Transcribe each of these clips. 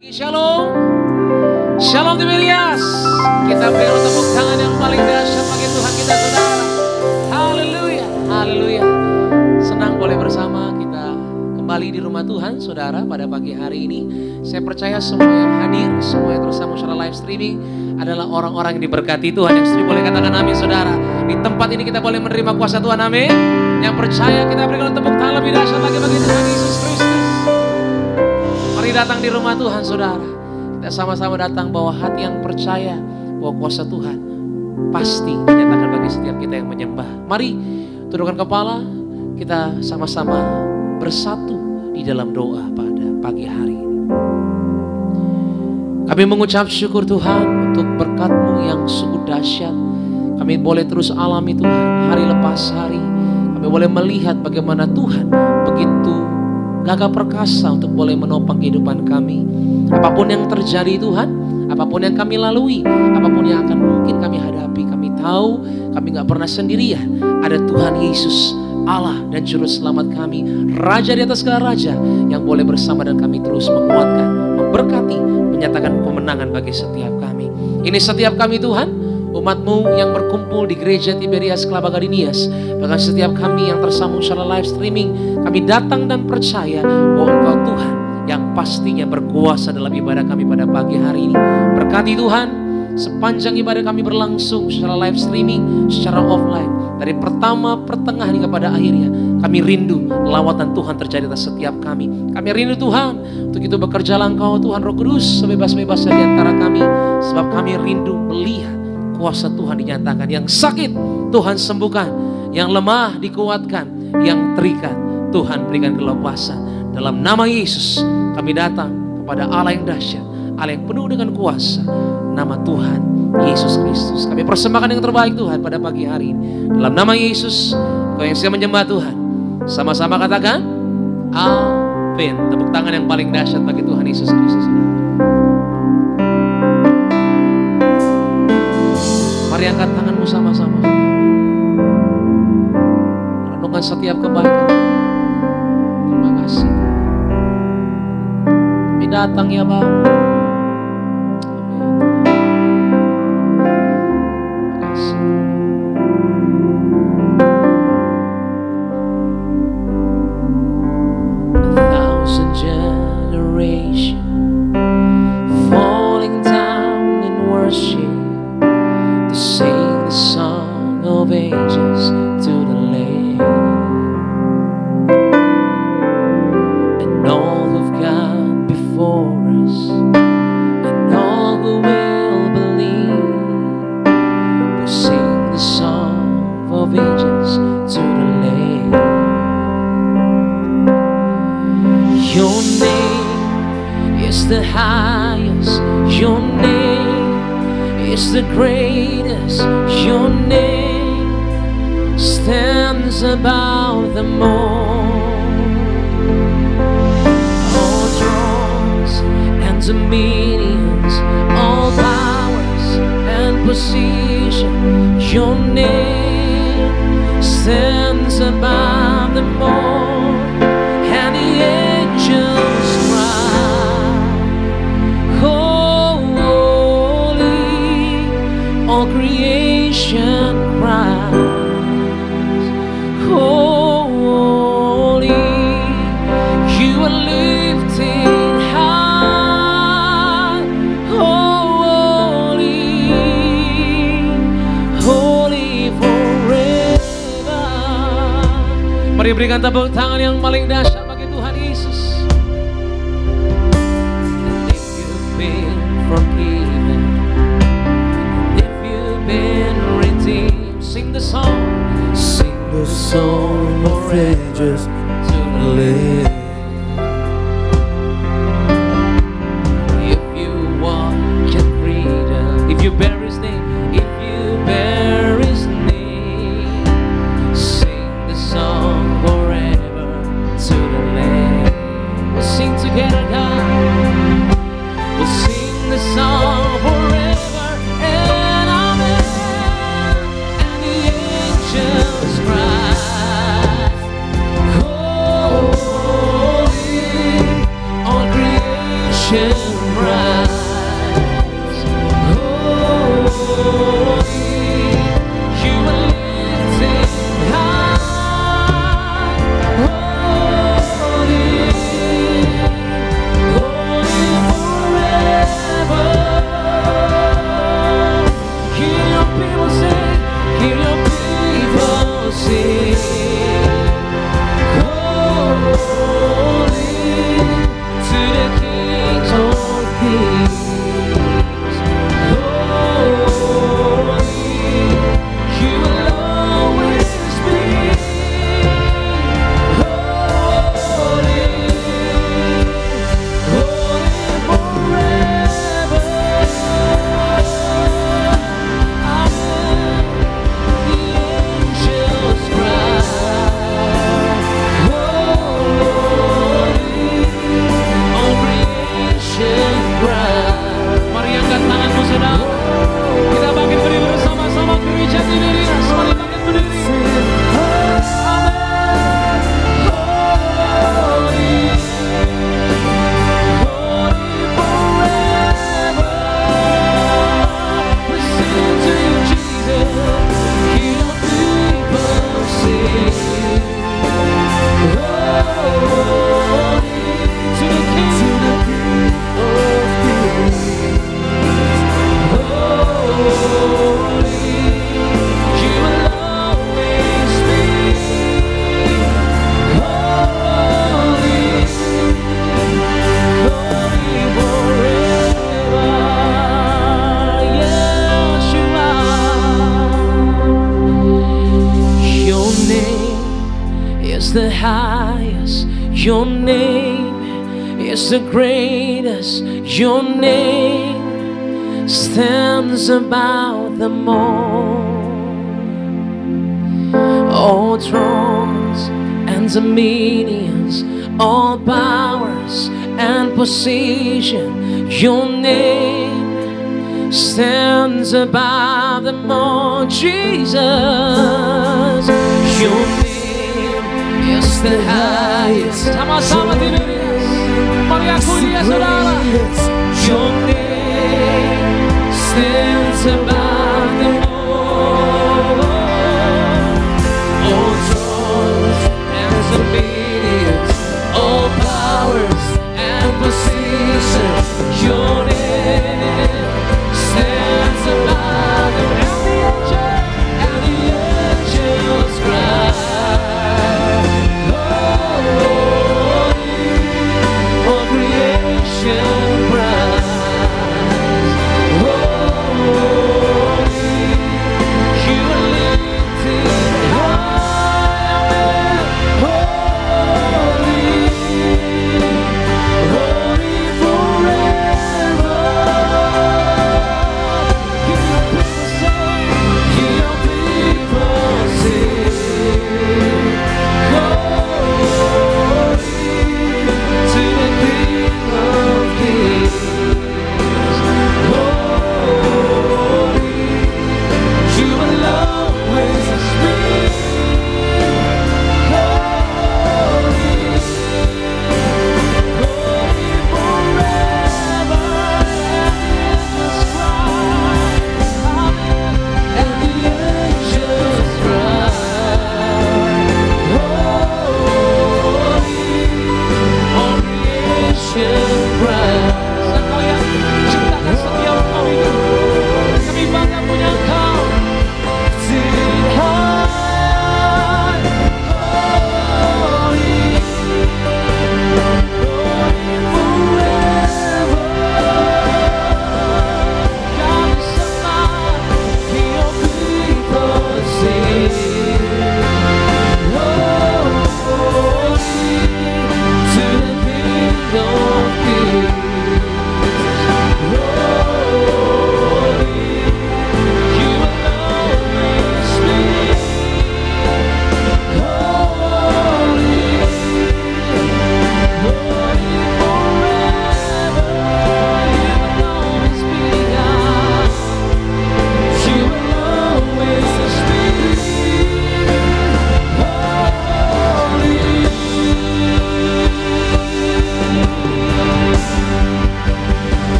Shalom, Shalom Dimilias. Kita beri tepuk tangan yang paling dahsyat bagi Tuhan kita, saudara. Haleluya, haleluya. Senang boleh bersama kita kembali di rumah Tuhan, saudara, pada pagi hari ini. Saya percaya semua yang hadir, semua yang tersambung secara live streaming adalah orang-orang yang diberkati Tuhan. Yang setuju boleh katakan amin, saudara. Di tempat ini kita boleh menerima kuasa Tuhan, amin. Yang percaya kita berikan tepuk tangan lebih dahsyat lagi bagi Tuhan Yesus Kristus. Mari datang di rumah Tuhan, saudara. Kita sama-sama datang bawa hati yang percaya bahwa kuasa Tuhan pasti dinyatakan bagi setiap kita yang menyembah. Mari tundukkan kepala, kita sama-sama bersatu di dalam doa pada pagi hari ini. Kami mengucap syukur Tuhan untuk berkat-Mu yang sungguh dahsyat. Kami boleh terus alami Tuhan hari lepas hari. Kami boleh melihat bagaimana Tuhan begitu gagah perkasa untuk boleh menopang kehidupan kami. Apapun yang terjadi Tuhan, apapun yang kami lalui, apapun yang akan mungkin kami hadapi, kami tahu kami gak pernah sendirian. Ada Tuhan Yesus, Allah dan Juru Selamat kami, Raja di atas segala raja, yang boleh bersama dan kami terus menguatkan, memberkati, menyatakan kemenangan bagi setiap kami. Ini setiap kami Tuhan, umat-Mu yang berkumpul di gereja Tiberias Kelapa Gadinias, bahkan setiap kami yang tersambung secara live streaming, kami datang dan percaya bahwa Engkau Tuhan yang pastinya berkuasa dalam ibadah kami pada pagi hari ini. Berkati Tuhan sepanjang ibadah kami berlangsung secara live streaming, secara offline, dari pertama, pertengahan hingga pada akhirnya. Kami rindu lawatan Tuhan terjadi atas setiap kami. Kami rindu Tuhan, untuk itu bekerjalah Engkau Tuhan Roh Kudus sebebas-bebasnya di antara kami, sebab kami rindu melihat kuasa Tuhan dinyatakan. Yang sakit Tuhan sembuhkan, yang lemah dikuatkan, yang terikat Tuhan berikan kelepasan. Dalam nama Yesus kami datang kepada Allah yang dahsyat, Allah yang penuh dengan kuasa, nama Tuhan Yesus Kristus. Kami persembahkan yang terbaik Tuhan pada pagi hari ini. Dalam nama Yesus, Kau yang siap menyembah Tuhan, sama-sama katakan amin. Tepuk tangan yang paling dahsyat bagi Tuhan Yesus Kristus. Mari angkat tanganmu sama-sama. Renungkan setiap kebaikan. Terima kasih. Kami datang ya Bapa. Amin. Terima kasih. A thousand generations falling down in worship, sing the song of ages to the Lamb, and all who've gone before us, and all who will believe, will sing the song of ages to the Lamb. Your name is the highest, your name is the greatest, your name stands above them all. All thrones and dominions, all powers and position, your name stands above them all. And the angels cry, all creation cries, holy, you are lifted high, holy, holy forever. Mari berikan tepuk tangan yang paling dahsyat bagi Tuhan Yesus. And if you've been forgiven, been redeemed, sing the song of ages to the Lamb. If you walk in freedom, if you bear His name, if you bear His name, sing the song forever to the Lamb. We'll sing together, God. We'll sing the song forever. Just cry, cries, holy, you are lifted high, holy, holy forever. Hear your people sing, hear your people sing, holy to the King of Kings. Holy, you will always be. Holy, holy forever. Amen. The angels cry, holy, all creation cry. Mari angkat tanganmu saudara. Kita bangkit berdiri bersama-sama gereja ini. Mari bangkit berdiri. Amen. Holy, holy forever. We sing to you, Jesus. Hear your people sing. Holy to the King of Kings. Holy, you will always be. Holy, holy forever. Yes, you are. Your name is the highest. Your name is the greatest. Your name stands above them all thrones and dominions, all powers and position. Your name stands above them all, Jesus. Your name is the highest. Sama-sama dirilis, mari aku dia saudara. Your name stands above them all thrones and dominions, all powers and positions. Your name stands above them, and the angels cry, holy, all creation cry.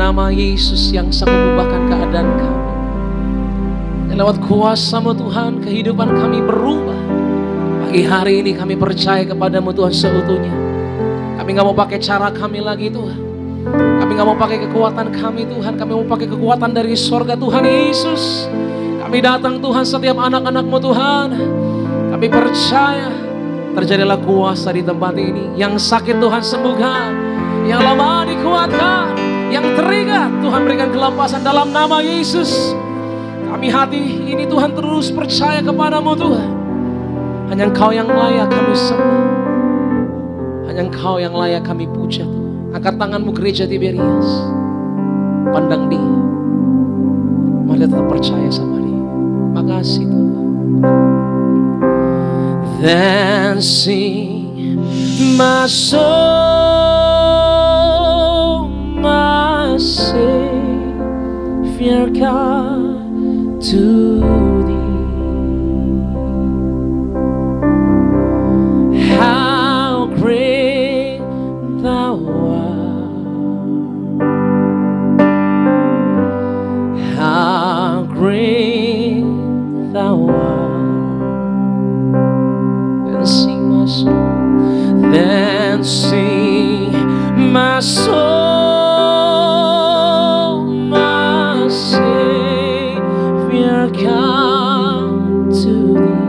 nama Yesus yang sanggup mengubahkan keadaan kami. Dan lewat kuasa-Mu Tuhan, kehidupan kami berubah. Pagi hari ini kami percaya kepadamu Tuhan seutuhnya. Kami gak mau pakai cara kami lagi Tuhan. Kami gak mau pakai kekuatan kami Tuhan. Kami mau pakai kekuatan dari sorga Tuhan Yesus. Kami datang Tuhan setiap anak-anak-Mu Tuhan. Kami percaya terjadilah kuasa di tempat ini. Yang sakit Tuhan sembuhkan, yang lemah dikuatkan, yang teringat Tuhan berikan kelepasan dalam nama Yesus. Kami hati ini Tuhan terus percaya kepadamu Tuhan. Hanya Engkau yang layak kami sembah. Hanya Engkau yang layak kami puja Tuhan. Angkat tanganmu gereja Tiberias. Pandang dia. Mari tetap percaya sama dia. Makasih Tuhan. Then sing my soul, my Savior God to thee. How great thou art, how great thou art. Then sing my soul, then sing my soul, my Savior come to thee.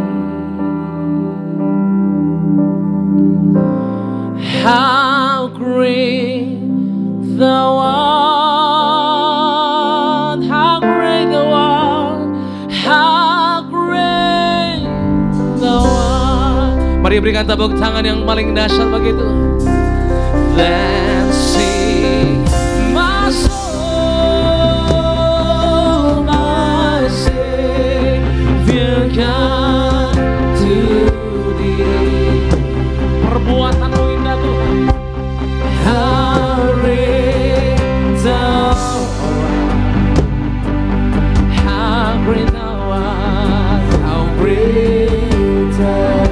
How great thou art, how great thou art, how great thou art. Mari berikan tepuk tangan yang paling dahsyat begitu. Then sing my soul, my Savior God to thee. Perbuatanmu indah Tuhan. How great thou art, how great thou art, how great thou art.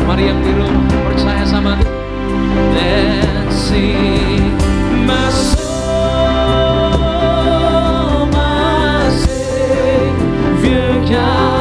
Mari yang di rumah percaya sama Tuhan. Then sing my soul, my Savior God.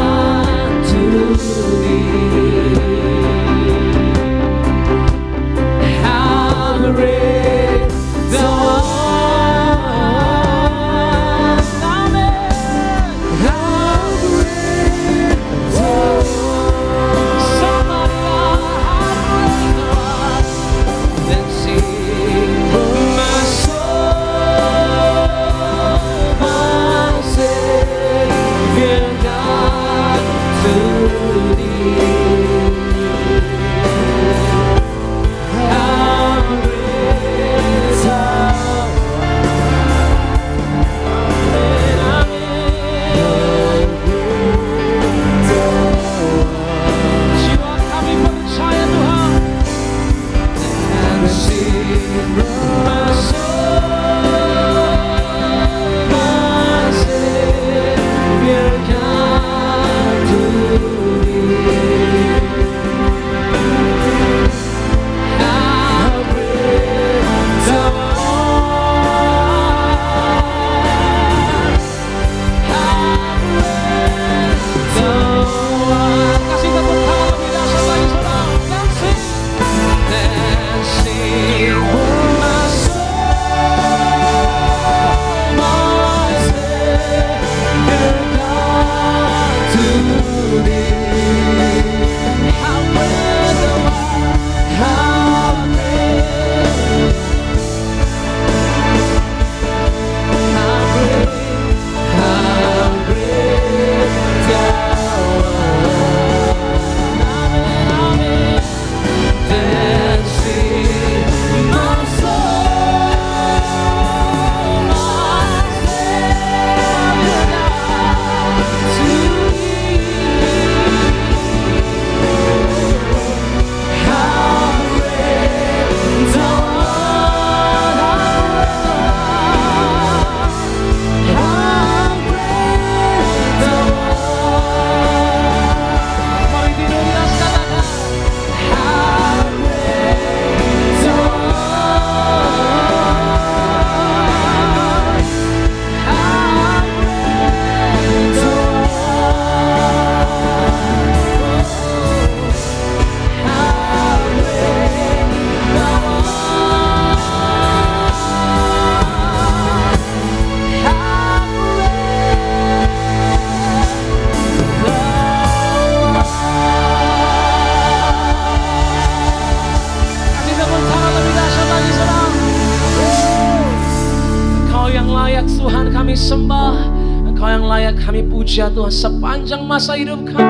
semuanya kami puja Tuhan sepanjang masa hidup kami.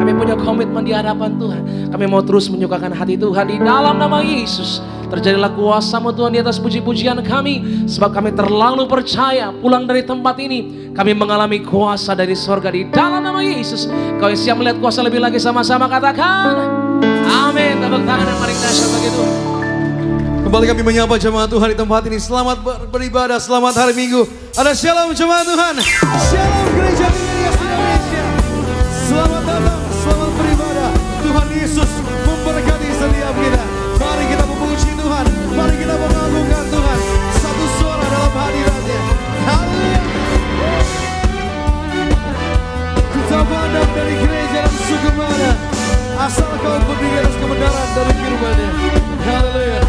Kami punya komitmen di hadapan Tuhan. Kami mau terus menyukakan hati Tuhan di dalam nama Yesus. Terjadilah kuasa-Mu Tuhan di atas puji-pujian kami. Sebab kami terlalu percaya pulang dari tempat ini kami mengalami kuasa dari sorga di dalam nama Yesus. Kau yang siap melihat kuasa lebih lagi, sama-sama katakan amin. Tepuk tangan yang paling dahsyat bagi Tuhan. Kembali kami menyapa jemaat Tuhan di tempat ini. Selamat beribadah, selamat hari Minggu. Ada shalom jemaat Tuhan. Shalom gereja Indonesia. Selamat datang, selamat beribadah. Tuhan Yesus memberkati setiap kita. Mari kita memuji Tuhan, mari kita mengagungkan Tuhan. Satu suara dalam hadirat-Nya. Haleluya. Ku tak pandang dari gereja dan suku mana, asal kau berdiri atas kebenaran dari firman-Nya. Haleluya.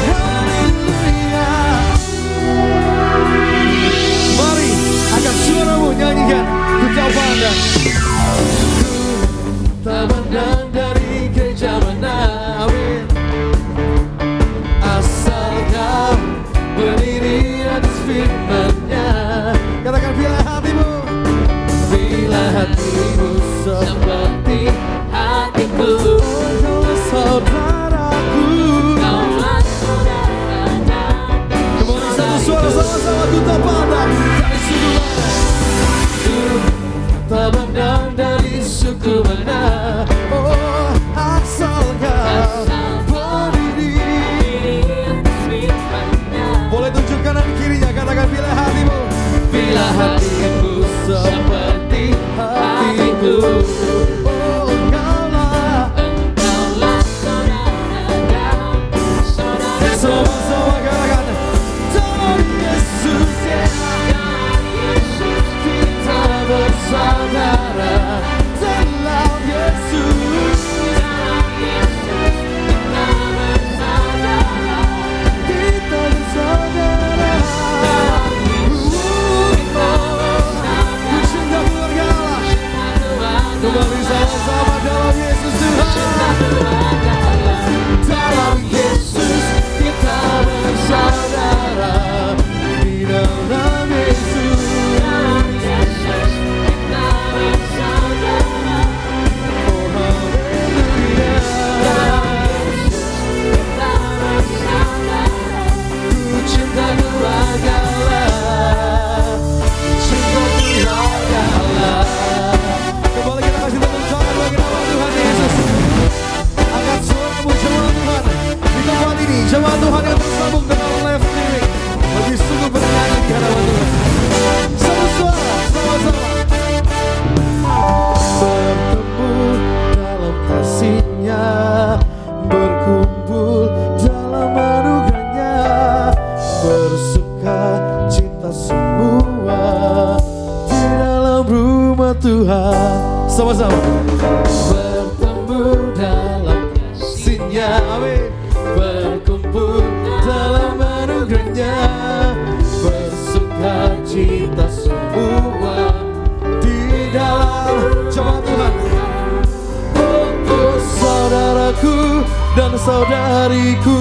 Haleluya. Mari angkat suaramu, nyanyikan. Ku tak pandang, tak pandang dari gereja mana, amin. Asal kau berdiri atas firman-Nya. Katakan bila hatimu, bila hatimu seperti hatiku. Kaulah saudaraku, kaulah saudara. Kembali satu suara sama-sama. Ku tak pandang dari suku mana, tak pandang dari suku mana. Oh, asal kau berdiri. Boleh tunjuk kanan kirinya, katakan bila hatimu, bila hatimu seperti hatiku. Oh, engkaulah saudara. Sama-sama katakan dalam Yesus, kita bersaudara. Dalam Yesus, kita bersaudara. Ku cinta keluarga Allah. Kembali sama-sama dalam Yesus Tuhan. Dalam Yesus kita bersaudara. Di dalam Yesus, oh haleluya. Ku cinta keluarga Allah, cinta keluarga Allah. Kembali kita kasih tepuk tangan bagi nama Tuhan Yesus. Angkat suaramu jemaat Tuhan di tempat ini, jemaat Tuhan yang tersambung dengan live streaming. Bagi sungguh bernyanyi di hadapan Tuhan. Satu suara, sama-sama. Bertemu dalam kasih-Nya, berkumpul dalam anugerah-Nya, bersuka cita semua di dalam rumah Tuhan. Sama-sama. Bertemu dalam kasih-Nya, amin. Berkumpul dalam anugerah-Nya, bersuka cita semua di dalam jemaat Tuhan. Oh, saudaraku dan saudariku,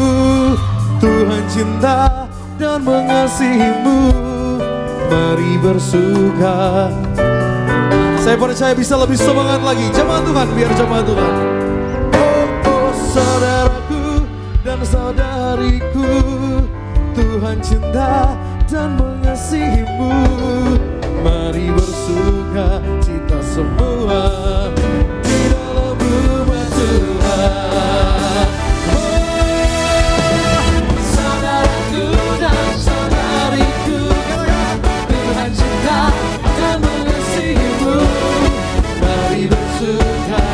Tuhan cinta dan mengasihimu. Mari bersuka. Saya percaya bisa lebih semangat lagi. Jemaat Tuhan, biar jemaat Tuhan. Oh, saudaraku dan saudariku, Tuhan cinta dan mengasihimu. Mari bersuka cita semua di dalam rumah Tuhan. Oh, saudaraku dan saudariku, Tuhan cinta dan mengasihimu. Mari bersuka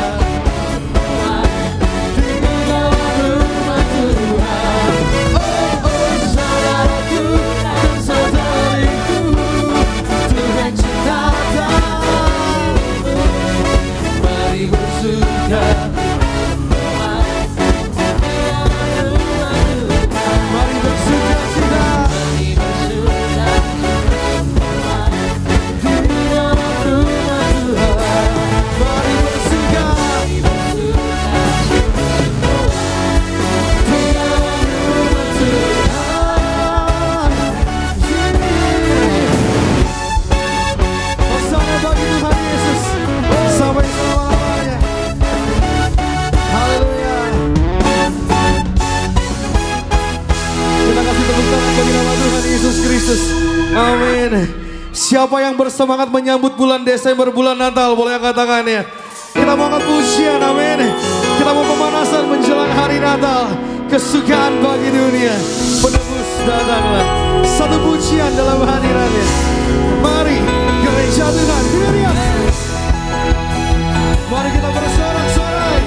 di dalam rumah Tuhan. Oh, saudaraku dan saudariku, Tuhan cinta dan Siapa yang bersemangat menyambut bulan Desember, bulan Natal, boleh angkat tangannya. Kita mau angkat pujian, amin. Kita mau pemanasan menjelang hari Natal. Kesukaan bagi dunia, penebus datanglah. Satu pujian dalam hadirannya. Mari gereja Tuhan, mari kita bersorak-sorai.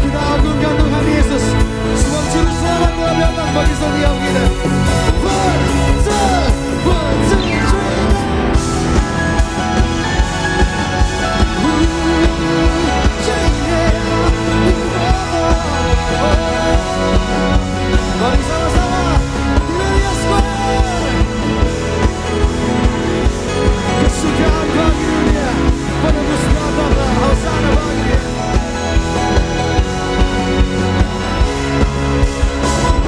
Kita agungkan Tuhan Yesus. Sebab juru selamat telah datang bagi setiap kita. Mari sama-sama Haleluya Square. Kesukaan bagi dunia, penebus datanglah. Hosana bagi dia.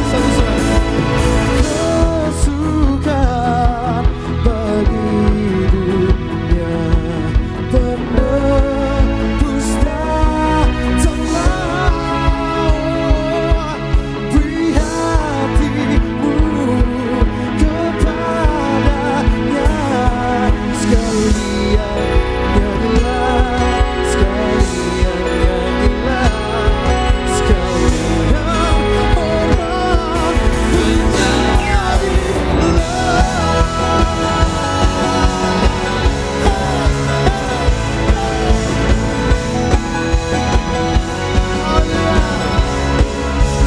Satu suara. Kesukaan bagi dunia, penebus datanglah. Beri hatimu kepadanya. Sekalian nyanyilah, sekalian nyanyilah, sekalian orang kesukaan bagi dunia,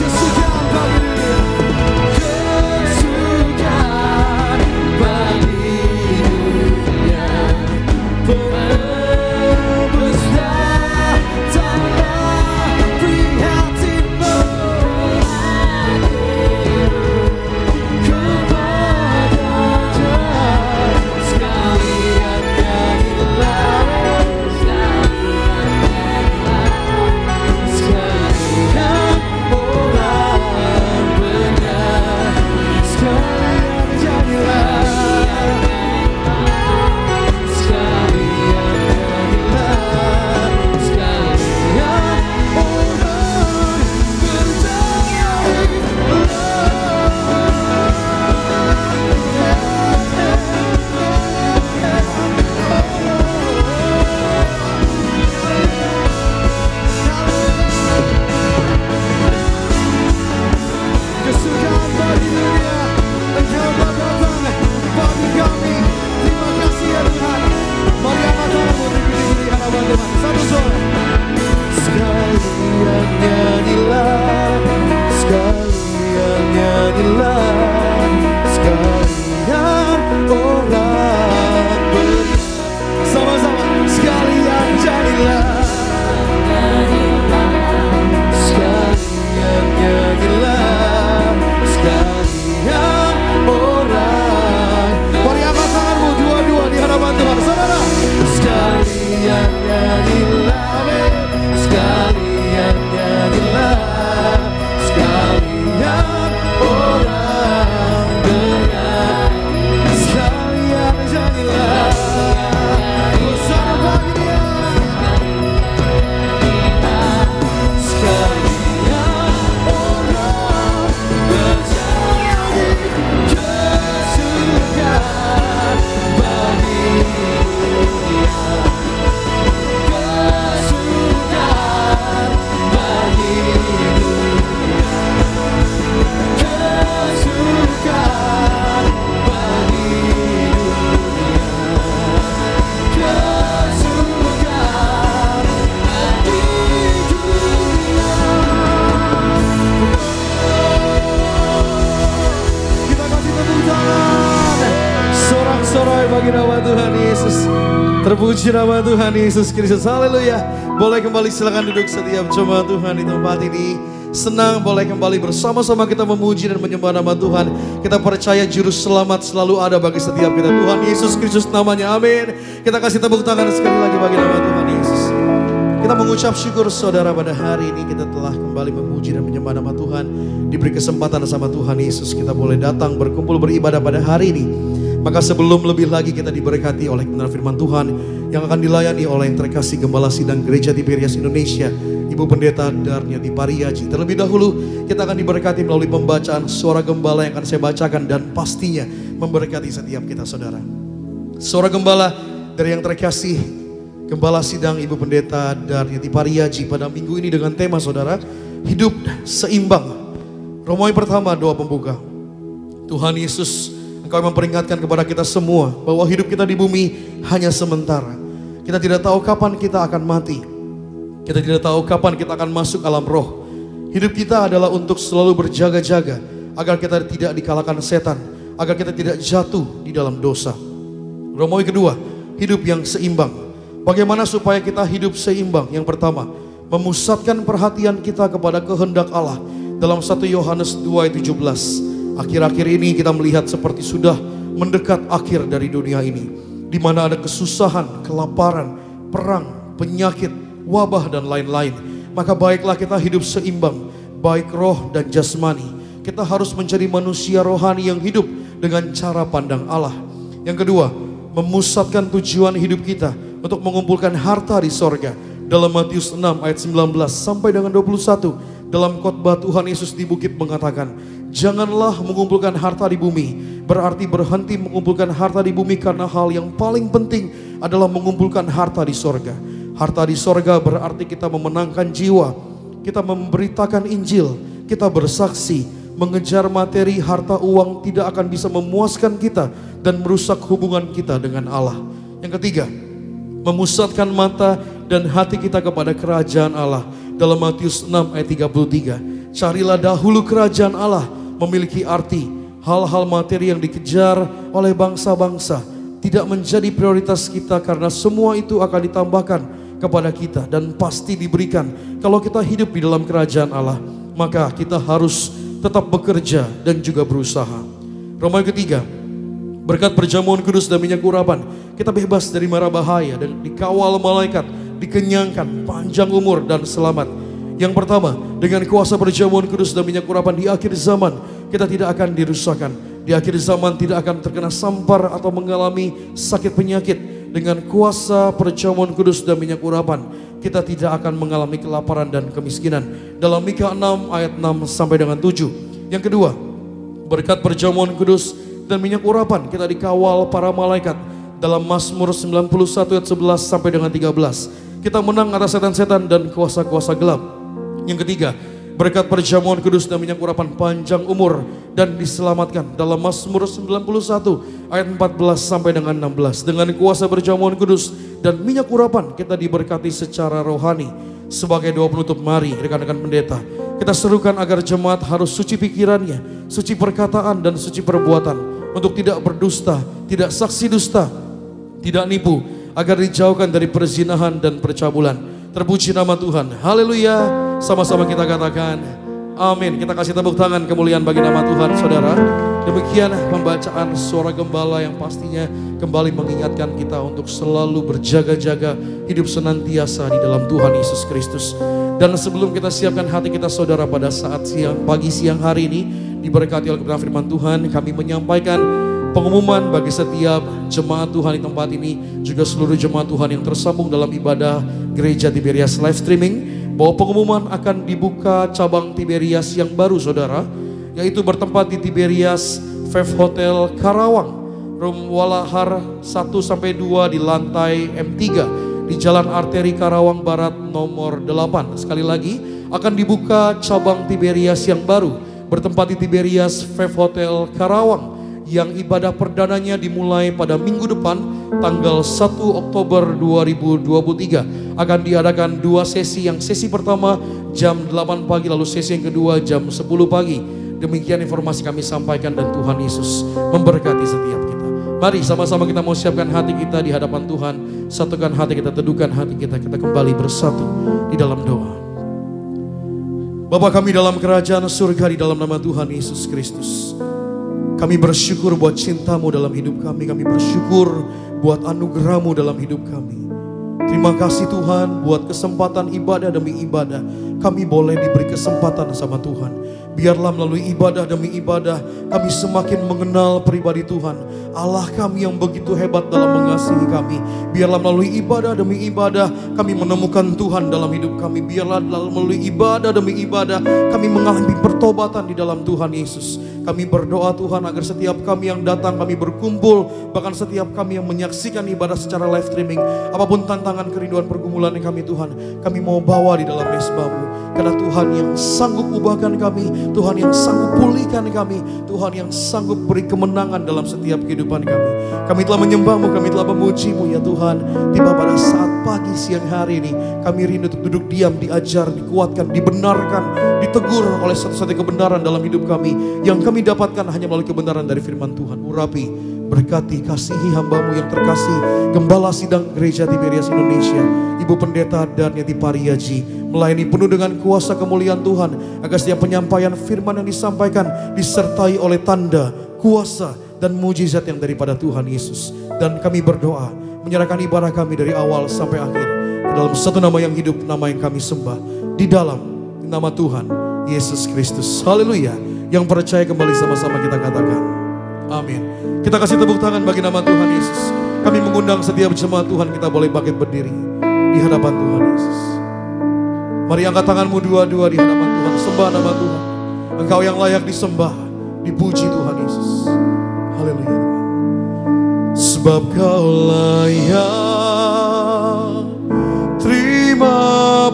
kesukaan bagi dunia, penebus datanglah. Beri hatimu kepadanya. Sekalian nyanyilah, sekalian orang benar, sekalian nyanyilah, sekalian nyanyilah, sekalian orang kesukaan bagi dunia, Engkau datang bagi kami. Terima kasih ya Tuhan. Mari angkat tanganmu, diberi harapan Tuhan. Satu suara. Sekalian nyanyilah, sekalian nyanyilah, sekalian orang beri. Sama-sama. Sekalian nyanyilah, sekalian nyanyilah, sekalian orang. Mari angkat tanganmu dua-dua di hadapan Tuhan, saudara. Sekalian nyanyilah, sekalian nyanyilah, sekalian orang benar, sekalian nyanyilah. Hosana bagi dia. Sekalian orang berjanji, kesukaan bagi dunia, kesukaan bagi dunia, kesukaan bagi dunia, kesukaan bagi dunia. Kita kasih tepuk tangan, sorak-sorai bagi nama Tuhan Yesus. Terpuji nama Tuhan Yesus Kristus. Haleluya. Boleh kembali silakan duduk setiap jemaat Tuhan di tempat ini. Senang boleh kembali bersama-sama kita memuji dan menyembah nama Tuhan. Kita percaya juru selamat selalu ada bagi setiap kita. Tuhan Yesus Kristus namanya, amin. Kita kasih tepuk tangan sekali lagi bagi nama Tuhan Yesus. Kita mengucap syukur saudara pada hari ini kita telah kembali memuji dan menyembah nama Tuhan. Diberi kesempatan sama Tuhan Yesus kita boleh datang berkumpul beribadah pada hari ini. Maka sebelum lebih lagi kita diberkati oleh kebenaran firman Tuhan yang akan dilayani oleh yang terkasih Gembala Sidang Gereja Tiberias Indonesia, Ibu Pendeta Darniati Pariaji. Terlebih dahulu kita akan diberkati melalui pembacaan suara gembala yang akan saya bacakan dan pastinya memberkati setiap kita saudara. Seorang gembala dari yang terkasih, Gembala Sidang Ibu Pendeta Daryati Pariaji pada minggu ini dengan tema saudara, hidup seimbang. Romawi pertama, doa pembuka. Tuhan Yesus, Engkau memperingatkan kepada kita semua bahwa hidup kita di bumi hanya sementara. Kita tidak tahu kapan kita akan mati. Kita tidak tahu kapan kita akan masuk alam roh. Hidup kita adalah untuk selalu berjaga-jaga agar kita tidak dikalahkan setan, agar kita tidak jatuh di dalam dosa. Romawi kedua, hidup yang seimbang. Bagaimana supaya kita hidup seimbang? Yang pertama, memusatkan perhatian kita kepada kehendak Allah. Dalam 1 Yohanes 2:17. Akhir-akhir ini kita melihat seperti sudah mendekat akhir dari dunia ini, di mana ada kesusahan, kelaparan, perang, penyakit, wabah dan lain-lain. Maka baiklah kita hidup seimbang, baik roh dan jasmani. Kita harus menjadi manusia rohani yang hidup dengan cara pandang Allah. Yang kedua, memusatkan tujuan hidup kita untuk mengumpulkan harta di sorga. Dalam Matius 6 ayat 19 sampai dengan 21, dalam khotbah Tuhan Yesus di bukit mengatakan, janganlah mengumpulkan harta di bumi. Berarti berhenti mengumpulkan harta di bumi, karena hal yang paling penting adalah mengumpulkan harta di sorga. Harta di sorga berarti kita memenangkan jiwa, kita memberitakan Injil, kita bersaksi. Mengejar materi, harta, uang tidak akan bisa memuaskan kita dan merusak hubungan kita dengan Allah. Yang ketiga, memusatkan mata dan hati kita kepada kerajaan Allah. Dalam Matius 6 ayat 33, carilah dahulu kerajaan Allah, memiliki arti hal-hal materi yang dikejar oleh bangsa-bangsa tidak menjadi prioritas kita, karena semua itu akan ditambahkan kepada kita dan pasti diberikan. Kalau kita hidup di dalam kerajaan Allah, maka kita harus tetap bekerja dan juga berusaha. Romawi ketiga, berkat perjamuan kudus dan minyak urapan, kita bebas dari mara bahaya dan dikawal malaikat, dikenyangkan, panjang umur dan selamat. Yang pertama, dengan kuasa perjamuan kudus dan minyak urapan di akhir zaman, kita tidak akan dirusakkan. Di akhir zaman tidak akan terkena sampar atau mengalami sakit penyakit. Dengan kuasa perjamuan kudus dan minyak urapan, kita tidak akan mengalami kelaparan dan kemiskinan. Dalam Mika 6 ayat 6 sampai dengan 7. Yang kedua, berkat perjamuan kudus dan minyak urapan, kita dikawal para malaikat. Dalam Mazmur 91 ayat 11 sampai dengan 13, kita menang atas setan-setan dan kuasa-kuasa gelap. Yang ketiga, berkat perjamuan kudus dan minyak urapan, panjang umur dan diselamatkan. Dalam Mazmur 91 ayat 14 sampai dengan 16, dengan kuasa perjamuan kudus dan minyak urapan, kita diberkati secara rohani. Sebagai doa penutup, mari rekan-rekan pendeta, kita serukan agar jemaat harus suci pikirannya, suci perkataan dan suci perbuatan, untuk tidak berdusta, tidak saksi dusta, tidak nipu, agar dijauhkan dari perzinahan dan percabulan. Terpuji nama Tuhan, haleluya. Sama-sama kita katakan amin. Kita kasih tepuk tangan kemuliaan bagi nama Tuhan, saudara. Demikian pembacaan suara gembala yang pastinya kembali mengingatkan kita untuk selalu berjaga-jaga, hidup senantiasa di dalam Tuhan Yesus Kristus. Dan sebelum kita siapkan hati kita saudara pada saat pagi siang hari ini, diberkati oleh kebenaran firman Tuhan, kami menyampaikan pengumuman bagi setiap jemaat Tuhan di tempat ini, juga seluruh jemaat Tuhan yang tersambung dalam ibadah Gereja Tiberias live streaming, bahwa pengumuman akan dibuka cabang Tiberias yang baru saudara, yaitu bertempat di Tiberias Five Hotel Karawang, room Walahar 1-2 di lantai M3 di Jalan Arteri Karawang Barat nomor 8. Sekali lagi, akan dibuka cabang Tiberias yang baru bertempat di Tiberias Five Hotel Karawang, yang ibadah perdananya dimulai pada minggu depan tanggal 1 Oktober 2023. Akan diadakan 2 sesi, yang sesi pertama jam 8 pagi, lalu sesi yang kedua jam 10 pagi. Demikian informasi kami sampaikan dan Tuhan Yesus memberkati setiap kita. Mari sama-sama kita mau siapkan hati kita di hadapan Tuhan. Satukan hati kita, teduhkan hati kita, kita kembali bersatu di dalam doa. Bapa kami dalam kerajaan surga, di dalam nama Tuhan Yesus Kristus, kami bersyukur buat cinta-Mu dalam hidup kami. Kami bersyukur buat anugerah-Mu dalam hidup kami. Terima kasih Tuhan buat kesempatan ibadah demi ibadah. Kami boleh diberi kesempatan sama Tuhan. Biarlah melalui ibadah demi ibadah kami semakin mengenal pribadi Tuhan, Allah kami yang begitu hebat dalam mengasihi kami. Biarlah melalui ibadah demi ibadah kami menemukan Tuhan dalam hidup kami. Biarlah melalui ibadah demi ibadah kami mengalami pertobatan di dalam Tuhan Yesus. Kami berdoa Tuhan agar setiap kami yang datang, kami berkumpul, bahkan setiap kami yang menyaksikan ibadah secara live streaming, apapun tantangan, kerinduan, pergumulan yang kami Tuhan, kami mau bawa di dalam mesbah-Mu. Karena Tuhan yang sanggup ubahkan kami, Tuhan yang sanggup pulihkan kami, Tuhan yang sanggup beri kemenangan dalam setiap kehidupan kami. Kami telah menyembah-Mu, kami telah memuji-Mu ya Tuhan. Tiba pada saat pagi siang hari ini, kami rindu untuk duduk diam, diajar, dikuatkan, dibenarkan, ditegur oleh satu-satunya kebenaran dalam hidup kami. Yang kami dapatkan hanya melalui kebenaran dari firman Tuhan. Urapi, berkati, kasihi hamba-Mu yang terkasih, Gembala Sidang Gereja Tiberias Indonesia, Ibu Pendeta dan Yati Pariaji, melayani penuh dengan kuasa kemuliaan Tuhan, agar setiap penyampaian firman yang disampaikan disertai oleh tanda, kuasa, dan mujizat yang daripada Tuhan Yesus. Dan kami berdoa, menyerahkan ibadah kami dari awal sampai akhir ke dalam satu nama yang hidup, nama yang kami sembah, di dalam nama Tuhan Yesus Kristus. Haleluya. Yang percaya kembali sama-sama kita katakan amin. Kita kasih tepuk tangan bagi nama Tuhan Yesus. Kami mengundang setiap jemaat Tuhan, kita boleh bangkit berdiri di hadapan Tuhan Yesus. Mari angkat tanganmu dua-dua di hadapan Tuhan. Sembah nama Tuhan. Engkau yang layak disembah, dipuji Tuhan Yesus. Haleluya Tuhan. Sebab Kau layak terima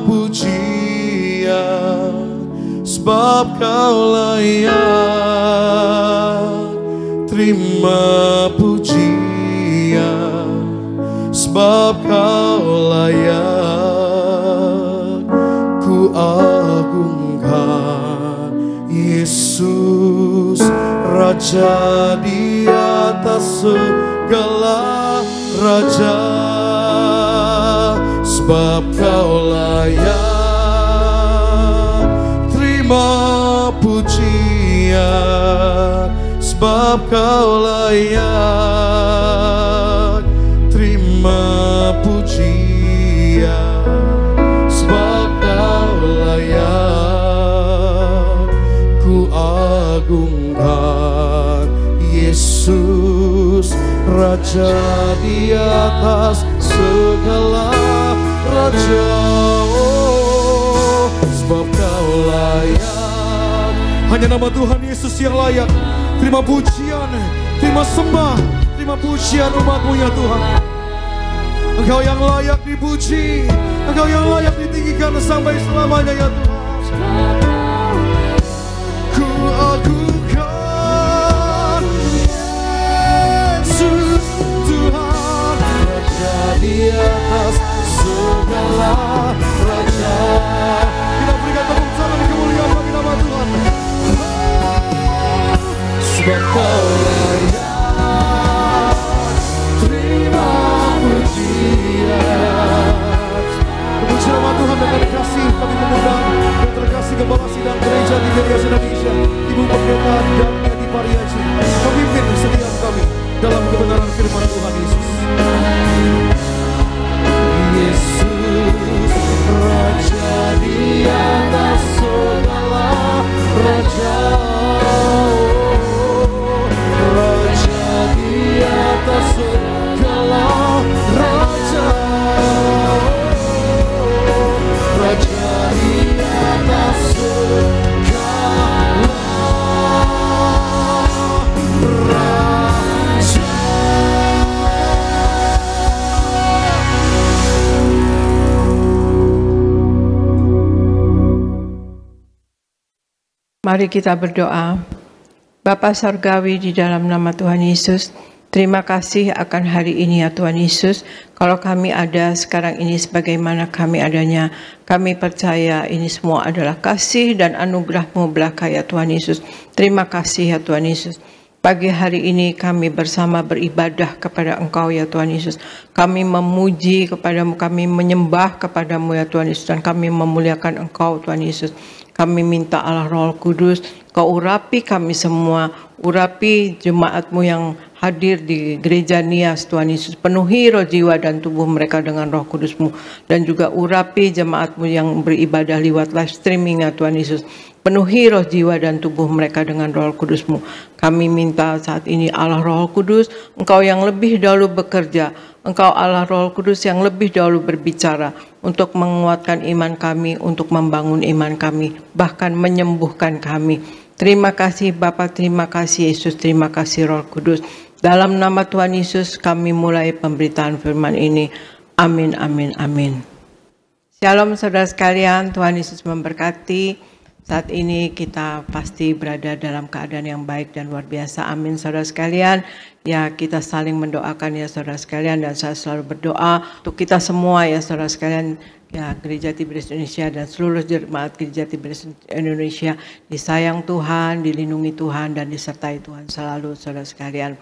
pujian. Sebab Kau layak terima pujian. Sebab Kau layak ku agungkan. Yesus Raja di atas segala raja. Sebab Kau layak pujian. Sebab Kau layak terima pujian. Sebab Kau layak ku agungkan. Yesus Raja di atas segala raja. Sebab Kau layak. Hanya nama Tuhan Yesus yang layak terima pujian, terima sembah, terima pujian umat-Mu ya Tuhan. Engkau yang layak dipuji, Engkau yang layak ditinggikan sampai selamanya ya Tuhan. Ku agungkan Yesus Tuhan, Raja di atas segala raja. Kita berikan tepuk tangan kemuliaan bagi nama Tuhan. Sebab Kau layak terima pujian. Puji nama Tuhan dengan kasih kami mengundang yang terkasih Gembala Sidang Gereja Tiberias Indonesia, Ibu Pendeta dan Yati Pariaji, memimpin setiap kami dalam kebenaran firman Tuhan Yesus. Yesus Raja di atas segala raja. Raja di atas segala raja. Raja di atas segala raja. Mari kita berdoa. Bapa Surgawi, di dalam nama Tuhan Yesus, terima kasih akan hari ini ya Tuhan Yesus. Kalau kami ada sekarang ini sebagaimana kami adanya, kami percaya ini semua adalah kasih dan anugerah-Mu belaka ya Tuhan Yesus. Terima kasih ya Tuhan Yesus. Pagi hari ini kami bersama beribadah kepada Engkau ya Tuhan Yesus. Kami memuji kepadamu, kami menyembah kepadamu ya Tuhan Yesus. Dan kami memuliakan Engkau Tuhan Yesus. Kami minta Allah Roh Kudus, Kau urapi kami semua, urapi jemaat-Mu yang hadir di gereja Nias Tuhan Yesus. Penuhi roh, jiwa, dan tubuh mereka dengan Roh Kudus-Mu. Dan juga urapi jemaat-Mu yang beribadah lewat live streaming ya Tuhan Yesus. Penuhi roh, jiwa, dan tubuh mereka dengan Roh Kudus-Mu. Kami minta saat ini Allah Roh Kudus, Engkau yang lebih dahulu bekerja. Engkau Allah Roh Kudus yang lebih dahulu berbicara untuk menguatkan iman kami, untuk membangun iman kami, bahkan menyembuhkan kami. Terima kasih Bapa, terima kasih Yesus, terima kasih Roh Kudus. Dalam nama Tuhan Yesus kami mulai pemberitaan firman ini. Amin, amin, amin. Shalom saudara sekalian, Tuhan Yesus memberkati. Saat ini kita pasti berada dalam keadaan yang baik dan luar biasa. Amin saudara sekalian. Ya, kita saling mendoakan ya saudara sekalian, dan saya selalu berdoa untuk kita semua ya saudara sekalian. Ya, Gereja Tiberias Indonesia dan seluruh jemaat Gereja Tiberias Indonesia disayang Tuhan, dilindungi Tuhan, dan disertai Tuhan selalu saudara sekalian.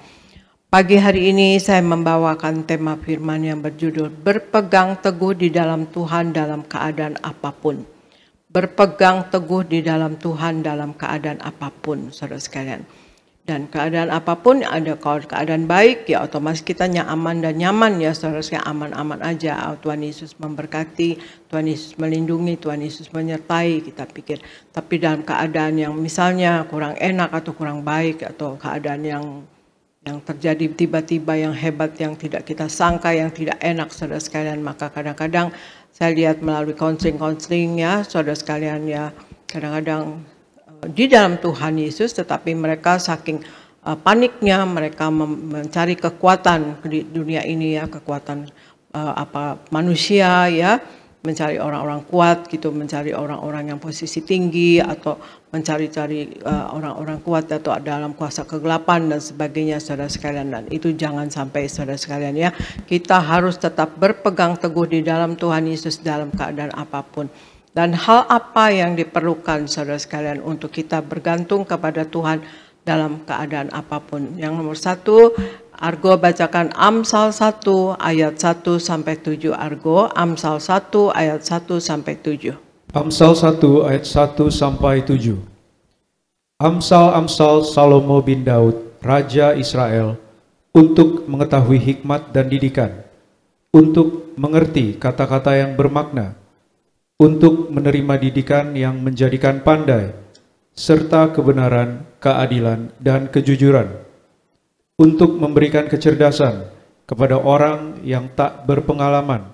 Pagi hari ini saya membawakan tema firman yang berjudul berpegang teguh di dalam Tuhan dalam keadaan apapun. Berpegang teguh di dalam Tuhan dalam keadaan apapun, saudara sekalian. Dan keadaan apapun, ada kalau keadaan baik, ya otomatis kita aman dan nyaman ya saudara sekalian, aman-aman aja. Tuhan Yesus memberkati, Tuhan Yesus melindungi, Tuhan Yesus menyertai, kita pikir. Tapi dalam keadaan yang misalnya kurang enak atau kurang baik, atau keadaan yang terjadi tiba-tiba yang hebat, yang tidak kita sangka, yang tidak enak saudara sekalian, maka kadang-kadang saya lihat melalui konseling ya saudara sekalian ya, kadang-kadang di dalam Tuhan Yesus, tetapi mereka saking paniknya mereka mencari kekuatan di dunia ini ya, kekuatan manusia ya, mencari orang-orang kuat gitu, mencari orang-orang yang posisi tinggi, atau mencari-cari orang-orang kuat atau dalam kuasa kegelapan dan sebagainya saudara sekalian. Dan itu jangan sampai saudara sekalian ya, kita harus tetap berpegang teguh di dalam Tuhan Yesus dalam keadaan apapun. Dan hal apa yang diperlukan saudara sekalian untuk kita bergantung kepada Tuhan dalam keadaan apapun. Yang nomor 1, Argo bacakan Amsal 1 ayat 1 sampai 7. Argo, Amsal 1 ayat 1 sampai 7. Amsal 1 ayat 1 sampai 7. Amsal Salomo bin Daud, Raja Israel, untuk mengetahui hikmat dan didikan, untuk mengerti kata-kata yang bermakna, untuk menerima didikan yang menjadikan pandai, serta kebenaran, keadilan, dan kejujuran, untuk memberikan kecerdasan kepada orang yang tak berpengalaman,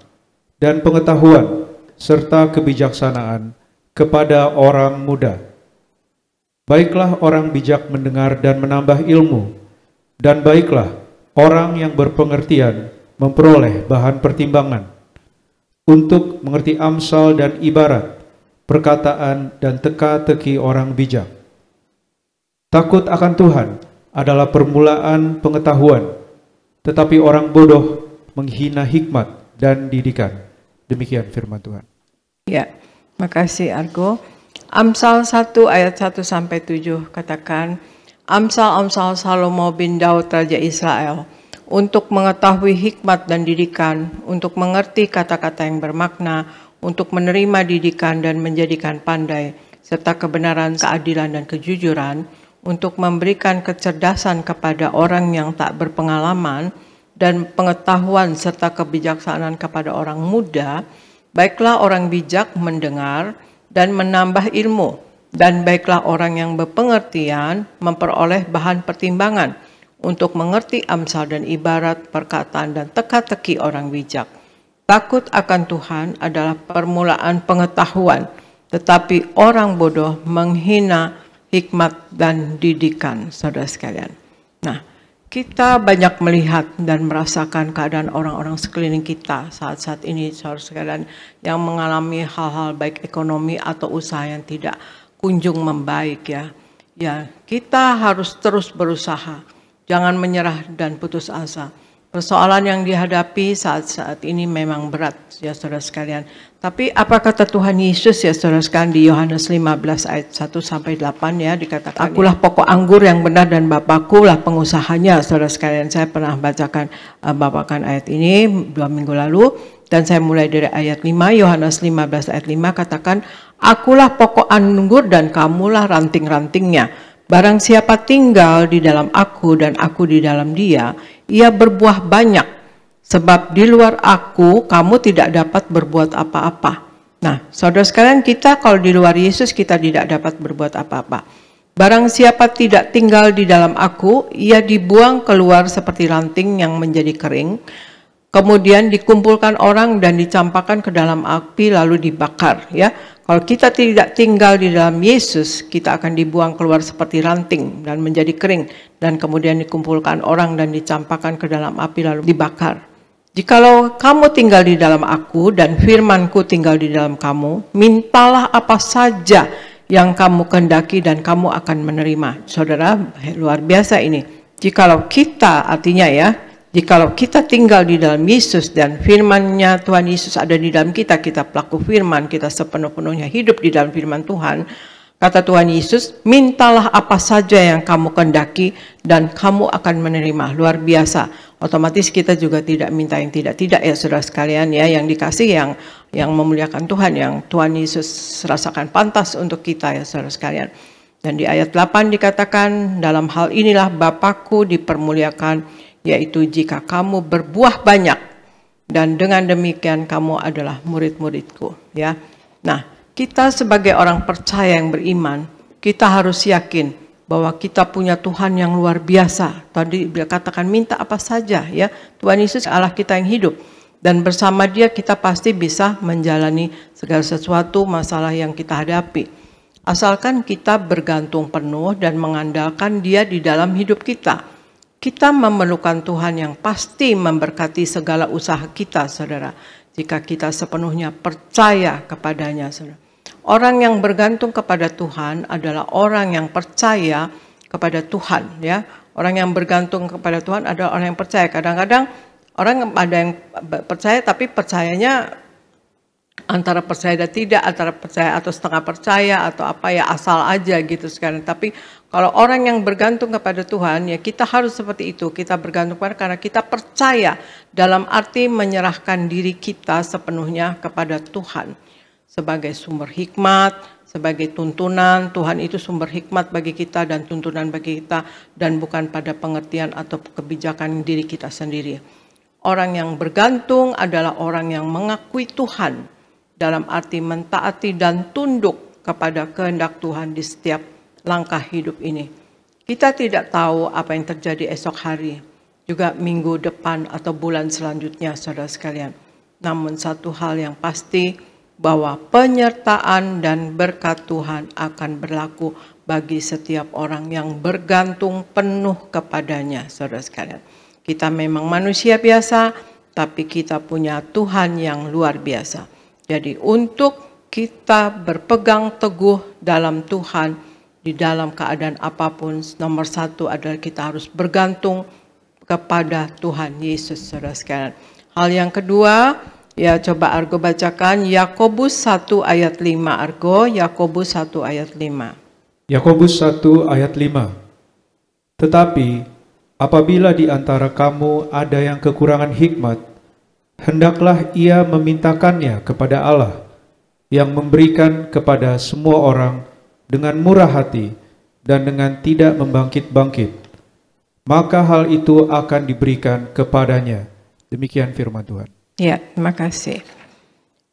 dan pengetahuan serta kebijaksanaan kepada orang muda. Baiklah orang bijak mendengar dan menambah ilmu, dan baiklah orang yang berpengertian memperoleh bahan pertimbangan, untuk mengerti amsal dan ibarat, perkataan dan teka-teki orang bijak. Takut akan Tuhan adalah permulaan pengetahuan, tetapi orang bodoh menghina hikmat dan didikan. Demikian firman Tuhan. Ya, makasih Argo. Amsal 1 ayat 1 sampai 7 katakan, Amsal Salomo bin Daud Raja Israel, untuk mengetahui hikmat dan didikan, untuk mengerti kata-kata yang bermakna, untuk menerima didikan dan menjadikan pandai, serta kebenaran, keadilan, dan kejujuran, untuk memberikan kecerdasan kepada orang yang tak berpengalaman, dan pengetahuan serta kebijaksanaan kepada orang muda. Baiklah orang bijak mendengar dan menambah ilmu, dan baiklah orang yang berpengertian memperoleh bahan pertimbangan, untuk mengerti amsal dan ibarat, perkataan dan teka-teki orang bijak. Takut akan Tuhan adalah permulaan pengetahuan, tetapi orang bodoh menghina hikmat dan didikan, saudara sekalian. Nah, kita banyak melihat dan merasakan keadaan orang-orang sekeliling kita saat-saat ini, saudara sekalian, yang mengalami hal-hal baik ekonomi atau usaha yang tidak kunjung membaik ya. Ya, kita harus terus berusaha, jangan menyerah dan putus asa. Persoalan yang dihadapi saat-saat ini memang berat ya saudara sekalian. Tapi apa kata Tuhan Yesus ya saudara sekalian di Yohanes 15 ayat 1 sampai 8 ya, dikatakan, Akulah pokok anggur yang benar dan Bapakku lah pengusahanya. Saudara sekalian, saya pernah bacakan ayat ini 2 minggu lalu, dan saya mulai dari ayat 5. Yohanes 15 ayat 5 katakan, Akulah pokok anggur dan kamulah ranting-rantingnya. Barang siapa tinggal di dalam aku dan aku di dalam dia, ia berbuah banyak. Sebab di luar aku, kamu tidak dapat berbuat apa-apa. Nah, saudara sekalian, kita kalau di luar Yesus, kita tidak dapat berbuat apa-apa. Barang siapa tidak tinggal di dalam aku, ia dibuang keluar seperti ranting yang menjadi kering. kemudian dikumpulkan orang dan dicampakkan ke dalam api lalu dibakar, ya. Kalau kita tidak tinggal di dalam Yesus, kita akan dibuang keluar seperti ranting dan menjadi kering, dan kemudian dikumpulkan orang dan dicampakkan ke dalam api lalu dibakar. Jikalau kamu tinggal di dalam aku dan firman-Ku tinggal di dalam kamu, mintalah apa saja yang kamu kehendaki dan kamu akan menerima. Saudara, luar biasa ini. Jikalau kita, artinya ya, jikalau kita tinggal di dalam Yesus dan firman-Nya Tuhan Yesus ada di dalam kita, kita pelaku firman, kita sepenuh-penuhnya hidup di dalam firman Tuhan. Kata Tuhan Yesus, mintalah apa saja yang kamu kehendaki dan kamu akan menerima. Luar biasa. Otomatis kita juga tidak minta yang tidak-tidak ya saudara sekalian ya, yang dikasih yang memuliakan Tuhan, yang Tuhan Yesus rasakan pantas untuk kita ya saudara sekalian. Dan di ayat 8 dikatakan, dalam hal inilah Bapa-Ku dipermuliakan, yaitu jika kamu berbuah banyak, dan dengan demikian kamu adalah murid-murid-Ku, ya. Nah, kita sebagai orang percaya yang beriman, kita harus yakin bahwa kita punya Tuhan yang luar biasa. Tadi dia katakan minta apa saja, ya. Tuhan Yesus Allah kita yang hidup, dan bersama Dia kita pasti bisa menjalani segala sesuatu masalah yang kita hadapi. Asalkan kita bergantung penuh dan mengandalkan Dia di dalam hidup kita. Kita memerlukan Tuhan yang pasti memberkati segala usaha kita, saudara. Jika kita sepenuhnya percaya kepadanya, saudara. Orang yang bergantung kepada Tuhan adalah orang yang percaya kepada Tuhan, ya. Orang yang bergantung kepada Tuhan adalah orang yang percaya. Kadang-kadang orang ada yang percaya tapi percayanya antara percaya dan tidak, antara percaya atau setengah percaya atau apa ya, asal aja gitu sekarang. Tapi kalau orang yang bergantung kepada Tuhan, ya kita harus seperti itu. Kita bergantung karena kita percaya, dalam arti menyerahkan diri kita sepenuhnya kepada Tuhan. Sebagai sumber hikmat, sebagai tuntunan, Tuhan itu sumber hikmat bagi kita dan tuntunan bagi kita, dan bukan pada pengertian atau kebijakan diri kita sendiri. Orang yang bergantung adalah orang yang mengakui Tuhan, dalam arti mentaati dan tunduk kepada kehendak Tuhan di setiap langkah hidup ini. Kita tidak tahu apa yang terjadi esok hari, juga minggu depan atau bulan selanjutnya, saudara sekalian. Namun satu hal yang pasti, bahwa penyertaan dan berkat Tuhan akan berlaku bagi setiap orang yang bergantung penuh kepadanya, saudara sekalian. Kita memang manusia biasa, tapi kita punya Tuhan yang luar biasa. Jadi untuk kita berpegang teguh dalam Tuhan, di dalam keadaan apapun, nomor satu adalah kita harus bergantung kepada Tuhan Yesus, saudara sekalian. Hal yang kedua, ya coba Argo bacakan Yakobus 1 ayat 5, Argo, Yakobus 1 ayat 5. Yakobus 1 ayat 5. Tetapi apabila di antara kamu ada yang kekurangan hikmat, hendaklah ia memintakannya kepada Allah, yang memberikan kepada semua orang dengan murah hati dan dengan tidak membangkit-bangkit. Maka hal itu akan diberikan kepadanya. Demikian firman Tuhan. Ya, terima kasih.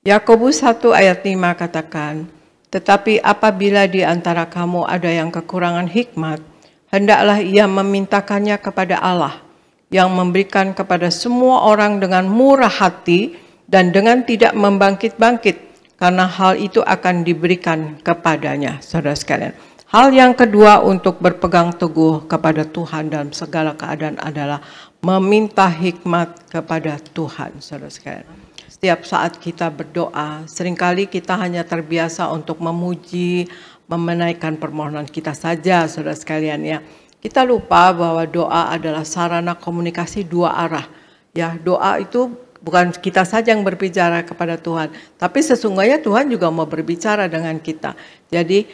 Yakobus 1 ayat 5 katakan, tetapi apabila di antara kamu ada yang kekurangan hikmat, hendaklah ia memintakannya kepada Allah, yang memberikan kepada semua orang dengan murah hati dan dengan tidak membangkit-bangkit, karena hal itu akan diberikan kepadanya, saudara sekalian. Hal yang kedua untuk berpegang teguh kepada Tuhan dalam segala keadaan adalah meminta hikmat kepada Tuhan, saudara sekalian. Setiap saat kita berdoa, seringkali kita hanya terbiasa untuk memuji, memenaikkan permohonan kita saja, saudara sekalian ya. Kita lupa bahwa doa adalah sarana komunikasi dua arah. Ya, doa itu bukan kita saja yang berbicara kepada Tuhan, tapi sesungguhnya Tuhan juga mau berbicara dengan kita. Jadi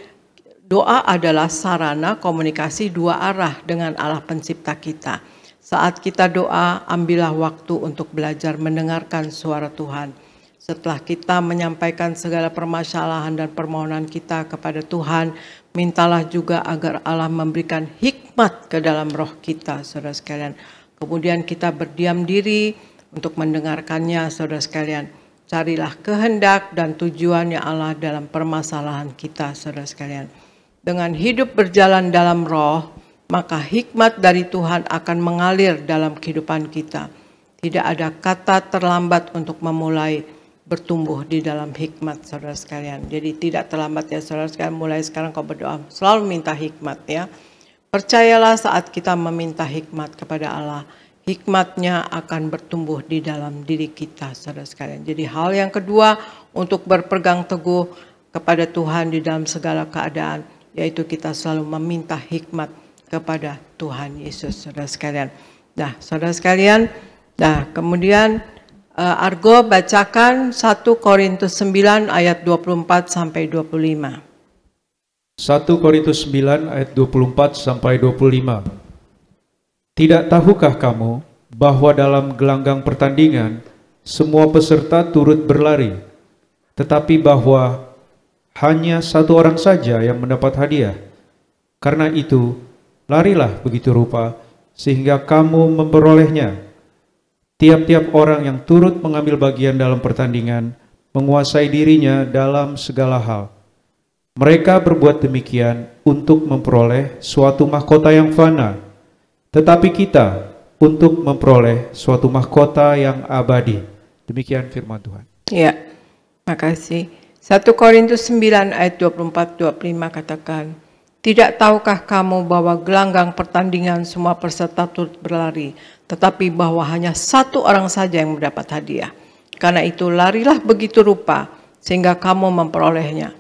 doa adalah sarana komunikasi dua arah dengan Allah pencipta kita. Saat kita doa, ambillah waktu untuk belajar mendengarkan suara Tuhan. Setelah kita menyampaikan segala permasalahan dan permohonan kita kepada Tuhan, mintalah juga agar Allah memberikan hikmat ke dalam roh kita, saudara sekalian. Kemudian kita berdiam diri untuk mendengarkannya, saudara sekalian. Carilah kehendak dan tujuannya Allah dalam permasalahan kita, saudara sekalian. Dengan hidup berjalan dalam roh, maka hikmat dari Tuhan akan mengalir dalam kehidupan kita. Tidak ada kata terlambat untuk memulai bertumbuh di dalam hikmat, saudara sekalian. Jadi tidak terlambat ya saudara sekalian, mulai sekarang kau berdoa selalu minta hikmat ya. Percayalah saat kita meminta hikmat kepada Allah, hikmatnya akan bertumbuh di dalam diri kita, saudara sekalian. Jadi hal yang kedua untuk berpegang teguh kepada Tuhan di dalam segala keadaan, yaitu kita selalu meminta hikmat kepada Tuhan Yesus, saudara sekalian. Nah, saudara sekalian, kemudian Argo bacakan 1 Korintus 9 ayat 24 sampai 25. 1 Korintus 9 ayat 24 sampai 25. Tidak tahukah kamu bahwa dalam gelanggang pertandingan semua peserta turut berlari, tetapi bahwa hanya satu orang saja yang mendapat hadiah? Karena itu, larilah begitu rupa sehingga kamu memperolehnya. Tiap-tiap orang yang turut mengambil bagian dalam pertandingan menguasai dirinya dalam segala hal. Mereka berbuat demikian untuk memperoleh suatu mahkota yang fana, tetapi kita untuk memperoleh suatu mahkota yang abadi. Demikian firman Tuhan. Ya, makasih. 1 Korintus 9 ayat 24-25 katakan, tidak tahukah kamu bahwa gelanggang pertandingan semua peserta turut berlari, tetapi bahwa hanya satu orang saja yang mendapat hadiah. Karena itu larilah begitu rupa sehingga kamu memperolehnya.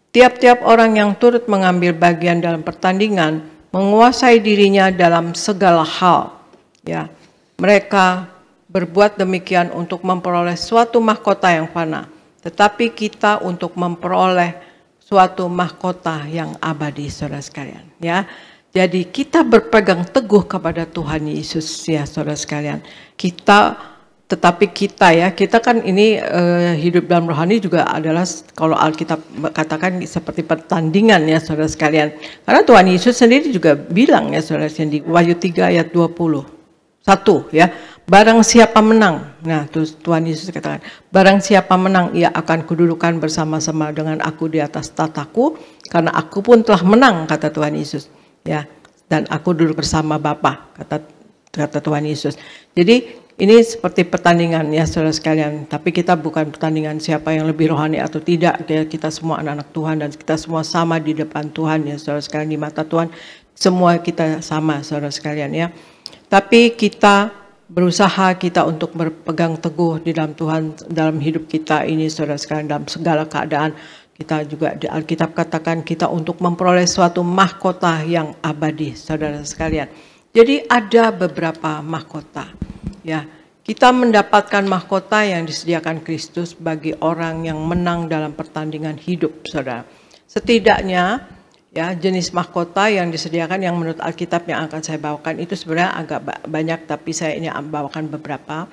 Tiap-tiap orang yang turut mengambil bagian dalam pertandingan menguasai dirinya dalam segala hal. Ya, mereka berbuat demikian untuk memperoleh suatu mahkota yang fana, tetapi kita untuk memperoleh suatu mahkota yang abadi, saudara sekalian. Ya, jadi kita berpegang teguh kepada Tuhan Yesus ya, saudara sekalian. Tetapi kita kan ini hidup dalam rohani juga adalah, kalau Alkitab katakan seperti pertandingan ya saudara sekalian. Karena Tuhan Yesus sendiri juga bilang ya saudara sekalian di Wahyu 3 ayat 21 ya, barang siapa menang. Nah, terus Tuhan Yesus katakan, barang siapa menang ia akan kududukan bersama-sama dengan aku di atas tataku, karena aku pun telah menang, kata Tuhan Yesus. Ya, dan aku duduk bersama Bapa, kata Tuhan Yesus. Jadi ini seperti pertandingan ya saudara sekalian, tapi kita bukan pertandingan siapa yang lebih rohani atau tidak. Kita semua anak-anak Tuhan dan kita semua sama di depan Tuhan ya saudara sekalian, di mata Tuhan semua kita sama saudara sekalian ya. Tapi kita berusaha kita untuk berpegang teguh di dalam Tuhan dalam hidup kita ini saudara sekalian, dalam segala keadaan. Kita juga di Alkitab katakan kita untuk memperoleh suatu mahkota yang abadi saudara sekalian. Jadi ada beberapa mahkota. Ya, kita mendapatkan mahkota yang disediakan Kristus bagi orang yang menang dalam pertandingan hidup, saudara. Setidaknya, ya jenis mahkota yang disediakan yang menurut Alkitab yang akan saya bawakan itu sebenarnya agak banyak, tapi saya ini bawakan beberapa.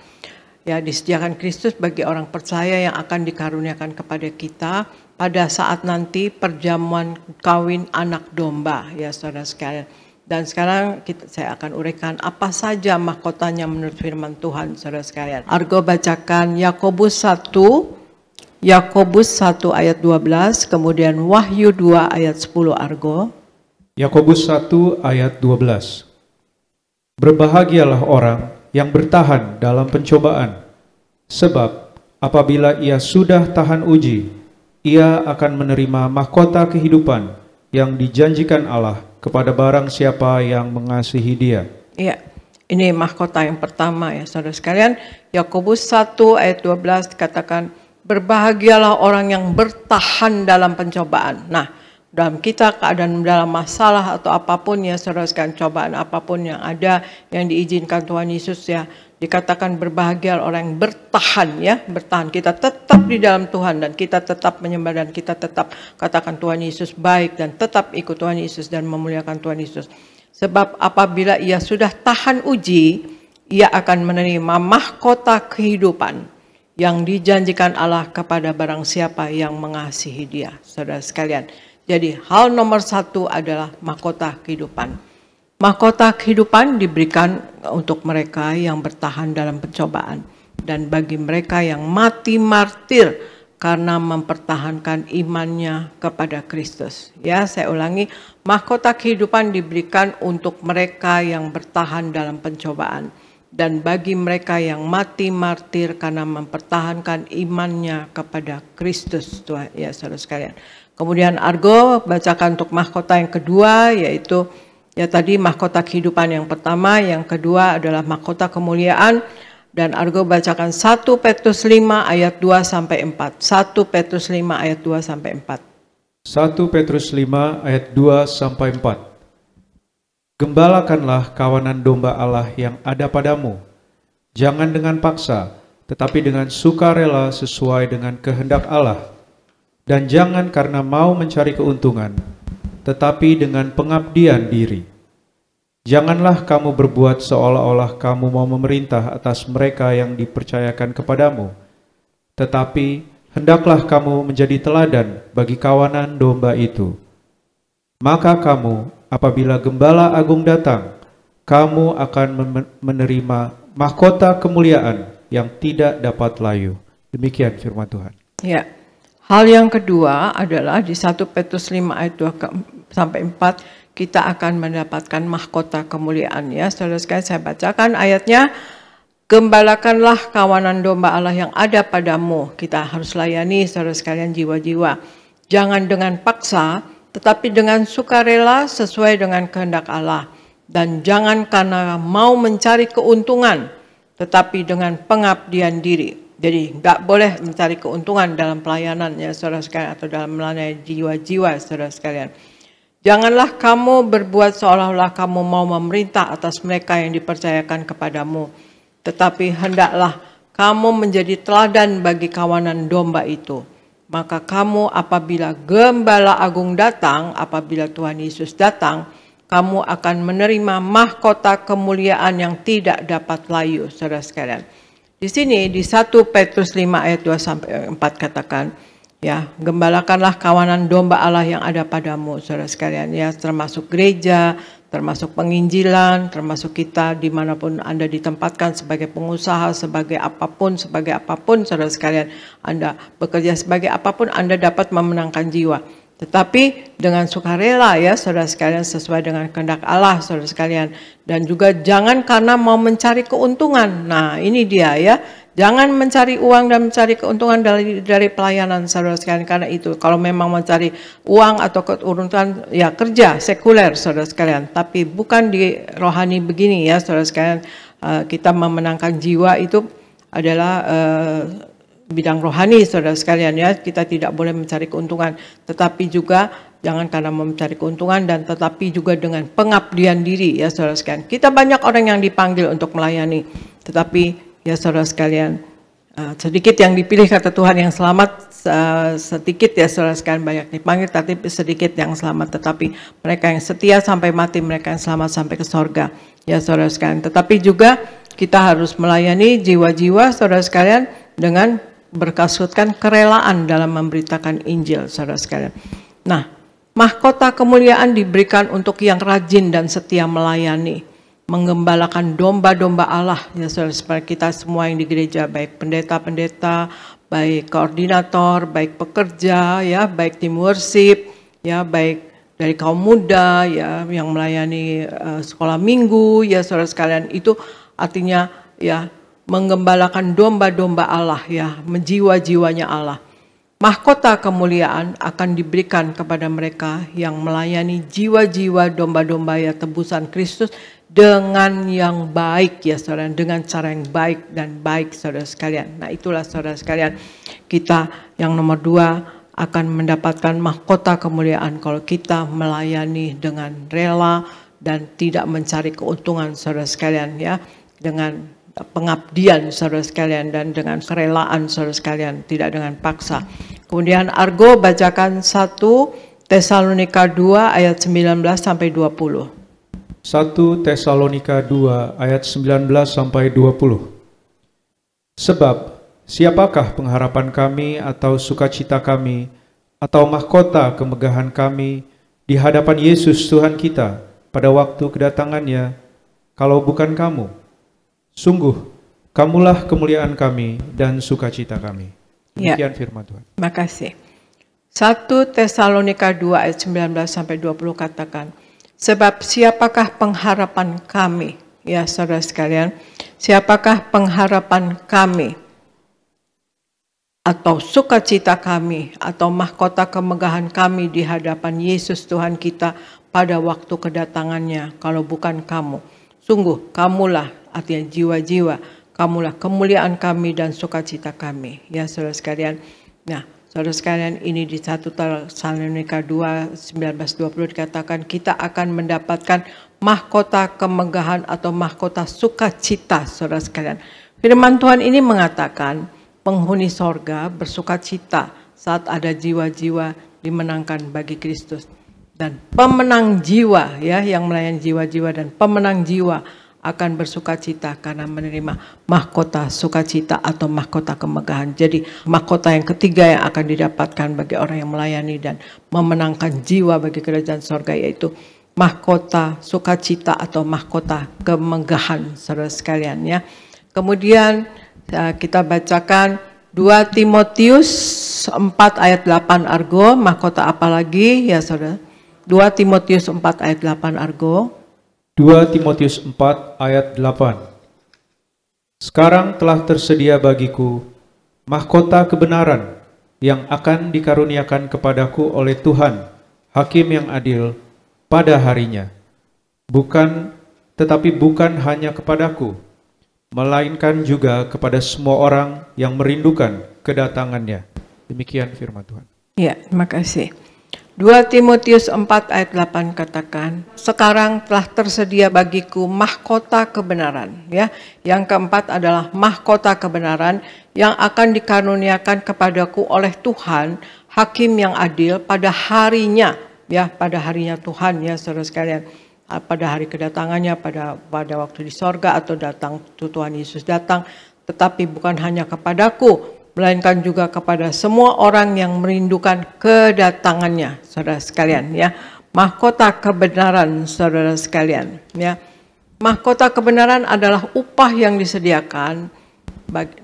Ya, disediakan Kristus bagi orang percaya yang akan dikaruniakan kepada kita pada saat nanti perjamuan kawin anak domba, ya saudara sekalian. Dan sekarang saya akan uraikan apa saja mahkotanya menurut firman Tuhan, saudara sekalian. Argo bacakan Yakobus 1 ayat 12, kemudian Wahyu 2 ayat 10 Argo. Yakobus 1 ayat 12. Berbahagialah orang yang bertahan dalam pencobaan, sebab apabila ia sudah tahan uji, ia akan menerima mahkota kehidupan yang dijanjikan Allah kepada barang siapa yang mengasihi Dia. Iya, ini mahkota yang pertama ya saudara sekalian. Yakobus 1 ayat 12 katakan, berbahagialah orang yang bertahan dalam pencobaan. Nah, dalam kita keadaan dalam masalah atau apapun ya saudara sekalian, cobaan apapun yang ada yang diizinkan Tuhan Yesus ya, dikatakan berbahagia orang yang bertahan ya, bertahan. Kita tetap di dalam Tuhan dan kita tetap menyembah dan kita tetap katakan Tuhan Yesus baik dan tetap ikut Tuhan Yesus dan memuliakan Tuhan Yesus. Sebab apabila ia sudah tahan uji, ia akan menerima mahkota kehidupan yang dijanjikan Allah kepada barang siapa yang mengasihi Dia, saudara sekalian. Jadi hal nomor satu adalah mahkota kehidupan. Mahkota kehidupan diberikan untuk mereka yang bertahan dalam pencobaan dan bagi mereka yang mati martir karena mempertahankan imannya kepada Kristus. Ya, saya ulangi, mahkota kehidupan diberikan untuk mereka yang bertahan dalam pencobaan dan bagi mereka yang mati martir karena mempertahankan imannya kepada Kristus, Tuhan ya saudara sekalian. Kemudian Argo bacakan untuk mahkota yang kedua, yaitu ya tadi mahkota kehidupan yang pertama, yang kedua adalah mahkota kemuliaan. Dan Argo bacakan 1 Petrus 5 ayat 2 sampai 4. 1 Petrus 5 ayat 2 sampai 4. 1 Petrus 5 ayat 2 sampai 4. Gembalakanlah kawanan domba Allah yang ada padamu, jangan dengan paksa, tetapi dengan sukarela sesuai dengan kehendak Allah. Dan jangan karena mau mencari keuntungan, tetapi dengan pengabdian diri. Janganlah kamu berbuat seolah-olah kamu mau memerintah atas mereka yang dipercayakan kepadamu, tetapi hendaklah kamu menjadi teladan bagi kawanan domba itu. Maka kamu, apabila Gembala Agung datang, kamu akan menerima mahkota kemuliaan yang tidak dapat layu. Demikian firman Tuhan. Ya. Hal yang kedua adalah di 1 Petrus 5 ayat 2 sampai 4 kita akan mendapatkan mahkota kemuliaan ya. Saudara sekalian, saya bacakan ayatnya. Gembalakanlah kawanan domba Allah yang ada padamu. Kita harus layani saudara sekalian jiwa-jiwa. Jangan dengan paksa, tetapi dengan sukarela sesuai dengan kehendak Allah. Dan jangan karena mau mencari keuntungan, tetapi dengan pengabdian diri. Jadi nggak boleh mencari keuntungan dalam pelayanan ya saudara sekalian, atau dalam melayani jiwa-jiwa saudara sekalian. Janganlah kamu berbuat seolah-olah kamu mau memerintah atas mereka yang dipercayakan kepadamu. Tetapi hendaklah kamu menjadi teladan bagi kawanan domba itu. Maka kamu apabila Gembala Agung datang, apabila Tuhan Yesus datang, kamu akan menerima mahkota kemuliaan yang tidak dapat layu, saudara sekalian. Di sini di 1 Petrus 5 ayat 2 sampai 4 katakan, ya, gembalakanlah kawanan domba Allah yang ada padamu, saudara sekalian, ya, termasuk gereja, termasuk penginjilan, termasuk kita dimanapun Anda ditempatkan sebagai pengusaha, sebagai apapun, saudara sekalian, Anda bekerja sebagai apapun, Anda dapat memenangkan jiwa. Tetapi dengan sukarela ya saudara sekalian, sesuai dengan kehendak Allah saudara sekalian. Dan juga jangan karena mau mencari keuntungan. Nah ini dia ya. Jangan mencari uang dan mencari keuntungan dari pelayanan saudara sekalian. Karena itu kalau memang mencari uang atau keuntungan ya kerja sekuler saudara sekalian. Tapi bukan di rohani begini ya saudara sekalian. Kita memenangkan jiwa itu adalah bidang rohani saudara sekalian ya. Kita tidak boleh mencari keuntungan, tetapi juga jangan karena mencari keuntungan, dan tetapi juga dengan pengabdian diri ya saudara sekalian. Kita banyak orang yang dipanggil untuk melayani, tetapi ya saudara sekalian, sedikit yang dipilih kata Tuhan yang selamat, sedikit ya saudara sekalian, banyak dipanggil tapi sedikit yang selamat. Tetapi mereka yang setia sampai mati, mereka yang selamat sampai ke sorga ya saudara sekalian. Tetapi juga kita harus melayani jiwa-jiwa saudara sekalian dengan berkasutkan kerelaan dalam memberitakan Injil saudara sekalian. Nah, mahkota kemuliaan diberikan untuk yang rajin dan setia melayani, menggembalakan domba-domba Allah ya saudara, seperti kita semua yang di gereja, baik pendeta-pendeta, baik koordinator, baik pekerja ya, baik tim worship ya, baik dari kaum muda ya yang melayani sekolah minggu ya saudara sekalian. Itu artinya ya menggembalakan domba-domba Allah ya, menjiwa-jiwanya Allah. Mahkota kemuliaan akan diberikan kepada mereka yang melayani jiwa-jiwa domba-domba ya tebusan Kristus dengan yang baik ya saudara, dengan cara yang baik dan baik saudara sekalian. Nah itulah saudara sekalian, kita yang nomor 2 akan mendapatkan mahkota kemuliaan kalau kita melayani dengan rela dan tidak mencari keuntungan saudara sekalian ya, dengan pengabdian saudara sekalian dan dengan kerelaan saudara sekalian, tidak dengan paksa. Kemudian Argo bacakan 1 Tesalonika 2 ayat 19 sampai 20. 1 Tesalonika 2 ayat 19 sampai 20. Sebab siapakah pengharapan kami atau sukacita kami atau mahkota kemegahan kami di hadapan Yesus Tuhan kita pada waktu kedatangannya, kalau bukan kamu? Sungguh, kamulah kemuliaan kami dan sukacita kami. Demikian firman Tuhan. Terima kasih. 1 Tesalonika 2 ayat 19 sampai 20 katakan, sebab siapakah pengharapan kami Ya saudara sekalian, siapakah pengharapan kami atau sukacita kami atau mahkota kemegahan kami di hadapan Yesus Tuhan kita pada waktu kedatangannya kalau bukan kamu? Sungguh kamulah, artinya jiwa-jiwa, kamulah kemuliaan kami dan sukacita kami. Ya saudara sekalian. Nah, saudara sekalian, ini di 1 Tesalonika 2, 19-20 dikatakan kita akan mendapatkan mahkota kemegahan atau mahkota sukacita, saudara sekalian. Firman Tuhan ini mengatakan penghuni sorga bersukacita saat ada jiwa-jiwa dimenangkan bagi Kristus. Dan pemenang jiwa, ya, yang melayani jiwa-jiwa dan pemenang jiwa akan bersukacita karena menerima mahkota sukacita atau mahkota kemegahan. Jadi mahkota yang ketiga yang akan didapatkan bagi orang yang melayani dan memenangkan jiwa bagi kerajaan sorga, yaitu mahkota sukacita atau mahkota kemegahan, saudara sekalian, ya. Kemudian kita bacakan 2 Timotius 4 ayat 8 Argo, mahkota apa lagi ya saudara? 2 Timotius 4 ayat 8 Argo. 2 Timotius 4 ayat 8. Sekarang telah tersedia bagiku mahkota kebenaran yang akan dikaruniakan kepadaku oleh Tuhan, Hakim yang adil, pada harinya. Tetapi bukan hanya kepadaku, melainkan juga kepada semua orang yang merindukan kedatangannya. Demikian firman Tuhan. Ya, terima kasih. 2 Timotius 4 ayat 8 katakan, sekarang telah tersedia bagiku mahkota kebenaran. Ya, yang keempat adalah mahkota kebenaran yang akan dikaruniakan kepadaku oleh Tuhan, Hakim yang adil pada harinya. Ya, pada harinya Tuhan, ya saudara sekalian. Pada hari kedatangannya, pada waktu di sorga atau datang Tuhan Yesus datang, tetapi bukan hanya kepadaku, melainkan juga kepada semua orang yang merindukan kedatangannya, saudara sekalian, ya. Mahkota kebenaran, saudara sekalian, ya. Mahkota kebenaran adalah upah yang disediakan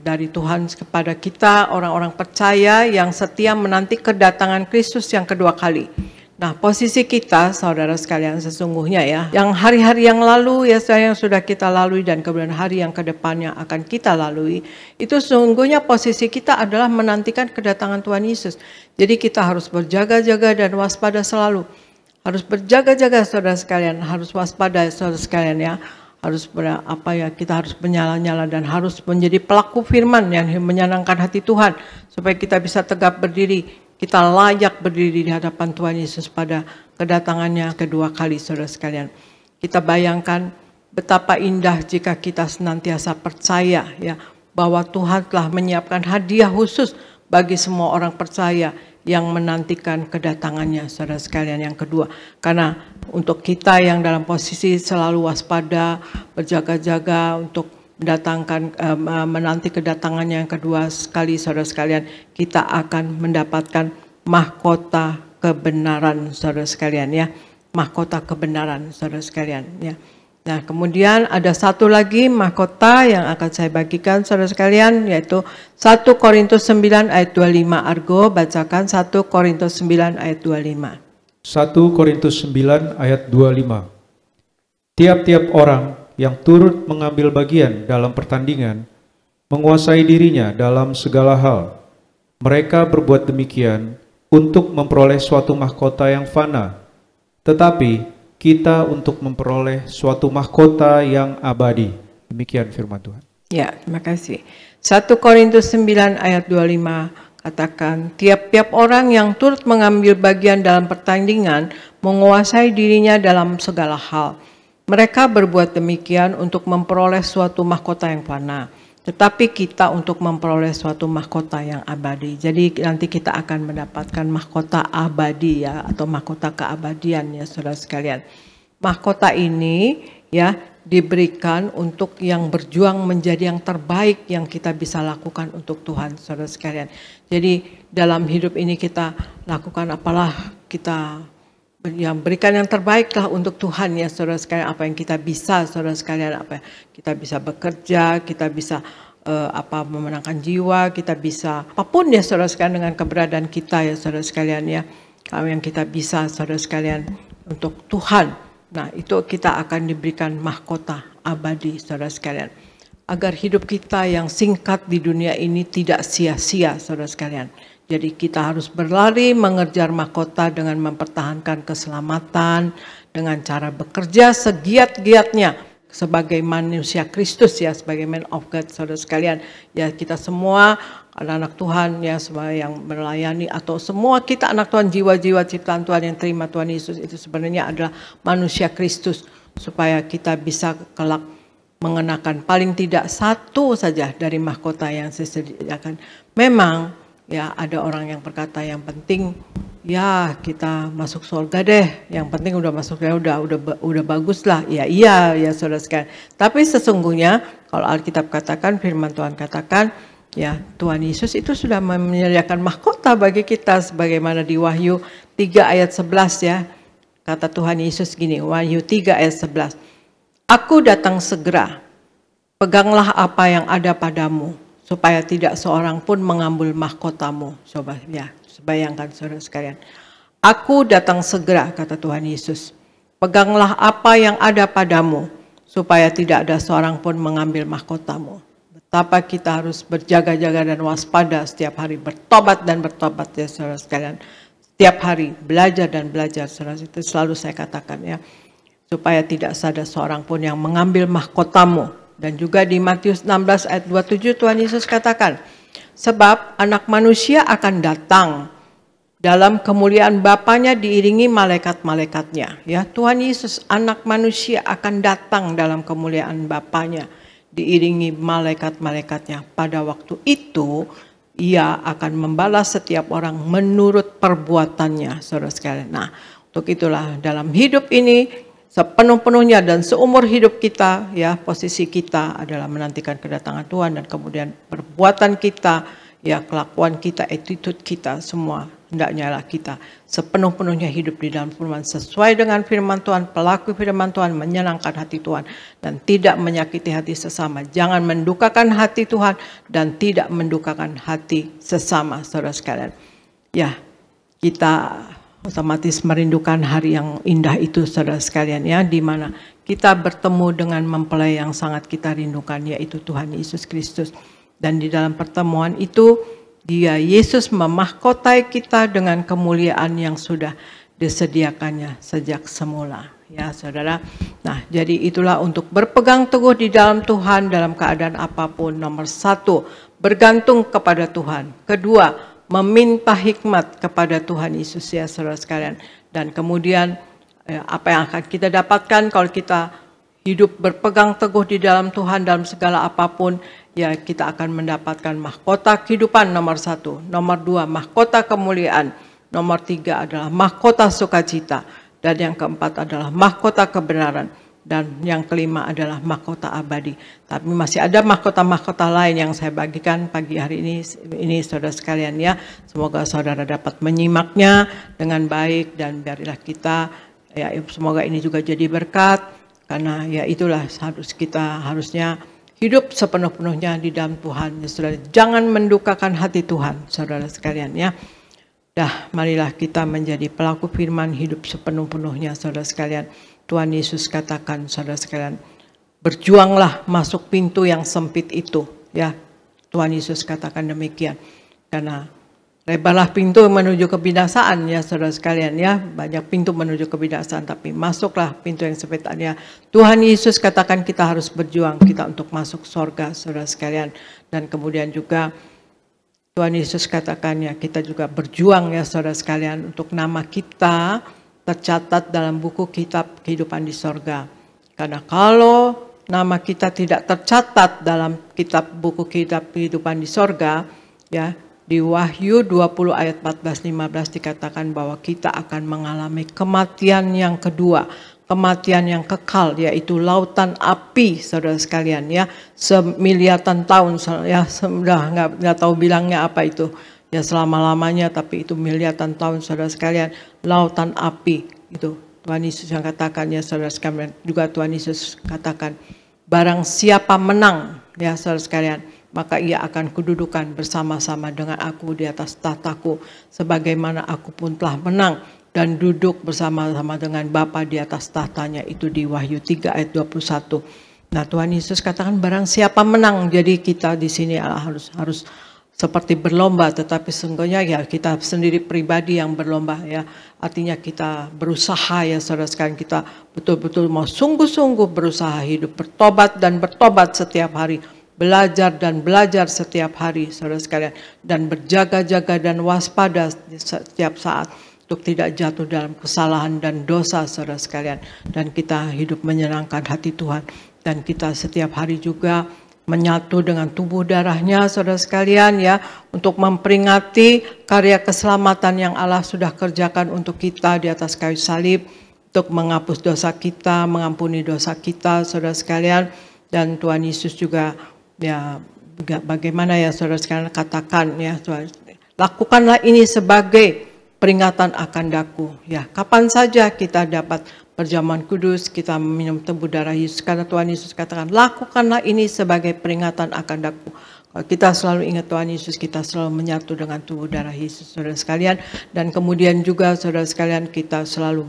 dari Tuhan kepada kita, orang-orang percaya yang setia menanti kedatangan Kristus yang kedua kali. Nah, posisi kita, saudara sekalian, sesungguhnya ya, yang hari-hari yang lalu ya, yang sudah kita lalui dan kemudian hari yang kedepannya akan kita lalui, itu sesungguhnya posisi kita adalah menantikan kedatangan Tuhan Yesus. Jadi kita harus berjaga-jaga dan waspada selalu. Harus berjaga-jaga, saudara sekalian, harus waspada, saudara sekalian, ya. Harus kita harus menyala-nyala dan harus menjadi pelaku firman yang menyenangkan hati Tuhan supaya kita bisa tegap berdiri. Kita layak berdiri di hadapan Tuhan Yesus pada kedatangannya kedua kali, saudara sekalian. Kita bayangkan betapa indah jika kita senantiasa percaya ya bahwa Tuhan telah menyiapkan hadiah khusus bagi semua orang percaya yang menantikan kedatangannya, saudara sekalian, yang kedua. Karena untuk kita yang dalam posisi selalu waspada, berjaga-jaga untuk menanti kedatangannya yang kedua sekali, saudara sekalian, kita akan mendapatkan mahkota kebenaran, saudara sekalian, ya. Mahkota kebenaran, saudara sekalian, ya. Nah, kemudian ada satu lagi mahkota yang akan saya bagikan, saudara sekalian, yaitu 1 Korintus 9 ayat 25. Argo, bacakan 1 Korintus 9 ayat 25. 1 Korintus 9 ayat 25. Tiap-tiap orang yang turut mengambil bagian dalam pertandingan, menguasai dirinya dalam segala hal. Mereka berbuat demikian untuk memperoleh suatu mahkota yang fana, tetapi kita untuk memperoleh suatu mahkota yang abadi. Demikian firman Tuhan. Ya, terima kasih. 1 Korintus 9 ayat 25 katakan, tiap-tiap orang yang turut mengambil bagian dalam pertandingan, menguasai dirinya dalam segala hal. Mereka berbuat demikian untuk memperoleh suatu mahkota yang fana, tetapi kita untuk memperoleh suatu mahkota yang abadi. Jadi nanti kita akan mendapatkan mahkota abadi ya, atau mahkota keabadian ya, saudara sekalian. Mahkota ini ya diberikan untuk yang berjuang menjadi yang terbaik yang kita bisa lakukan untuk Tuhan, saudara sekalian. Jadi dalam hidup ini kita lakukan apalah, kita yang berikan yang terbaik lah untuk Tuhan ya, saudara sekalian. Apa yang kita bisa, saudara sekalian, apa kita bisa bekerja, kita bisa memenangkan jiwa, kita bisa apapun ya, saudara sekalian, dengan keberadaan kita ya, saudara sekalian, ya. Yang kita bisa, saudara sekalian, untuk Tuhan. Nah, itu kita akan diberikan mahkota abadi, saudara sekalian. Agar hidup kita yang singkat di dunia ini tidak sia-sia, saudara sekalian. Jadi kita harus berlari mengejar mahkota dengan mempertahankan keselamatan, dengan cara bekerja segiat-giatnya sebagai manusia Kristus ya, sebagai man of God, saudara sekalian. Ya, kita semua anak-anak Tuhan ya, semua yang melayani atau semua kita anak Tuhan, jiwa-jiwa ciptaan Tuhan yang terima Tuhan Yesus itu sebenarnya adalah manusia Kristus, supaya kita bisa kelak mengenakan paling tidak satu saja dari mahkota yang disediakan. Memang ya ada orang yang berkata yang penting ya kita masuk surga deh, yang penting udah masuk ya udah bagus lah. Ya iya ya saudara sekalian. Tapi sesungguhnya kalau Alkitab katakan, firman Tuhan katakan ya Tuhan Yesus itu sudah menyediakan mahkota bagi kita sebagaimana di Wahyu 3 ayat 11 ya. Kata Tuhan Yesus gini, Wahyu 3 ayat 11. Aku datang segera, peganglah apa yang ada padamu, supaya tidak seorang pun mengambil mahkotamu. Coba ya, bayangkan saudara sekalian. Aku datang segera, kata Tuhan Yesus. Peganglah apa yang ada padamu, supaya tidak ada seorang pun mengambil mahkotamu. Betapa kita harus berjaga-jaga dan waspada setiap hari, bertobat dan bertobat ya saudara sekalian. Setiap hari belajar dan belajar, saudara, itu selalu saya katakan ya. Supaya tidak ada seorang pun yang mengambil mahkotamu. Dan juga di Matius 16 ayat 27 Tuhan Yesus katakan, sebab anak manusia akan datang dalam kemuliaan Bapanya diiringi malaikat-malaikatnya. Ya, Tuhan Yesus anak manusia akan datang dalam kemuliaan Bapanya diiringi malaikat-malaikatnya. Pada waktu itu ia akan membalas setiap orang menurut perbuatannya, saudara sekalian. Nah, untuk itulah dalam hidup ini sepenuh-penuhnya dan seumur hidup kita ya, posisi kita adalah menantikan kedatangan Tuhan, dan kemudian perbuatan kita ya, kelakuan kita, attitude kita, semua hendaknya lah kita sepenuh-penuhnya hidup di dalam firman, sesuai dengan firman Tuhan, pelaku firman Tuhan, menyenangkan hati Tuhan dan tidak menyakiti hati sesama. Jangan mendukakan hati Tuhan dan tidak mendukakan hati sesama, saudara sekalian. Ya, kita otomatis merindukan hari yang indah itu, saudara sekalian ya, di mana kita bertemu dengan mempelai yang sangat kita rindukan, yaitu Tuhan Yesus Kristus. Dan di dalam pertemuan itu Dia Yesus memahkotai kita dengan kemuliaan yang sudah disediakannya sejak semula ya saudara. Nah, jadi itulah untuk berpegang teguh di dalam Tuhan dalam keadaan apapun. Nomor 1, bergantung kepada Tuhan. Kedua, meminta hikmat kepada Tuhan Yesus ya saudara sekalian. Dan kemudian apa yang akan kita dapatkan kalau kita hidup berpegang teguh di dalam Tuhan dalam segala apapun, ya kita akan mendapatkan mahkota kehidupan nomor 1. Nomor 2, mahkota kemuliaan. Nomor 3 adalah mahkota sukacita. Dan yang keempat adalah mahkota kebenaran. Dan yang kelima adalah mahkota abadi. Tapi masih ada mahkota-mahkota lain yang saya bagikan pagi hari ini saudara sekalian ya. Semoga saudara dapat menyimaknya dengan baik dan biarlah kita ya, semoga ini juga jadi berkat, karena ya itulah kita harusnya hidup sepenuh-penuhnya di dalam Tuhan ya saudara. Jangan mendukakan hati Tuhan saudara sekalian ya. Marilah kita menjadi pelaku firman, hidup sepenuh-penuhnya saudara sekalian. Tuhan Yesus katakan saudara sekalian, berjuanglah masuk pintu yang sempit itu ya. Tuhan Yesus katakan demikian. Karena lebarlah pintu menuju kebinasaan ya saudara sekalian ya. Banyak pintu menuju kebinasaan, tapi masuklah pintu yang sempit ya. Tuhan Yesus katakan kita harus berjuang kita untuk masuk surga saudara sekalian. Dan kemudian juga Tuhan Yesus katakan ya, kita juga berjuang ya saudara sekalian untuk nama kita tercatat dalam buku kitab kehidupan di sorga. Karena kalau nama kita tidak tercatat dalam buku kitab kehidupan di sorga, ya di Wahyu 20 ayat 14-15 dikatakan bahwa kita akan mengalami kematian yang kedua, kematian yang kekal, yaitu lautan api, saudara sekalian ya, semiliatan tahun ya, sudah nggak tahu bilangnya apa itu. Ya selama-lamanya, tapi itu miliatan tahun saudara sekalian, lautan api itu Tuhan Yesus yang katakan ya saudara sekalian. Juga Tuhan Yesus katakan, barang siapa menang ya saudara sekalian, maka ia akan kududukan bersama-sama dengan aku di atas tahtaku, sebagaimana aku pun telah menang dan duduk bersama-sama dengan Bapa di atas tahtanya. Itu di Wahyu 3 ayat 21. Nah, Tuhan Yesus katakan barang siapa menang, jadi kita di sini harus seperti berlomba, tetapi sesungguhnya ya kita sendiri pribadi yang berlomba ya. Artinya kita berusaha ya saudara sekalian, kita betul-betul mau sungguh-sungguh berusaha hidup, bertobat dan bertobat setiap hari, belajar dan belajar setiap hari saudara sekalian, dan berjaga-jaga dan waspada setiap saat untuk tidak jatuh dalam kesalahan dan dosa saudara sekalian, dan kita hidup menyenangkan hati Tuhan. Dan kita setiap hari juga menyatu dengan tubuh darahnya saudara sekalian ya, untuk memperingati karya keselamatan yang Allah sudah kerjakan untuk kita di atas kayu salib, untuk menghapus dosa kita, mengampuni dosa kita saudara sekalian. Dan Tuhan Yesus juga ya bagaimana ya saudara sekalian katakan ya, lakukanlah ini sebagai peringatan akan daku ya. Kapan saja kita dapat perjamuan kudus, kita minum tubuh darah Yesus, karena Tuhan Yesus katakan lakukanlah ini sebagai peringatan akan daku. Kalau kita selalu ingat Tuhan Yesus, kita selalu menyatu dengan tubuh darah Yesus saudara sekalian. Dan kemudian juga saudara sekalian, kita selalu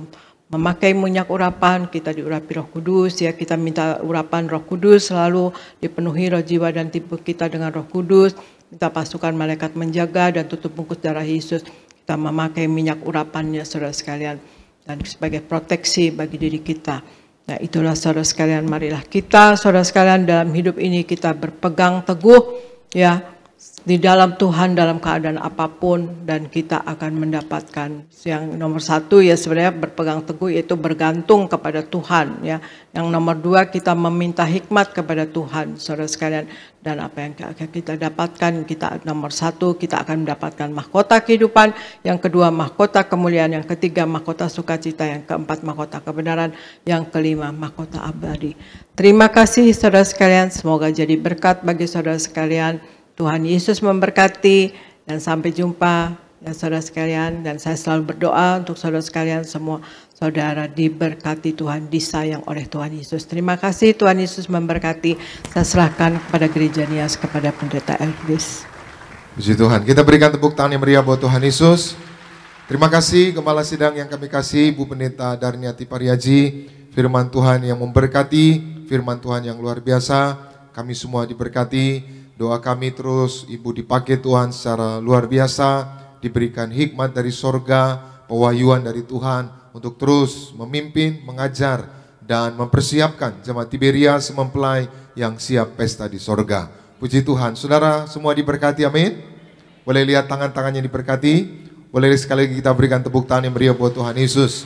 memakai minyak urapan, kita diurapi Roh Kudus ya, kita minta urapan Roh Kudus, selalu dipenuhi roh, jiwa dan tubuh kita dengan Roh Kudus. Minta pasukan malaikat menjaga dan tutup bungkus darah Yesus. Kita memakai minyak urapannya saudara sekalian, dan sebagai proteksi bagi diri kita. Nah, itulah saudara sekalian, marilah kita saudara sekalian dalam hidup ini kita berpegang teguh ya di dalam Tuhan dalam keadaan apapun, dan kita akan mendapatkan yang nomor satu ya sebenarnya berpegang teguh yaitu bergantung kepada Tuhan ya. Yang nomor dua, kita meminta hikmat kepada Tuhan saudara sekalian, dan apa yang kita dapatkan, kita nomor satu kita akan mendapatkan mahkota kehidupan, yang kedua mahkota kemuliaan, yang ketiga mahkota sukacita, yang keempat mahkota kebenaran, yang kelima mahkota abadi. Terima kasih saudara sekalian, semoga jadi berkat bagi saudara sekalian. Tuhan Yesus memberkati, dan sampai jumpa ya saudara sekalian. Dan saya selalu berdoa untuk saudara sekalian, semua saudara diberkati Tuhan, disayang oleh Tuhan Yesus. Terima kasih, Tuhan Yesus memberkati. Saya serahkan kepada gereja Nias, kepada pendeta Elvis. Puji Tuhan, kita berikan tepuk tangan yang meriah buat Tuhan Yesus. Terima kasih Gembala Sidang yang kami kasih, Bu Pendeta Darniati Pariaji. Firman Tuhan yang memberkati, firman Tuhan yang luar biasa. Kami semua diberkati. Doa kami terus Ibu dipakai Tuhan secara luar biasa, diberikan hikmat dari sorga, pewahyuan dari Tuhan untuk terus memimpin, mengajar, dan mempersiapkan jemaat Tiberias mempelai yang siap pesta di sorga. Puji Tuhan, saudara semua diberkati, amin. Boleh lihat tangan-tangannya diberkati, boleh sekali lagi kita berikan tepuk tangan yang meriah buat Tuhan Yesus.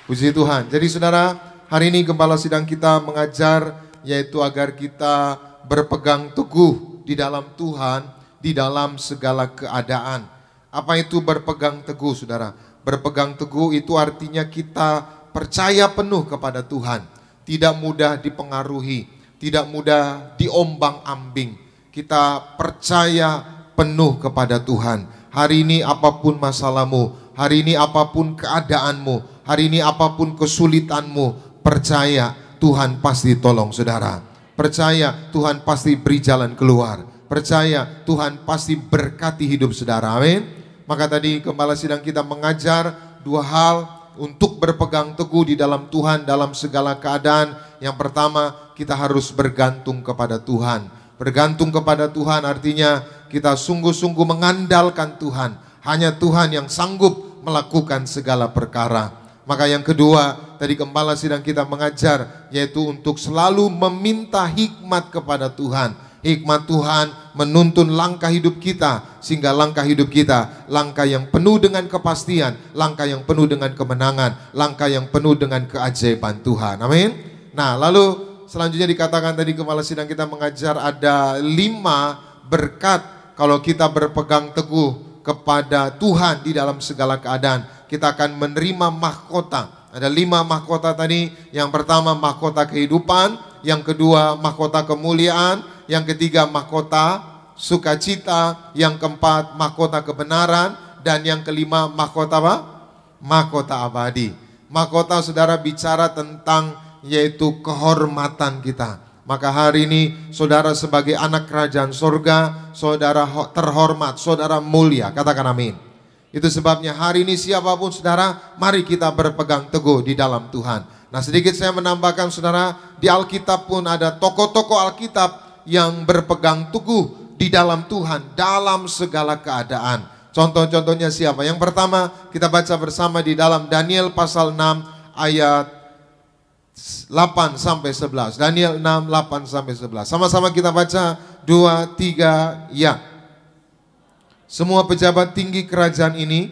Puji Tuhan. Jadi saudara, hari ini Gembala Sidang kita mengajar yaitu agar kita berpegang teguh di dalam Tuhan, di dalam segala keadaan. Apa itu berpegang teguh saudara? Berpegang teguh itu artinya kita percaya penuh kepada Tuhan. Tidak mudah dipengaruhi, tidak mudah diombang-ambing. Kita percaya penuh kepada Tuhan. Hari ini apapun masalahmu, hari ini apapun keadaanmu, hari ini apapun kesulitanmu, percaya Tuhan pasti tolong saudara. Percaya Tuhan pasti beri jalan keluar. Percaya Tuhan pasti berkati hidup saudara, amin. Maka tadi Gembala Sidang kita mengajar dua hal untuk berpegang teguh di dalam Tuhan dalam segala keadaan. Yang pertama, kita harus bergantung kepada Tuhan. Bergantung kepada Tuhan artinya kita sungguh-sungguh mengandalkan Tuhan. Hanya Tuhan yang sanggup melakukan segala perkara. Maka yang kedua, tadi Gembala Sidang kita mengajar, yaitu untuk selalu meminta hikmat kepada Tuhan. Hikmat Tuhan menuntun langkah hidup kita, sehingga langkah hidup kita, langkah yang penuh dengan kepastian, langkah yang penuh dengan kemenangan, langkah yang penuh dengan keajaiban Tuhan. Amin. Nah, lalu selanjutnya dikatakan tadi Gembala Sidang kita mengajar ada 5 berkat kalau kita berpegang teguh kepada Tuhan di dalam segala keadaan. Kita akan menerima mahkota. Ada 5 mahkota tadi. Yang pertama mahkota kehidupan, yang kedua mahkota kemuliaan, yang ketiga mahkota sukacita, yang keempat mahkota kebenaran, dan yang kelima mahkota apa? Mahkota abadi. Mahkota saudara bicara tentang yaitu kehormatan kita. Maka hari ini saudara sebagai anak kerajaan sorga, saudara terhormat, saudara mulia. Katakan amin. Itu sebabnya hari ini siapapun saudara, mari kita berpegang teguh di dalam Tuhan. Nah, sedikit saya menambahkan saudara, di Alkitab pun ada tokoh-tokoh Alkitab yang berpegang teguh di dalam Tuhan dalam segala keadaan. Contoh-contohnya siapa? Yang pertama kita baca bersama di dalam Daniel pasal 6 ayat 8 sampai 11. Daniel 6, 8 sampai 11. Sama-sama kita baca 2, 3, ya. Semua pejabat tinggi kerajaan ini,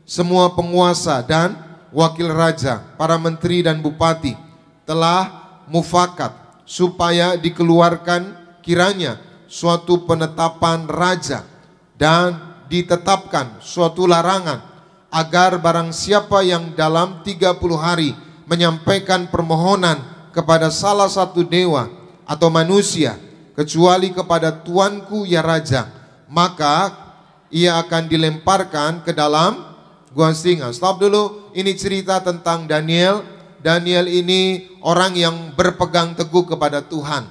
semua penguasa dan wakil raja, para menteri dan bupati telah mufakat supaya dikeluarkan kiranya suatu penetapan raja dan ditetapkan suatu larangan agar barang siapa yang dalam 30 hari menyampaikan permohonan kepada salah satu dewa atau manusia kecuali kepada tuanku ya raja, maka ia akan dilemparkan ke dalam gua singa. Stop dulu, ini cerita tentang Daniel. Daniel ini orang yang berpegang teguh kepada Tuhan.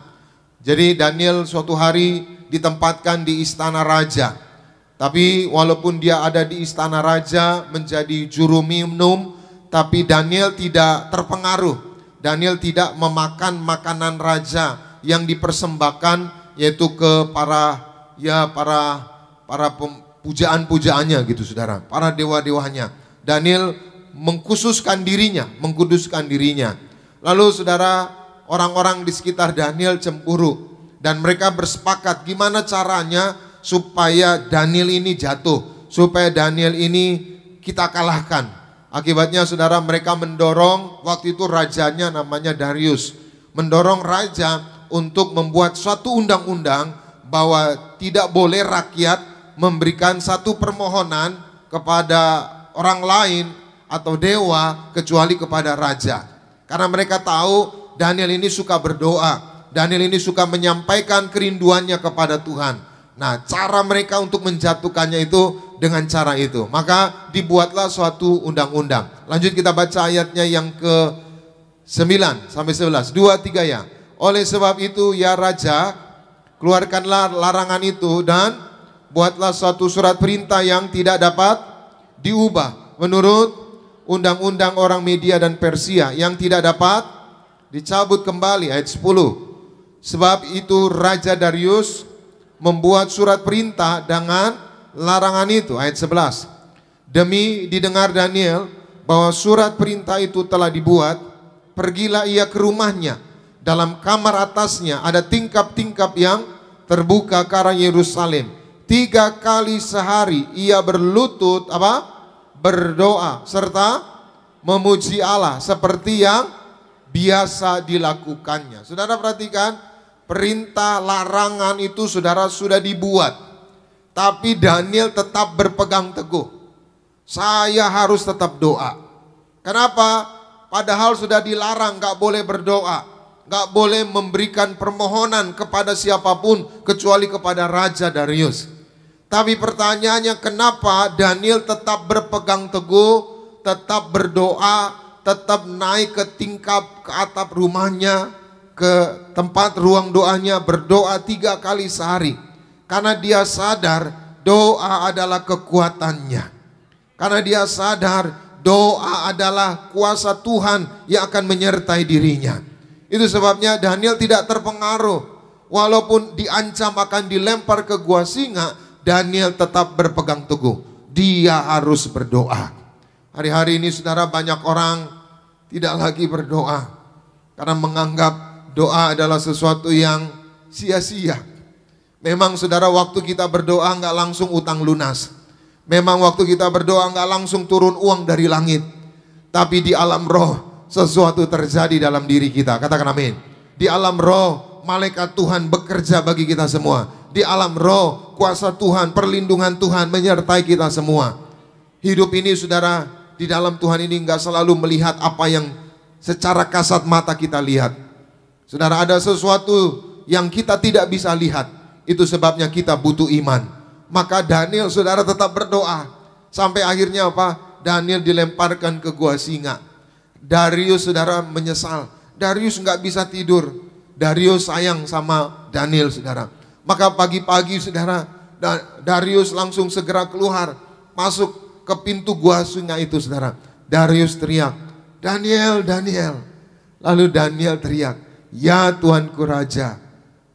Jadi Daniel suatu hari ditempatkan di istana raja. Tapi walaupun dia ada di istana raja menjadi juru minum, tapi Daniel tidak terpengaruh. Daniel tidak memakan makanan raja yang dipersembahkan, yaitu ke para pujaan-pujaannya gitu saudara, para dewa-dewanya. Daniel mengkuduskan dirinya. Lalu saudara, orang-orang di sekitar Daniel cemburu dan mereka bersepakat gimana caranya supaya Daniel ini jatuh, supaya Daniel ini kita kalahkan. Akibatnya saudara, mereka mendorong, waktu itu rajanya namanya Darius, mendorong raja untuk membuat suatu undang-undang bahwa tidak boleh rakyat memberikan satu permohonan kepada orang lain atau dewa kecuali kepada raja. Karena mereka tahu Daniel ini suka berdoa, Daniel ini suka menyampaikan kerinduannya kepada Tuhan. Nah, cara mereka untuk menjatuhkannya itu dengan cara itu. Maka dibuatlah suatu undang-undang. Lanjut kita baca ayatnya yang ke-9 sampai 11. 2, 3 ya. Oleh sebab itu ya raja, keluarkanlah larangan itu dan buatlah suatu surat perintah yang tidak dapat diubah menurut undang-undang orang Media dan Persia yang tidak dapat dicabut kembali. Ayat 10. Sebab itu Raja Darius membuat surat perintah dengan larangan itu. Ayat 11. Demi didengar Daniel bahwa surat perintah itu telah dibuat, pergilah ia ke rumahnya. Dalam kamar atasnya ada tingkap-tingkap yang terbuka ke arah Yerusalem. 3 kali sehari ia berlutut berdoa serta memuji Allah seperti yang biasa dilakukannya. Saudara perhatikan, perintah larangan itu saudara sudah dibuat, tapi Daniel tetap berpegang teguh. Saya harus tetap doa. Kenapa? Padahal sudah dilarang, gak boleh berdoa, gak boleh memberikan permohonan kepada siapapun kecuali kepada Raja Darius. Tapi pertanyaannya, kenapa Daniel tetap berpegang teguh, tetap berdoa, tetap naik ke tingkap ke atap rumahnya, ke tempat ruang doanya, berdoa 3 kali sehari? Karena dia sadar doa adalah kekuatannya. Karena dia sadar doa adalah kuasa Tuhan yang akan menyertai dirinya. Itu sebabnya Daniel tidak terpengaruh. Walaupun diancam akan dilempar ke gua singa, Daniel tetap berpegang teguh. Dia harus berdoa. Hari-hari ini saudara, banyak orang tidak lagi berdoa karena menganggap doa adalah sesuatu yang sia-sia. Memang saudara, waktu kita berdoa nggak langsung utang lunas. Memang waktu kita berdoa nggak langsung turun uang dari langit. Tapi di alam roh sesuatu terjadi dalam diri kita. Katakan amin. Di alam roh malaikat Tuhan bekerja bagi kita semua. Di alam roh kuasa Tuhan, perlindungan Tuhan menyertai kita semua. Hidup ini saudara, di dalam Tuhan ini nggak selalu melihat apa yang secara kasat mata kita lihat. Saudara, ada sesuatu yang kita tidak bisa lihat. Itu sebabnya kita butuh iman. Maka Daniel saudara tetap berdoa. Sampai akhirnya apa? Daniel dilemparkan ke gua singa. Darius saudara menyesal. Darius nggak bisa tidur. Darius sayang sama Daniel saudara. Maka pagi-pagi saudara, Darius langsung segera keluar, masuk ke pintu gua singa itu saudara. Darius teriak, Daniel, Daniel. Lalu Daniel teriak, ya Tuanku Raja,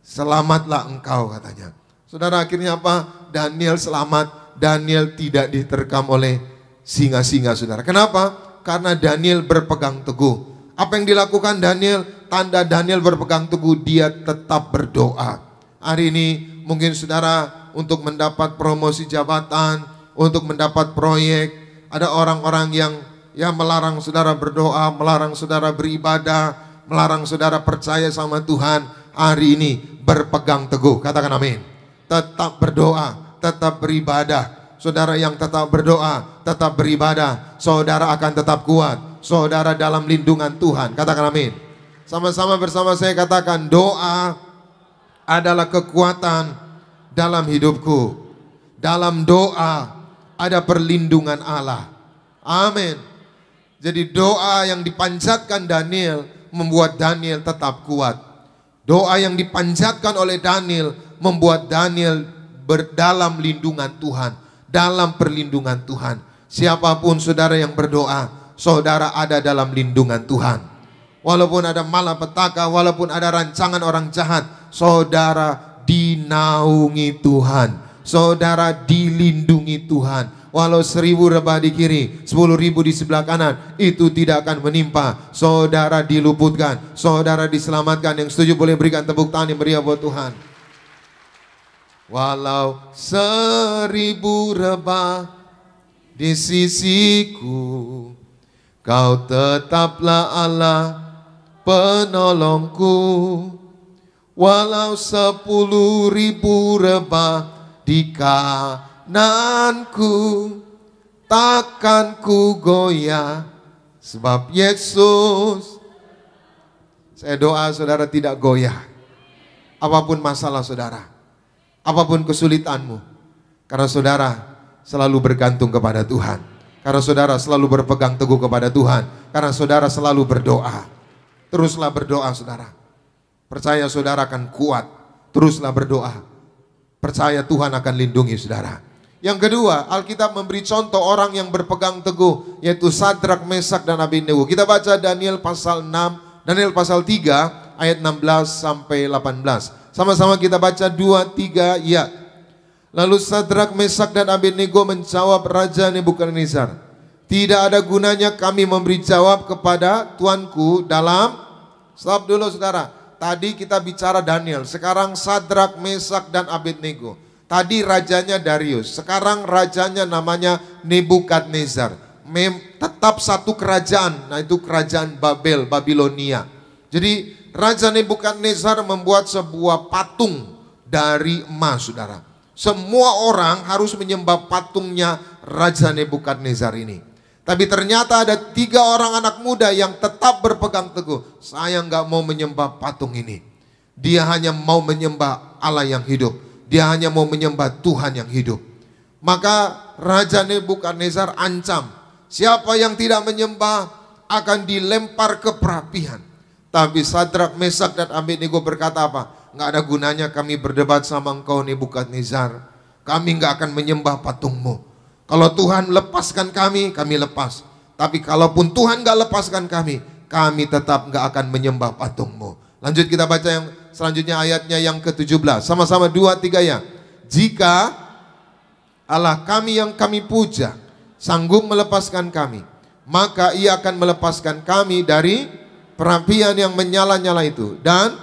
selamatlah engkau katanya. Saudara, akhirnya apa? Daniel selamat. Daniel tidak diterkam oleh singa-singa saudara. Kenapa? Karena Daniel berpegang teguh. Apa yang dilakukan Daniel? Tanda Daniel berpegang teguh, dia tetap berdoa. Hari ini mungkin saudara untuk mendapat promosi jabatan, untuk mendapat proyek, ada orang-orang yang melarang saudara berdoa, melarang saudara beribadah, melarang saudara percaya sama Tuhan. Hari ini berpegang teguh, katakan amin. Tetap berdoa, tetap beribadah. Saudara yang tetap berdoa, tetap beribadah, saudara akan tetap kuat. Saudara dalam lindungan Tuhan, katakan amin. Sama-sama bersama saya katakan, doa adalah kekuatan dalam hidupku. Dalam doa ada perlindungan Allah. Amin. Jadi doa yang dipanjatkan Daniel membuat Daniel tetap kuat. Doa yang dipanjatkan oleh Daniel membuat Daniel berdalam lindungan Tuhan, dalam perlindungan Tuhan. Siapapun saudara yang berdoa, saudara ada dalam lindungan Tuhan. Walaupun ada malapetaka, walaupun ada rancangan orang jahat, saudara dinaungi Tuhan, saudara dilindungi Tuhan. Walau 1000 rebah di kiri, 10.000 di sebelah kanan, itu tidak akan menimpa. Saudara diluputkan, saudara diselamatkan. Yang setuju boleh berikan tepuk tangan yang meriah buat Tuhan. Walau 1000 rebah di sisiku, kau tetaplah Allah penolongku. Walau 10.000 rebah di kananku, takkan ku goyah, sebab Yesus. Saya doa saudara tidak goyah apapun masalah saudara, apapun kesulitanmu, karena saudara selalu bergantung kepada Tuhan, karena saudara selalu berpegang teguh kepada Tuhan, karena saudara selalu berdoa. Teruslah berdoa saudara, percaya saudara akan kuat. Teruslah berdoa, percaya Tuhan akan lindungi saudara. Yang kedua, Alkitab memberi contoh orang yang berpegang teguh, yaitu Sadrak, Mesak, dan Abednego. Kita baca Daniel pasal 6, Daniel pasal 3 ayat 16 sampai 18. Sama-sama kita baca 2, 3, ya. Lalu Sadrak, Mesak, dan Abednego menjawab Raja Nebukadnezar, tidak ada gunanya kami memberi jawab kepada Tuanku dalam. Stop dulu saudara. Tadi kita bicara Daniel, sekarang Sadrak, Mesak, dan Abednego. Tadi rajanya Darius, sekarang rajanya namanya Nebukadnezar. Tetap satu kerajaan, nah itu kerajaan Babel, Babilonia. Jadi Raja Nebukadnezar membuat sebuah patung dari emas saudara. Semua orang harus menyembah patungnya Raja Nebukadnezar ini. Tapi ternyata ada 3 orang anak muda yang tetap berpegang teguh. Saya nggak mau menyembah patung ini. Dia hanya mau menyembah Allah yang hidup. Dia hanya mau menyembah Tuhan yang hidup. Maka Raja Nebukadnezar ancam, siapa yang tidak menyembah akan dilempar ke perapian. Tapi Sadrak, Mesak, dan Abednego berkata apa? Nggak ada gunanya kami berdebat sama engkau Nebukadnezar. Kami nggak akan menyembah patungmu. Kalau Tuhan lepaskan kami, kami lepas. Tapi kalaupun Tuhan gak lepaskan kami tetap gak akan menyembah patungmu. Lanjut kita baca yang selanjutnya ayatnya yang ke-17. Sama-sama 2, 3 ya. Jika Allah kami yang kami puja sanggup melepaskan kami, maka ia akan melepaskan kami dari perapian yang menyala-nyala itu. Dan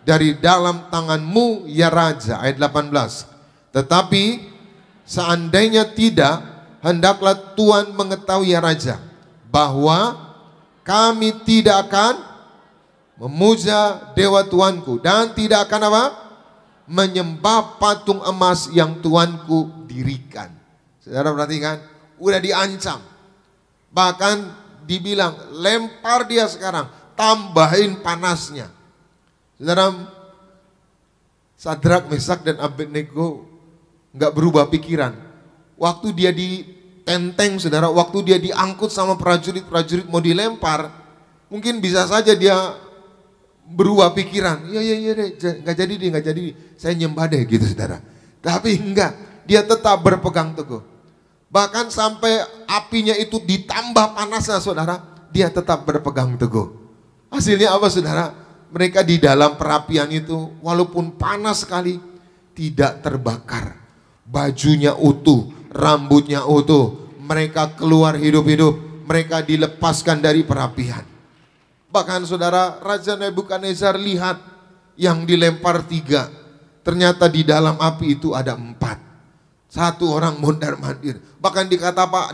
dari dalam tanganmu ya Raja. Ayat 18. Tetapi seandainya tidak, hendaklah Tuhan mengetahui ya Raja, bahwa kami tidak akan memuja dewa Tuanku dan tidak akan apa? Menyembah patung emas yang Tuanku dirikan. Saudara perhatikan, udah diancam. Bahkan dibilang, lempar dia sekarang, tambahin panasnya. Saudara, Sadrak, Mesak, dan Abednego nggak berubah pikiran. Waktu dia ditenteng saudara, waktu dia diangkut sama prajurit-prajurit mau dilempar, mungkin bisa saja dia berubah pikiran. Iya deh, nggak jadi deh, saya nyembah deh gitu saudara. Tapi enggak, dia tetap berpegang teguh. Bahkan sampai apinya itu ditambah panasnya saudara, dia tetap berpegang teguh. Hasilnya apa saudara? Mereka di dalam perapian itu walaupun panas sekali tidak terbakar. Bajunya utuh, rambutnya utuh. Mereka keluar hidup-hidup. Mereka dilepaskan dari perapian. Bahkan saudara, Raja Nebukadnezar lihat yang dilempar 3. Ternyata di dalam api itu ada 4. 1 orang mondar-mandir. Bahkan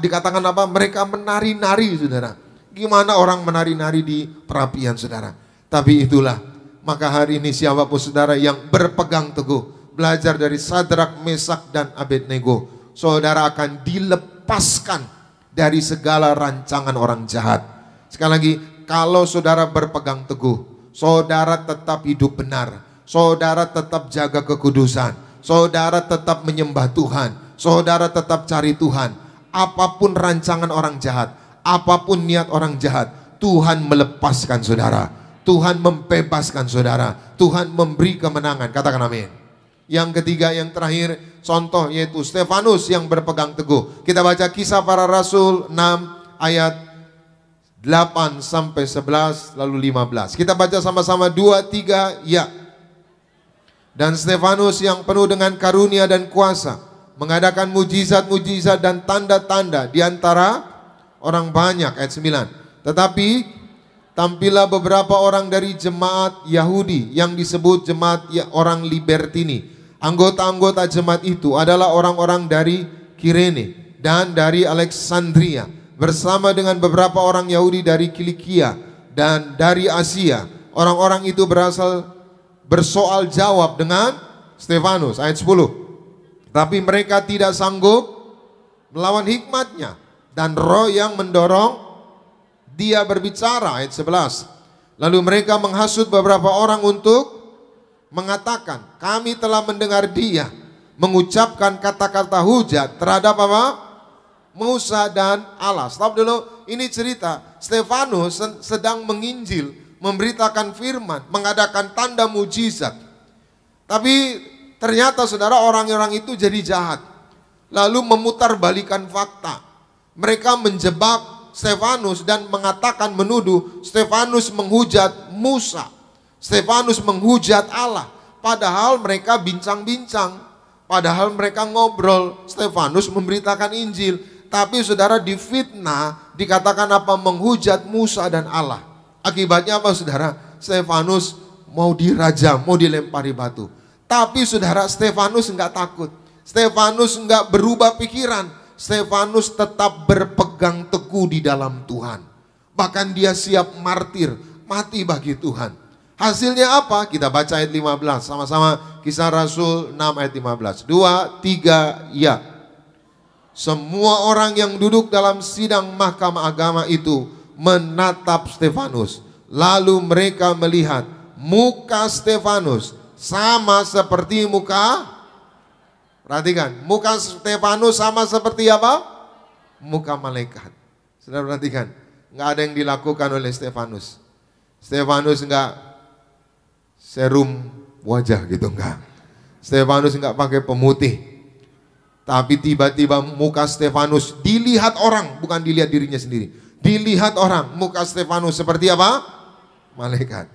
dikatakan apa? Mereka menari-nari saudara. Gimana orang menari-nari di perapian saudara? Tapi itulah, maka hari ini siapapun saudara yang berpegang teguh, belajar dari Sadrak, Mesak, dan Abednego, saudara akan dilepaskan dari segala rancangan orang jahat. Sekali lagi, kalau saudara berpegang teguh, saudara tetap hidup benar, saudara tetap jaga kekudusan, saudara tetap menyembah Tuhan, saudara tetap cari Tuhan. Apapun rancangan orang jahat, apapun niat orang jahat, Tuhan melepaskan saudara. Tuhan membebaskan saudara. Tuhan memberi kemenangan. Katakan amin. Yang ketiga, yang terakhir, contoh yaitu Stefanus yang berpegang teguh. Kita baca Kisah Para Rasul 6 ayat 8 sampai 11 lalu 15. Kita baca sama-sama 2, 3, ya. Dan Stefanus yang penuh dengan karunia dan kuasa mengadakan mujizat-mujizat dan tanda-tanda di antara orang banyak. Ayat 9. Tetapi tampillah beberapa orang dari jemaat Yahudi yang disebut jemaat orang Libertini. Anggota-anggota jemaat itu adalah orang-orang dari Kirene dan dari Alexandria, bersama dengan beberapa orang Yahudi dari Kilikia dan dari Asia. Orang-orang itu bersoal jawab dengan Stefanus. Ayat 10. Tapi mereka tidak sanggup melawan hikmatnya dan roh yang mendorong dia berbicara. Ayat 11. Lalu mereka menghasut beberapa orang untuk mengatakan, kami telah mendengar dia mengucapkan kata-kata hujat terhadap apa? Musa dan Allah. Stop dulu, ini cerita Stefanus sedang menginjil, memberitakan firman, mengadakan tanda mujizat. Tapi ternyata saudara, orang-orang itu jadi jahat, lalu memutarbalikan fakta. Mereka menjebak Stefanus dan mengatakan, menuduh Stefanus menghujat Musa, Stefanus menghujat Allah. Padahal mereka bincang-bincang, padahal mereka ngobrol. Stefanus memberitakan Injil, tapi saudara difitnah, dikatakan apa? Menghujat Musa dan Allah. Akibatnya apa saudara? Stefanus mau dirajam, mau dilempari batu. Tapi saudara, Stefanus enggak takut. Stefanus enggak berubah pikiran. Stefanus tetap berpegang teguh di dalam Tuhan. Bahkan dia siap martir, mati bagi Tuhan. Hasilnya apa? Kita baca ayat 15 sama-sama. Kisah Rasul 6 ayat 15. 2, 3, ya. Semua orang yang duduk dalam sidang mahkamah agama itu menatap Stefanus. Lalu mereka melihat muka Stefanus sama seperti muka, perhatikan, muka Stefanus sama seperti apa? Muka malaikat. Saudara perhatikan, nggak ada yang dilakukan oleh Stefanus. Stefanus nggak serum wajah gitu, enggak. Stefanus nggak pakai pemutih. Tapi tiba-tiba muka Stefanus dilihat orang, bukan dilihat dirinya sendiri. Dilihat orang, muka Stefanus seperti apa? Malaikat.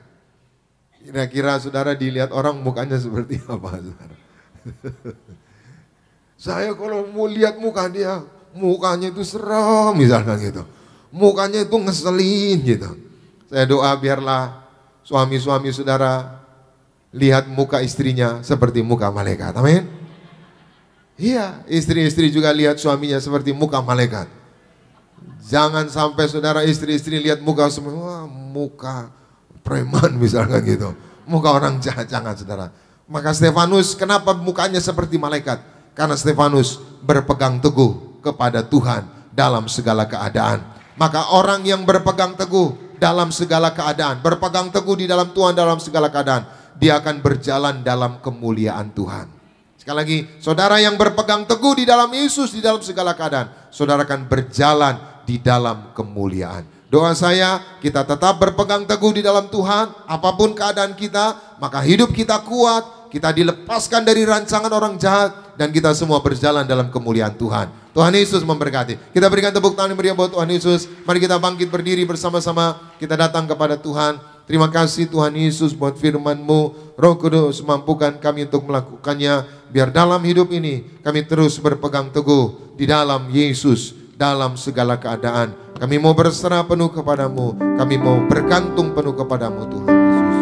Kira-kira saudara dilihat orang mukanya seperti apa saudara? Saya kalau mau lihat muka dia, mukanya itu seram misalkan gitu. Mukanya itu ngeselin gitu. Saya doa biarlah suami-suami saudara lihat muka istrinya seperti muka malaikat. Amin. Iya, istri-istri juga lihat suaminya seperti muka malaikat. Jangan sampai saudara istri-istri lihat muka semua, muka preman misalkan gitu. Muka orang jahat, jangan saudara. Maka Stefanus kenapa mukanya seperti malaikat? Karena Stefanus berpegang teguh kepada Tuhan dalam segala keadaan. Maka orang yang berpegang teguh dalam segala keadaan, berpegang teguh di dalam Tuhan dalam segala keadaan, dia akan berjalan dalam kemuliaan Tuhan. Sekali lagi, saudara yang berpegang teguh di dalam Yesus di dalam segala keadaan, saudara akan berjalan di dalam kemuliaan. Doa saya, kita tetap berpegang teguh di dalam Tuhan, apapun keadaan kita, maka hidup kita kuat, kita dilepaskan dari rancangan orang jahat, dan kita semua berjalan dalam kemuliaan Tuhan. Tuhan Yesus memberkati. Kita berikan tepuk tangan yang meriah buat Tuhan Yesus. Mari kita bangkit berdiri bersama-sama. Kita datang kepada Tuhan. Terima kasih Tuhan Yesus buat firman-Mu. Roh Kudus mampukan kami untuk melakukannya. Biar dalam hidup ini kami terus berpegang teguh di dalam Yesus. Dalam segala keadaan. Kami mau berserah penuh kepadamu. Kami mau bergantung penuh kepadamu Tuhan Yesus.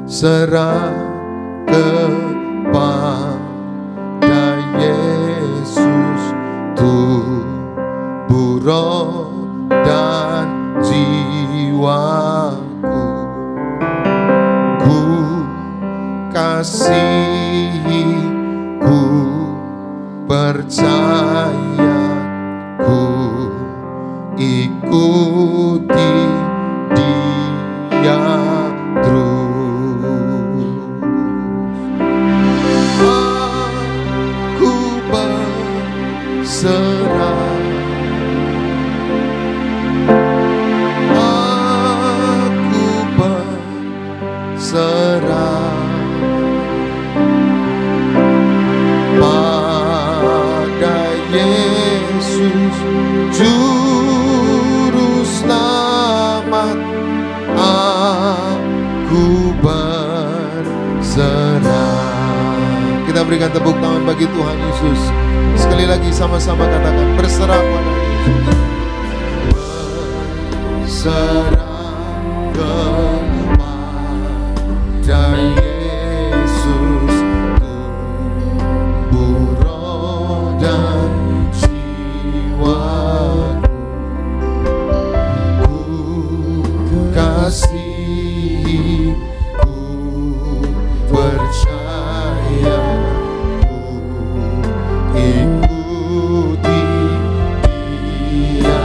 Berserah kepada Yesus, tubuh, roh, dan jiwaku. Ku kasihi, ku percaya, ku ikuti Dia terus. Serah, aku berserah pada Yesus, Juru Selamat. Aku berserah. Kita berikan tepuk tangan bagi Tuhan Yesus. Sekali lagi sama-sama katakan, berserah pada Yesus. Berserah kepada Yesus, tubuh, roh, dan jiwaku. Ku kasihi, ku percaya, ikuti Dia.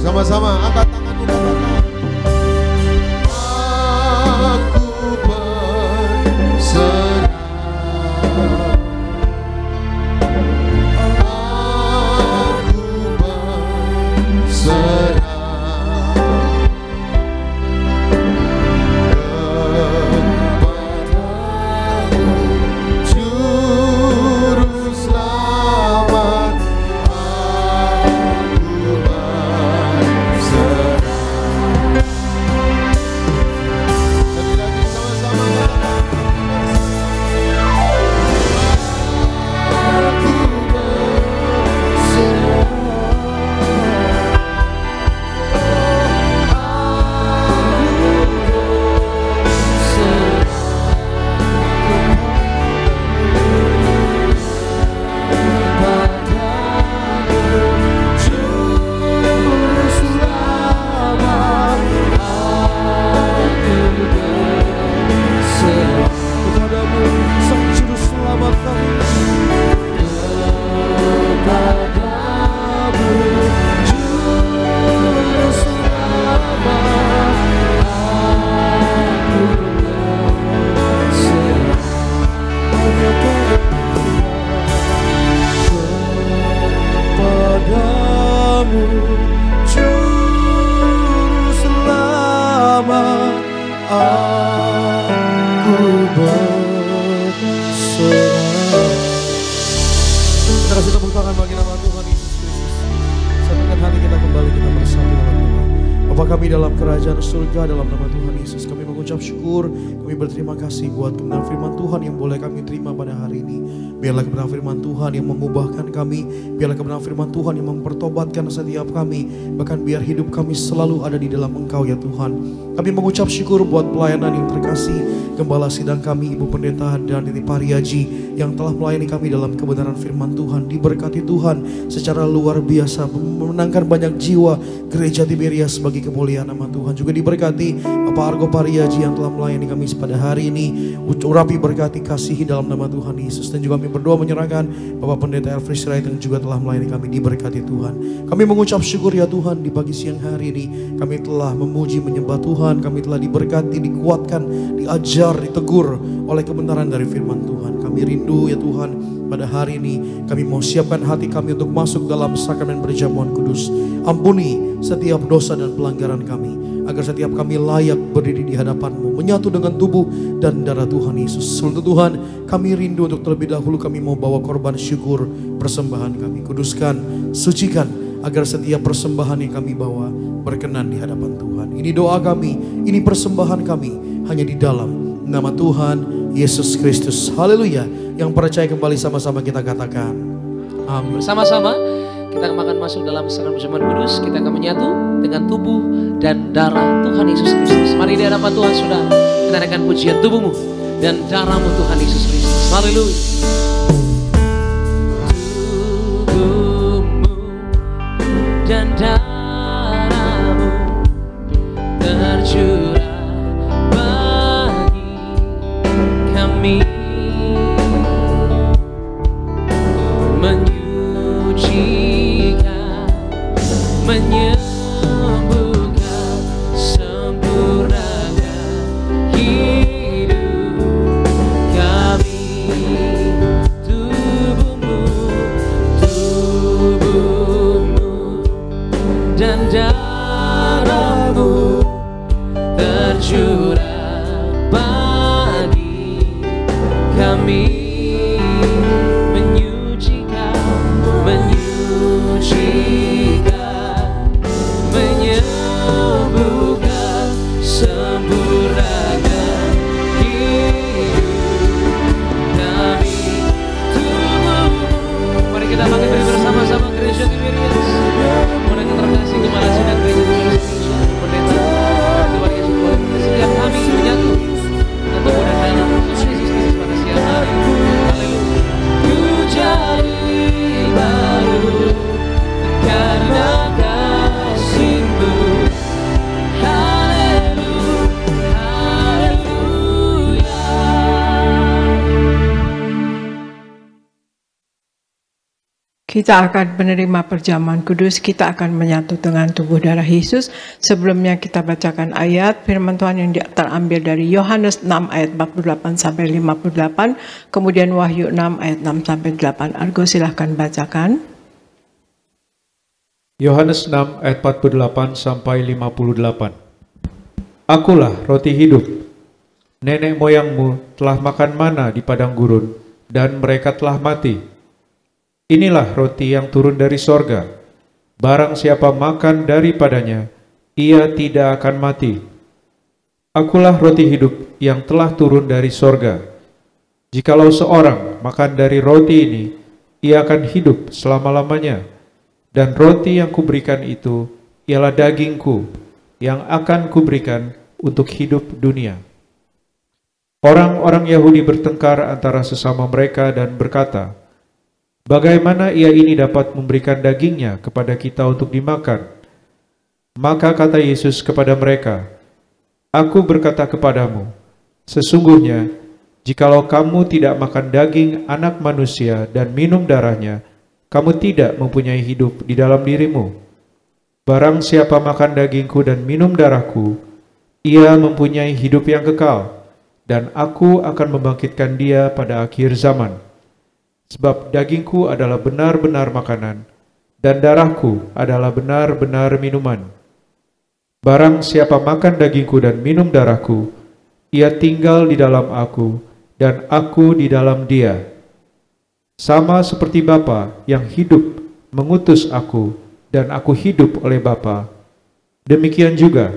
Sama-sama angkat tanganmu, katakan, aku berserah, aku berserah kepadamu, Juru Selamat. Aku berserah. Sekali lagi sama-sama katakan, aku berserah. Kepadamu Sang Juru Selamat kami. Kepadamu Juru Selamat, aku berserah. Kepadamu Juru Selamat, aku berserah. Kita kasih tepuk tangan bagi nama Tuhan Yesus Kristus. Satukan hati kita kembali, kita bersatu dalam doa. Bapa kami dalam kerajaan surga, dalam nama Tuhan Yesus, kami mengucap syukur, kami berterima kasih buat kebenaran firman Tuhan yang boleh kami terima pada hari ini. Biarlah kebenaran firman Tuhan yang mengubahkan kami, biarlah kebenaran firman Tuhan yang mempertobatkan setiap kami, bahkan biar hidup kami selalu ada di dalam Engkau ya Tuhan. Kami mengucap syukur buat pelayanan yang terkasih, Gembala sidang kami, Ibu Pendeta Darniti Pariaji yang telah melayani kami dalam kebenaran firman Tuhan. Diberkati Tuhan secara luar biasa, memenangkan banyak jiwa gereja Tiberias bagi kemuliaan nama Tuhan. Juga diberkati Bapak Argo Pariaji yang telah melayani kami pada hari ini. Urapi, berkati, kasihi dalam nama Tuhan Yesus. Dan juga kami berdoa menyerahkan Bapak Pendeta Elfris Wright yang juga telah melayani kami. Diberkati Tuhan. Kami mengucap syukur ya Tuhan, di pagi siang hari ini kami telah memuji menyembah Tuhan. Kami telah diberkati, dikuatkan, diajar, ditegur oleh kebenaran dari firman Tuhan. Kami kami rindu ya Tuhan, pada hari ini kami mau siapkan hati kami untuk masuk dalam sakramen perjamuan kudus. Ampuni setiap dosa dan pelanggaran kami, agar setiap kami layak berdiri di hadapan-Mu, menyatu dengan tubuh dan darah Tuhan Yesus. Sebelum Tuhan, kami rindu untuk terlebih dahulu kami mau bawa korban syukur persembahan kami. Kuduskan, sucikan, agar setiap persembahan yang kami bawa berkenan di hadapan Tuhan. Ini doa kami, ini persembahan kami, hanya di dalam nama Tuhan Yesus Kristus. Haleluya. Yang percaya kembali sama-sama kita katakan amin. Bersama-sama kita akan masuk dalam sakramen perjamuan kudus. Kita akan menyatu dengan tubuh dan darah Tuhan Yesus Kristus. Mari di hadapan Tuhan saudara, kita naikkan pujian tubuhmu dan darahmu Tuhan Yesus Kristus. Haleluya. Tubuhmu dan darahmu tercurah bagi kami, menyucikan, menyembuhkan, sempurnakan hidup kami. Tubuhmu dan darahmu tercurah bagi kami, menyucikan, menyembuhkan, sempurnakan hidup kami. Tubuhmu. Mari kita bangkit bersama-sama gereja Tiberias. Mereka terkasih kemana sidang gereja Tiberias pendeta Tuhan Yesus boleh setiap kami menyatu dengan tubuh dan darah Tuhan Yesus Kristus pada siang hari. Haleluya. Ku jadi baru karena kasih-Mu. Haleluya, haleluya. Kita akan menerima perjamuan kudus, kita akan menyatu dengan tubuh darah Yesus. Sebelumnya kita bacakan ayat firman Tuhan yang terambil dari Yohanes 6 ayat 48 sampai 58, kemudian Wahyu 6 ayat 6 sampai 8. Argo silahkan bacakan. Yohanes 6 ayat 48 sampai 58. Akulah roti hidup. Nenek moyangmu telah makan mana di padang gurun, dan mereka telah mati. Inilah roti yang turun dari sorga. Barang siapa makan daripadanya, ia tidak akan mati. Akulah roti hidup yang telah turun dari sorga. Jikalau seorang makan dari roti ini, ia akan hidup selama-lamanya. Dan roti yang kuberikan itu ialah dagingku, yang akan kuberikan untuk hidup dunia. Orang-orang Yahudi bertengkar antara sesama mereka dan berkata, bagaimana ia ini dapat memberikan dagingnya kepada kita untuk dimakan? Maka kata Yesus kepada mereka, Aku berkata kepadamu, sesungguhnya, jikalau kamu tidak makan daging anak manusia dan minum darahnya, kamu tidak mempunyai hidup di dalam dirimu. Barang siapa makan dagingku dan minum darahku, ia mempunyai hidup yang kekal, dan aku akan membangkitkan dia pada akhir zaman. Sebab dagingku adalah benar-benar makanan, dan darahku adalah benar-benar minuman. Barang siapa makan dagingku dan minum darahku, ia tinggal di dalam aku, dan aku di dalam dia. Sama seperti Bapa yang hidup mengutus aku, dan aku hidup oleh Bapa. Demikian juga,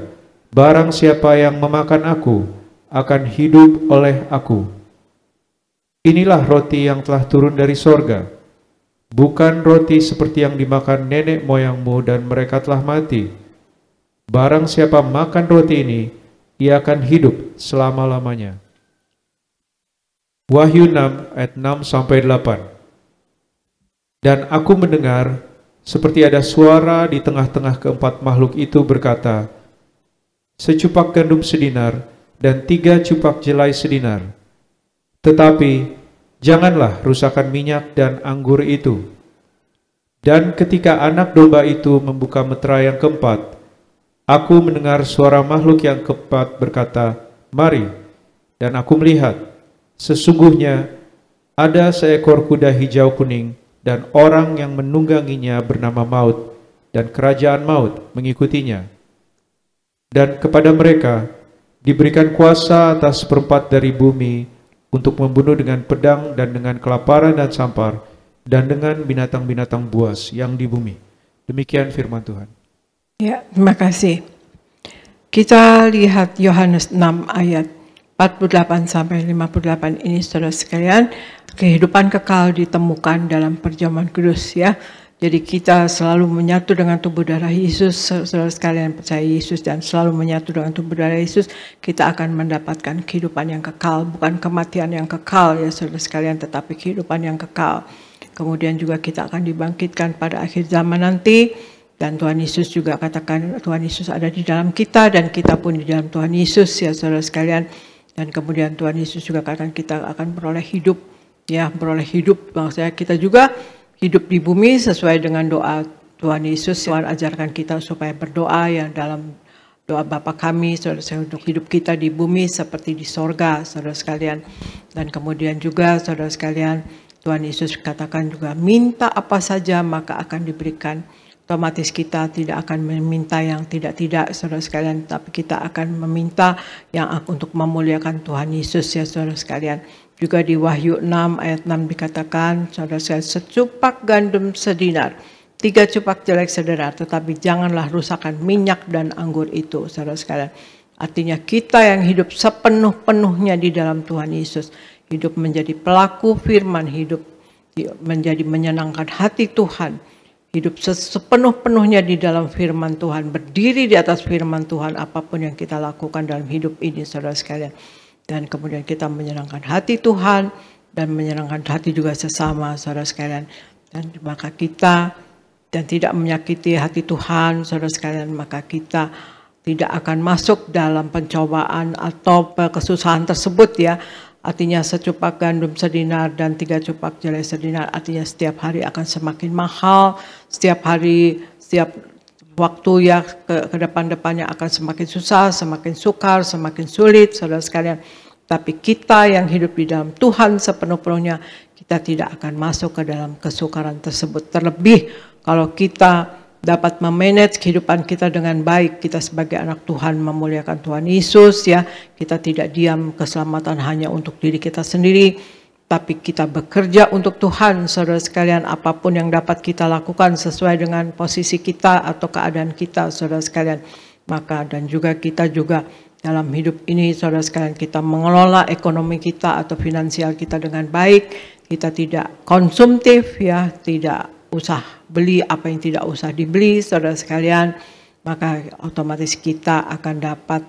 barang siapa yang memakan aku, akan hidup oleh aku. Inilah roti yang telah turun dari sorga, bukan roti seperti yang dimakan nenek moyangmu dan mereka telah mati. Barang siapa makan roti ini, ia akan hidup selama-lamanya. Wahyu 6 ayat 6 sampai 8. Dan aku mendengar seperti ada suara di tengah-tengah keempat makhluk itu berkata, secupak gandum sedinar dan 3 cupak jelai sedinar. Tetapi janganlah rusakkan minyak dan anggur itu. Dan ketika anak domba itu membuka meterai yang keempat, aku mendengar suara makhluk yang keempat berkata, mari. Dan aku melihat, sesungguhnya Ada seekor kuda hijau kuning, dan orang yang menungganginya bernama Maut, dan kerajaan maut mengikutinya. Dan kepada mereka diberikan kuasa atas seperempat dari bumi untuk membunuh dengan pedang dan dengan kelaparan dan sampar, dan dengan binatang-binatang buas yang di bumi. Demikian firman Tuhan. Ya, terima kasih. Kita lihat Yohanes 6 ayat 48 sampai 58 ini, saudara sekalian, kehidupan kekal ditemukan dalam perjamuan kudus ya. Jadi kita selalu menyatu dengan tubuh darah Yesus, saudara sekalian percaya Yesus dan selalu menyatu dengan tubuh darah Yesus, kita akan mendapatkan kehidupan yang kekal, bukan kematian yang kekal ya saudara sekalian, tetapi kehidupan yang kekal. Kemudian juga kita akan dibangkitkan pada akhir zaman nanti. Dan Tuhan Yesus juga katakan Tuhan Yesus ada di dalam kita dan kita pun di dalam Tuhan Yesus ya saudara sekalian. Dan kemudian Tuhan Yesus juga katakan kita akan beroleh hidup ya, beroleh hidup. Maksudnya kita juga hidup di bumi sesuai dengan doa Tuhan Yesus. Tuhan ajarkan kita supaya berdoa ya dalam doa Bapa kami saudara sekalian, untuk hidup kita di bumi seperti di sorga saudara sekalian. Dan kemudian juga saudara sekalian Tuhan Yesus katakan juga minta apa saja maka akan diberikan. Otomatis kita tidak akan meminta yang tidak-tidak saudara sekalian, tapi kita akan meminta yang untuk memuliakan Tuhan Yesus ya saudara sekalian. Juga di Wahyu 6 ayat 6 dikatakan, saudara sekalian, secupak gandum sedinar, 3 cupak jelek sedinar, tetapi janganlah rusakkan minyak dan anggur itu saudara sekalian. Artinya kita yang hidup sepenuh-penuhnya di dalam Tuhan Yesus, hidup menjadi pelaku firman, hidup menjadi menyenangkan hati Tuhan, hidup sepenuh-penuhnya di dalam firman Tuhan, berdiri di atas firman Tuhan apapun yang kita lakukan dalam hidup ini saudara sekalian. Dan kemudian kita menyenangkan hati Tuhan dan menyenangkan hati juga sesama saudara sekalian. Dan maka kita dan tidak menyakiti hati Tuhan saudara sekalian, maka kita tidak akan masuk dalam pencobaan atau kesusahan tersebut ya. Artinya secupak gandum sedinar dan 3 cupak jelai sedinar, artinya setiap hari akan semakin mahal, setiap hari, setiap waktu ya ke depan-depannya akan semakin susah, semakin sukar, semakin sulit saudara sekalian. Tapi kita yang hidup di dalam Tuhan sepenuh-penuhnya, kita tidak akan masuk ke dalam kesukaran tersebut. Terlebih kalau kita dapat memanage kehidupan kita dengan baik, kita sebagai anak Tuhan memuliakan Tuhan Yesus ya. Kita tidak diam keselamatan hanya untuk diri kita sendiri, tapi kita bekerja untuk Tuhan saudara sekalian. Apapun yang dapat kita lakukan sesuai dengan posisi kita atau keadaan kita saudara sekalian. Maka dan juga kita juga dalam hidup ini saudara sekalian, kita mengelola ekonomi kita atau finansial kita dengan baik. Kita tidak konsumtif ya, tidak usah beli apa yang tidak usah dibeli saudara sekalian, maka otomatis kita akan dapat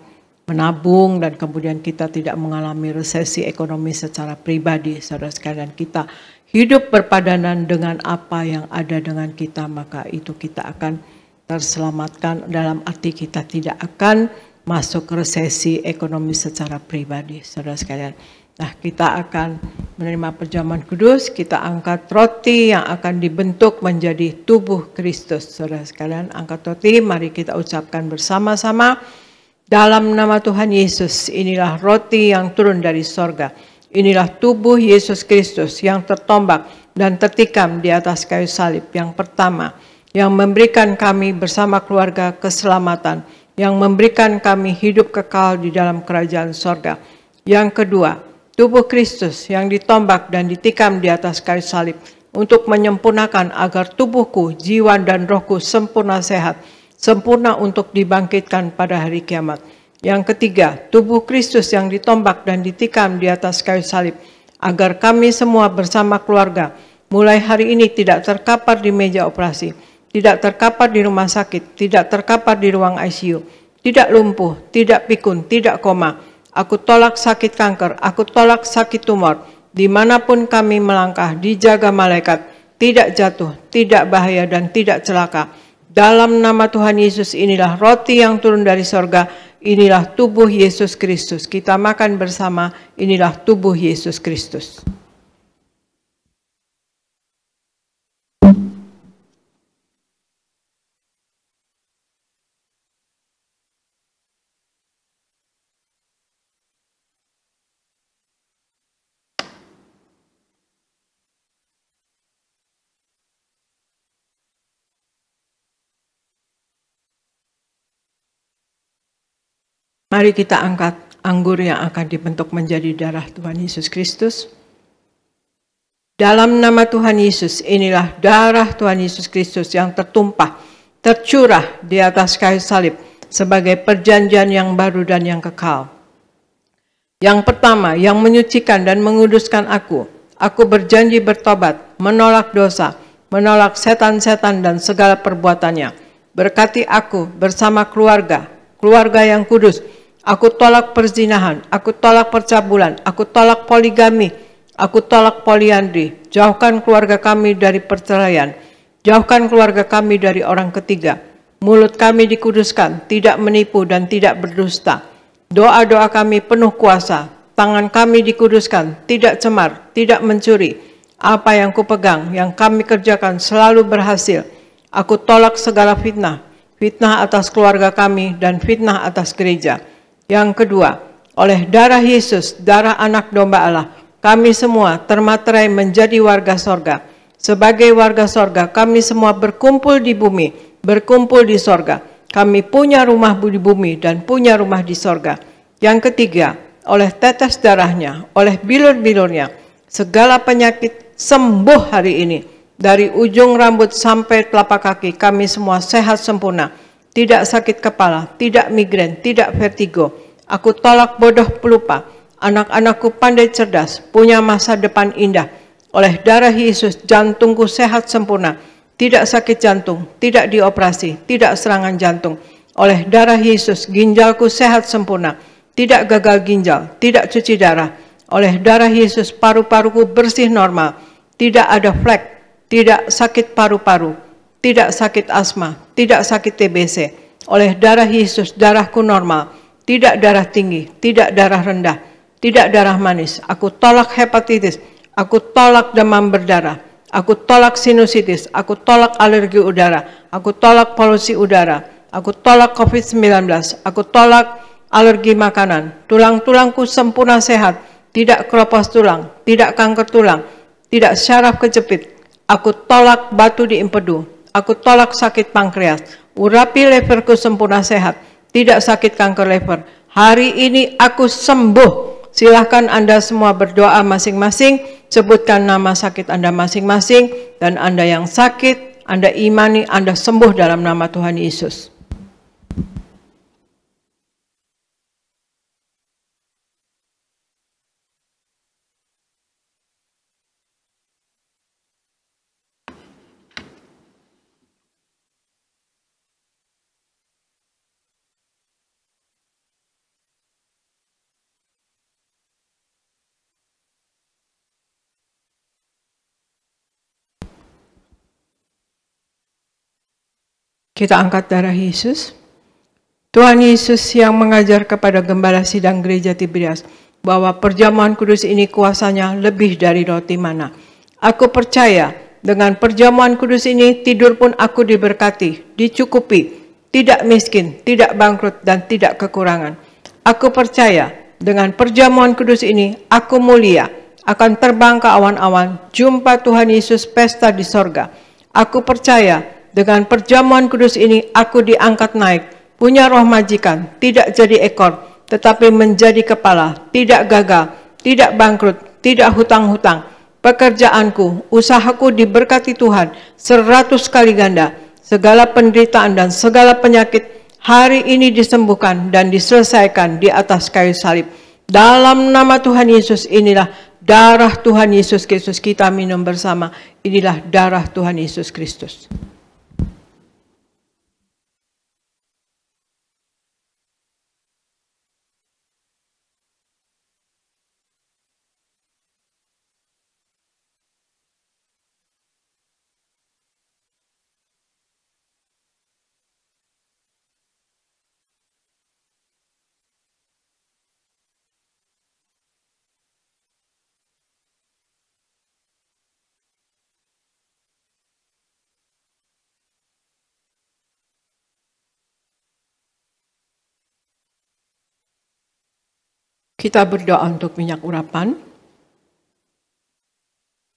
menabung dan kemudian kita tidak mengalami resesi ekonomi secara pribadi saudara sekalian. Kita hidup berpadanan dengan apa yang ada dengan kita, maka itu kita akan terselamatkan, dalam arti kita tidak akan masuk resesi ekonomi secara pribadi saudara sekalian. Nah, kita akan menerima perjamuan kudus, kita angkat roti yang akan dibentuk menjadi tubuh Kristus. Saudara sekalian, angkat roti, mari kita ucapkan bersama-sama. Dalam nama Tuhan Yesus, inilah roti yang turun dari sorga. Inilah tubuh Yesus Kristus yang tertombak dan tertikam di atas kayu salib. Yang pertama, yang memberikan kami bersama keluarga keselamatan, yang memberikan kami hidup kekal di dalam kerajaan sorga. Yang kedua, tubuh Kristus yang ditombak dan ditikam di atas kayu salib untuk menyempurnakan agar tubuhku, jiwa dan rohku sempurna sehat, sempurna untuk dibangkitkan pada hari kiamat. Yang ketiga, tubuh Kristus yang ditombak dan ditikam di atas kayu salib agar kami semua bersama keluarga mulai hari ini tidak terkapar di meja operasi, tidak terkapar di rumah sakit, tidak terkapar di ruang ICU, tidak lumpuh, tidak pikun, tidak koma. Aku tolak sakit kanker, aku tolak sakit tumor. Dimanapun kami melangkah, dijaga malaikat, tidak jatuh, tidak bahaya dan tidak celaka. Dalam nama Tuhan Yesus, inilah roti yang turun dari sorga, inilah tubuh Yesus Kristus. Kita makan bersama, inilah tubuh Yesus Kristus. Mari kita angkat anggur yang akan dibentuk menjadi darah Tuhan Yesus Kristus. Dalam nama Tuhan Yesus, inilah darah Tuhan Yesus Kristus yang tertumpah, tercurah di atas kayu salib sebagai perjanjian yang baru dan yang kekal. Yang pertama, yang menyucikan dan menguduskan aku. Aku berjanji bertobat, menolak dosa, menolak setan-setan dan segala perbuatannya. Berkati aku bersama keluarga yang kudus. Aku tolak perzinahan, aku tolak percabulan, aku tolak poligami, aku tolak poliandri. Jauhkan keluarga kami dari perceraian. Jauhkan keluarga kami dari orang ketiga. Mulut kami dikuduskan, tidak menipu dan tidak berdusta. Doa-doa kami penuh kuasa. Tangan kami dikuduskan, tidak cemar, tidak mencuri. Apa yang kupegang, yang kami kerjakan selalu berhasil. Aku tolak segala fitnah. Fitnah atas keluarga kami dan fitnah atas gereja. Yang kedua, oleh darah Yesus, darah anak domba Allah, kami semua termaterai menjadi warga sorga. Sebagai warga sorga, kami semua berkumpul di bumi, berkumpul di sorga. Kami punya rumah di bumi dan punya rumah di sorga. Yang ketiga, oleh tetes darahnya, oleh bilur-bilurnya, segala penyakit sembuh hari ini. Dari ujung rambut sampai telapak kaki, kami semua sehat sempurna. Tidak sakit kepala, tidak migrain, tidak vertigo. Aku tolak bodoh pelupa. Anak-anakku pandai cerdas, punya masa depan indah. Oleh darah Yesus, jantungku sehat sempurna. Tidak sakit jantung, tidak dioperasi, tidak serangan jantung. Oleh darah Yesus, ginjalku sehat sempurna. Tidak gagal ginjal, tidak cuci darah. Oleh darah Yesus, paru-paruku bersih normal. Tidak ada flek, tidak sakit paru-paru, tidak sakit asma, tidak sakit TBC. Oleh darah Yesus, darahku normal. Tidak darah tinggi, tidak darah rendah, tidak darah manis. Aku tolak hepatitis, aku tolak demam berdarah, aku tolak sinusitis, aku tolak alergi udara, aku tolak polusi udara, aku tolak COVID-19, aku tolak alergi makanan. Tulang-tulangku sempurna sehat, tidak keropos tulang, tidak kanker tulang, tidak syaraf kejepit. Aku tolak batu di empedu, aku tolak sakit pankreas. Urapi leverku sempurna sehat, tidak sakit kanker lever. Hari ini aku sembuh. Silahkan Anda semua berdoa masing-masing, sebutkan nama sakit Anda masing-masing, dan Anda yang sakit, Anda imani, Anda sembuh dalam nama Tuhan Yesus. Kita angkat darah Yesus. Tuhan Yesus yang mengajar kepada gembala sidang gereja Tiberias bahwa perjamuan kudus ini kuasanya lebih dari roti mana. Aku percaya dengan perjamuan kudus ini tidur pun aku diberkati, dicukupi, tidak miskin, tidak bangkrut, dan tidak kekurangan. Aku percaya dengan perjamuan kudus ini aku mulia, akan terbang ke awan-awan, jumpa Tuhan Yesus pesta di sorga. Aku percaya dengan perjamuan kudus ini aku diangkat naik, punya roh majikan, tidak jadi ekor, tetapi menjadi kepala, tidak gagal, tidak bangkrut, tidak hutang-hutang. Pekerjaanku, usahaku diberkati Tuhan 100 kali ganda. Segala penderitaan dan segala penyakit hari ini disembuhkan dan diselesaikan di atas kayu salib. Dalam nama Tuhan Yesus, inilah darah Tuhan Yesus Kristus. Kita minum bersama. Inilah darah Tuhan Yesus Kristus. Kita berdoa untuk minyak urapan.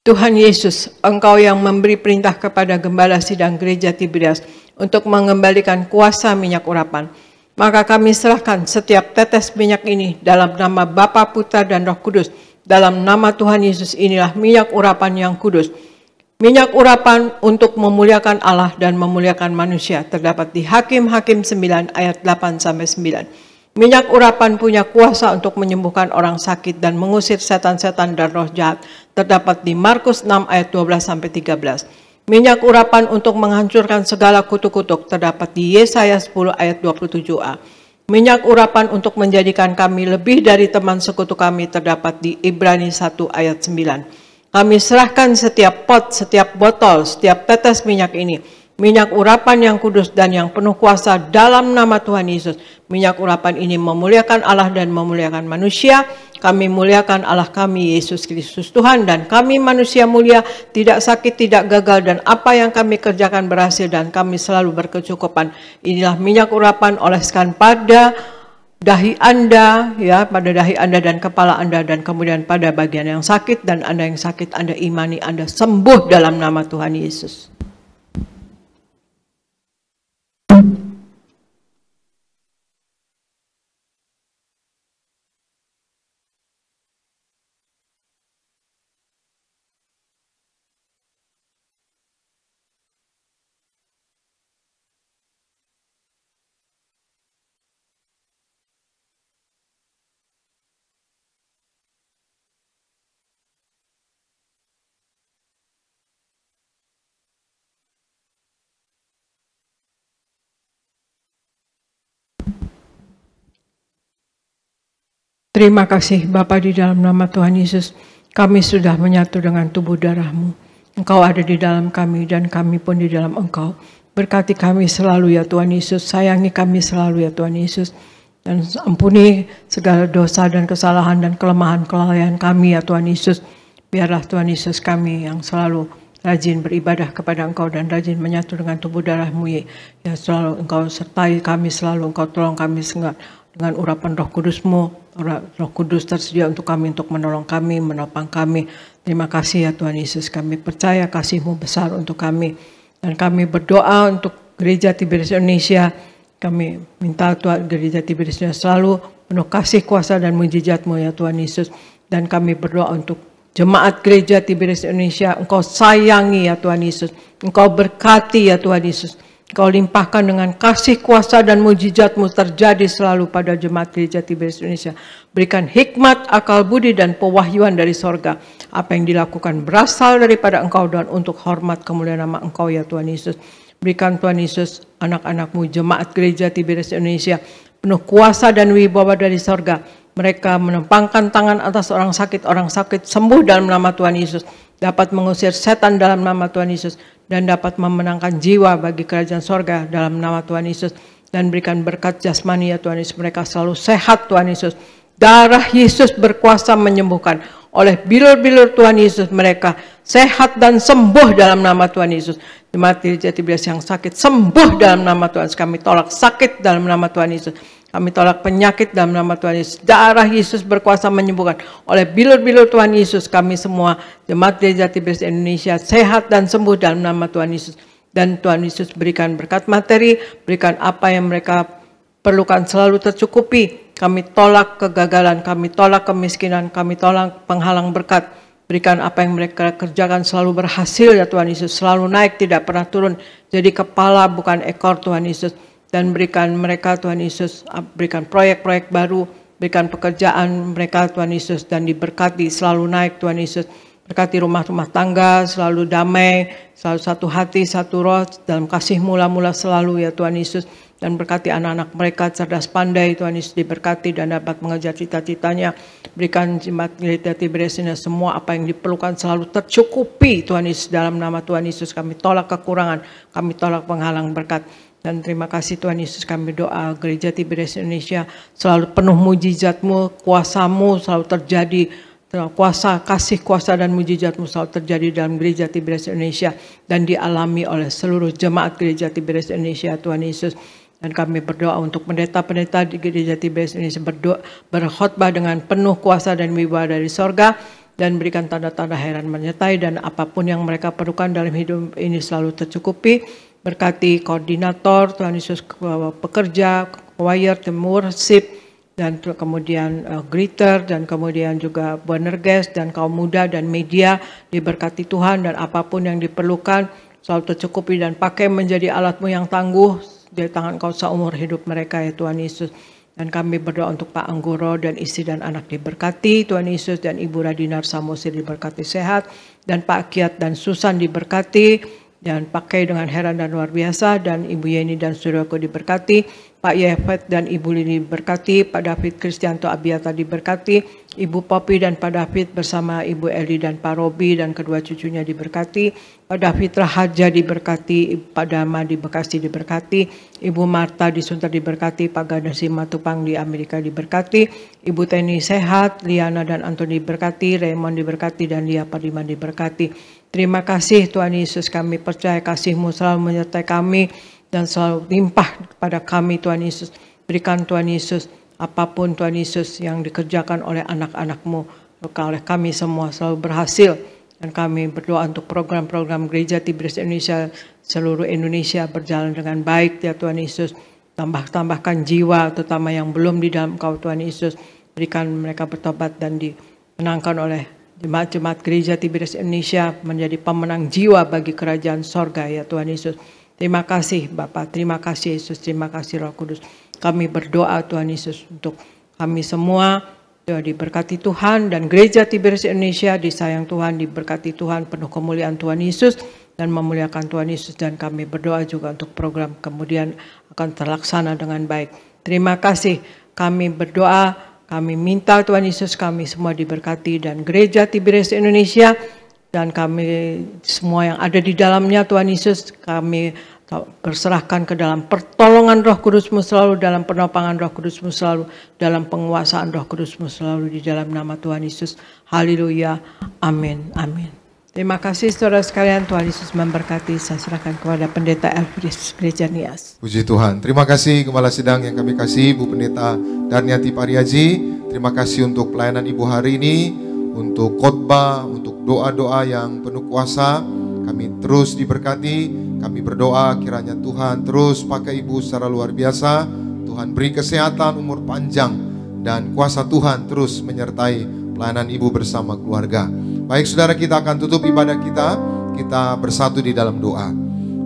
Tuhan Yesus, Engkau yang memberi perintah kepada gembala sidang gereja Tiberias untuk mengembalikan kuasa minyak urapan. Maka kami serahkan setiap tetes minyak ini dalam nama Bapa, Putra, dan Roh Kudus. Dalam nama Tuhan Yesus inilah minyak urapan yang kudus. Minyak urapan untuk memuliakan Allah dan memuliakan manusia. Terdapat di Hakim-Hakim 9 ayat 8-9. Minyak urapan punya kuasa untuk menyembuhkan orang sakit dan mengusir setan-setan dan roh jahat. Terdapat di Markus 6 ayat 12-13. Minyak urapan untuk menghancurkan segala kutuk-kutuk terdapat di Yesaya 10 ayat 27a. Minyak urapan untuk menjadikan kami lebih dari teman sekutu kami terdapat di Ibrani 1 ayat 9. Kami serahkan setiap pot, setiap botol, setiap tetes minyak ini. Minyak urapan yang kudus dan yang penuh kuasa dalam nama Tuhan Yesus. Minyak urapan ini memuliakan Allah dan memuliakan manusia. Kami muliakan Allah kami, Yesus Kristus Tuhan, dan kami manusia mulia, tidak sakit, tidak gagal, dan apa yang kami kerjakan berhasil, dan kami selalu berkecukupan. Inilah minyak urapan, oleskan pada dahi Anda, ya, pada dahi Anda dan kepala Anda, dan kemudian pada bagian yang sakit, dan Anda yang sakit, Anda imani, Anda sembuh dalam nama Tuhan Yesus. Terima kasih Bapa, di dalam nama Tuhan Yesus, kami sudah menyatu dengan tubuh darah-Mu. Engkau ada di dalam kami dan kami pun di dalam Engkau. Berkati kami selalu ya Tuhan Yesus, sayangi kami selalu ya Tuhan Yesus. Dan ampuni segala dosa dan kesalahan dan kelemahan-kelalaian kami ya Tuhan Yesus. Biarlah Tuhan Yesus kami yang selalu rajin beribadah kepada Engkau dan rajin menyatu dengan tubuh darah-Mu ya selalu Engkau sertai kami, selalu Engkau tolong kami dengan urapan Roh Kudus-Mu. Roh Kudus tersedia untuk kami, untuk menolong kami, menopang kami. Terima kasih ya Tuhan Yesus, kami percaya kasih-Mu besar untuk kami. Dan kami berdoa untuk Gereja Tiberius Indonesia. Kami minta Tuhan Gereja Tiberius Indonesia selalu penuh kasih, kuasa, dan mujizat-Mu ya Tuhan Yesus. Dan kami berdoa untuk Jemaat Gereja Tiberius Indonesia, Engkau sayangi ya Tuhan Yesus. Engkau berkati ya Tuhan Yesus. Engkau limpahkan dengan kasih, kuasa, dan mujizat-Mu terjadi selalu pada Jemaat Gereja Tiberius Indonesia. Berikan hikmat, akal budi, dan pewahyuan dari sorga. Apa yang dilakukan berasal daripada Engkau dan untuk hormat kemuliaan nama Engkau ya Tuhan Yesus. Berikan Tuhan Yesus anak-anak-Mu Jemaat Gereja Tiberius Indonesia penuh kuasa dan wibawa dari sorga. Mereka menempangkan tangan atas orang sakit sembuh dalam nama Tuhan Yesus. Dapat mengusir setan dalam nama Tuhan Yesus. Dan dapat memenangkan jiwa bagi kerajaan sorga dalam nama Tuhan Yesus. Dan berikan berkat jasmani ya Tuhan Yesus. Mereka selalu sehat Tuhan Yesus. Darah Yesus berkuasa menyembuhkan. Oleh bilur-bilur Tuhan Yesus mereka sehat dan sembuh dalam nama Tuhan Yesus. Jemaat Gereja Tiberius yang sakit sembuh dalam nama Tuhan Yesus. Kami tolak sakit dalam nama Tuhan Yesus. Kami tolak penyakit dalam nama Tuhan Yesus. Darah Yesus berkuasa menyembuhkan. Oleh bilur-bilur Tuhan Yesus, kami semua Jemaat Gereja Tiberius Indonesia sehat dan sembuh dalam nama Tuhan Yesus. Dan Tuhan Yesus berikan berkat materi, berikan apa yang mereka perlukan selalu tercukupi. Kami tolak kegagalan, kami tolak kemiskinan, kami tolak penghalang berkat. Berikan apa yang mereka kerjakan selalu berhasil ya Tuhan Yesus. Selalu naik, tidak pernah turun. Jadi kepala bukan ekor Tuhan Yesus. Dan berikan mereka Tuhan Yesus, berikan proyek-proyek baru, berikan pekerjaan mereka Tuhan Yesus, dan diberkati selalu naik Tuhan Yesus. Berkati rumah-rumah tangga selalu damai, selalu satu hati, satu roh, dalam kasih mula-mula selalu ya Tuhan Yesus. Dan berkati anak-anak mereka cerdas pandai Tuhan Yesus, diberkati dan dapat mengejar cita-citanya. Berikan Jemaat Gereja Tiberius semua apa yang diperlukan selalu tercukupi Tuhan Yesus dalam nama Tuhan Yesus. Kami tolak kekurangan, kami tolak penghalang berkat. Dan terima kasih Tuhan Yesus, kami doa Gereja Tiberius Indonesia selalu penuh mujizat-Mu, kuasa-Mu selalu terjadi, kuasa, kasih, kuasa, dan mujizat-Mu selalu terjadi dalam Gereja Tiberius Indonesia dan dialami oleh seluruh Jemaat Gereja Tiberius Indonesia Tuhan Yesus. Dan kami berdoa untuk pendeta-pendeta di Gereja Tiberius Indonesia berkhotbah dengan penuh kuasa dan wibawa dari sorga, dan berikan tanda-tanda heran menyertai, dan apapun yang mereka perlukan dalam hidup ini selalu tercukupi. Berkati koordinator Tuhan Yesus, pekerja, choir, tim worship, dan kemudian greeter, dan kemudian juga Bonerges, dan kaum muda dan media. Diberkati Tuhan, dan apapun yang diperlukan selalu tercukupi dan pakai menjadi alat-Mu yang tangguh di tangan Kau seumur hidup mereka ya Tuhan Yesus. Dan kami berdoa untuk Pak Anggoro dan istri dan anak diberkati Tuhan Yesus, dan Ibu Radinar Samosir diberkati sehat, dan Pak Kiat dan Susan diberkati dan pakai dengan heran dan luar biasa, dan Ibu Yeni dan Suryaku diberkati, Pak Yefet dan Ibu Lini diberkati, Pak David Kristianto Abiata diberkati, Ibu Popi dan Pak David bersama Ibu Eli dan Pak Robi dan kedua cucunya diberkati, Pak David Rahaja diberkati, Pak Dama di Bekasi diberkati, Ibu Marta di Sunter diberkati, Pak Ganesi Matupang di Amerika diberkati, Ibu Teni sehat, Liana dan Antoni diberkati, Raymond diberkati, dan Lia Padiman diberkati. Terima kasih Tuhan Yesus, kami percaya kasih-Mu selalu menyertai kami dan selalu limpah kepada kami Tuhan Yesus. Berikan Tuhan Yesus apapun Tuhan Yesus yang dikerjakan oleh anak-anak-Mu, oleh kami semua selalu berhasil. Dan kami berdoa untuk program-program Gereja Tiberias Indonesia, seluruh Indonesia berjalan dengan baik ya Tuhan Yesus. Tambahkan jiwa terutama yang belum di dalam Kau Tuhan Yesus. Berikan mereka bertobat dan dimenangkan oleh jemaat-jemaat Gereja Tiberias Indonesia menjadi pemenang jiwa bagi kerajaan sorga ya Tuhan Yesus. Terima kasih Bapa, terima kasih Yesus, terima kasih Roh Kudus. Kami berdoa Tuhan Yesus untuk kami semua, diberkati Tuhan, dan Gereja Tiberias Indonesia disayang Tuhan, diberkati Tuhan, penuh kemuliaan Tuhan Yesus dan memuliakan Tuhan Yesus. Dan kami berdoa juga untuk program kemudian akan terlaksana dengan baik. Terima kasih, kami berdoa, kami minta Tuhan Yesus kami semua diberkati, dan Gereja Tiberias Indonesia dan kami semua yang ada di dalamnya Tuhan Yesus, kami berserahkan ke dalam pertolongan Roh Kudus-Mu selalu, dalam penopangan Roh Kudus-Mu selalu, dalam penguasaan Roh Kudus-Mu selalu, di dalam nama Tuhan Yesus. Haleluya. Amin. Amin. Terima kasih saudara sekalian, Tuhan Yesus memberkati. Saya serahkan kepada Pendeta Elfrius Gereja Nias. Puji Tuhan. Terima kasih Gembala Sidang yang kami kasih, Bu Pendeta Darniati Pariaji. Terima kasih untuk pelayanan Ibu hari ini, untuk khotbah, untuk doa-doa yang penuh kuasa. Kami terus diberkati. Kami berdoa kiranya Tuhan terus pakai Ibu secara luar biasa. Tuhan beri kesehatan, umur panjang, dan kuasa Tuhan terus menyertai pelayanan Ibu bersama keluarga. Baik saudara, kita akan tutup ibadah kita. Kita bersatu di dalam doa.